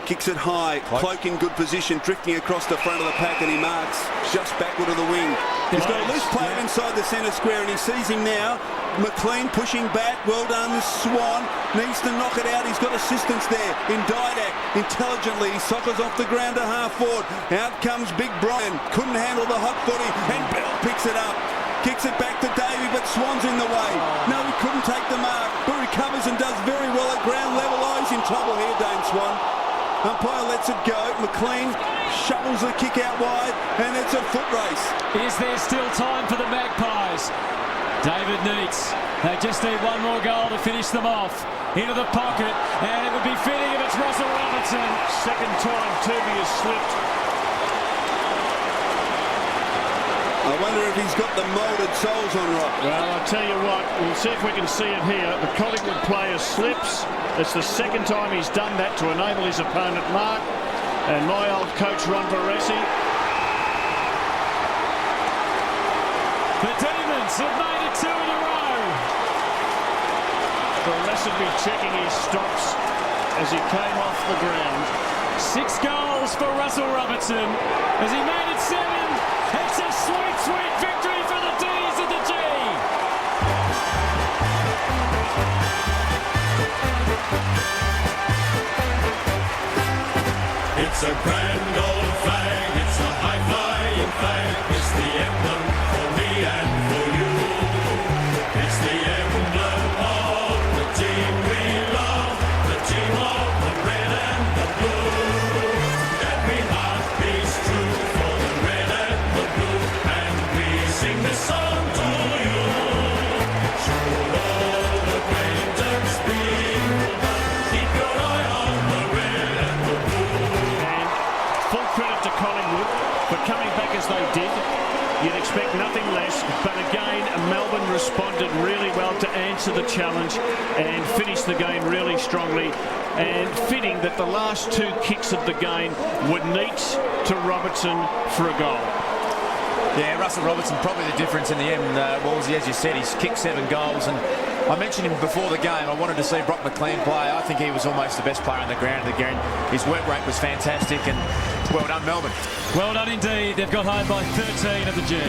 kicks it high. Cloak in good position, drifting across the front of the pack, and he marks just backward of the wing. He's got a loose player inside the centre square, and he sees him now. McLean pushing back. Well done, Swan. Needs to knock it out. He's got assistance there in Didak. Intelligently, he soccers off the ground to half forward. Out comes Big Brian. Couldn't handle the hot footy, and Bell picks it up. Kicks it back to Davey, but Swan's in the way. No, he couldn't take the mark, but recovers and does very well at ground level. Oh, he's in trouble here, Dane Swan. Umpire lets it go. McLean shovels the kick out wide, and it's a foot race. Is there still time for the Magpies? David Neitz. They just need one more goal to finish them off. Into the pocket, and it would be fitting if it's Russell Robertson. Second time Turvey has slipped. I wonder if he's got the moulded soles on right. Well, I'll tell you what, we'll see if we can see it here. The Collingwood player slips. It's the second time he's done that to enable his opponent mark. And my old coach, Ron Barassi. The Demons have made it 2 in a row. Barassi checking his stops as he came off the ground. 6 goals for Russell Robertson as he made it 7. It's a sweet, sweet victory for the D's of the G. It's a grand old flag, it's a high-flying flag, it's the emblem for me and for you. It's the emblem of the team we love, the team of the red and the blue. Every heart beats true for the red and the blue, and we sing this song to you. Should old acquaintance be, keep your eye on the red and the blue. Full credit to Collingwood for coming back as they did. You'd expect nothing less, but again, Melbourne responded really well to answer the challenge and finished the game really strongly. And fitting that the last 2 kicks of the game were neat to Robertson for a goal. Yeah, Russell Robertson probably the difference in the end, Wolsey. As you said, he's kicked 7 goals, and I mentioned him before the game. I wanted to see Brock McLean play. I think he was almost the best player on the ground again. His work rate was fantastic, and well done, Melbourne. Well done indeed. They've got home by 13 of the G.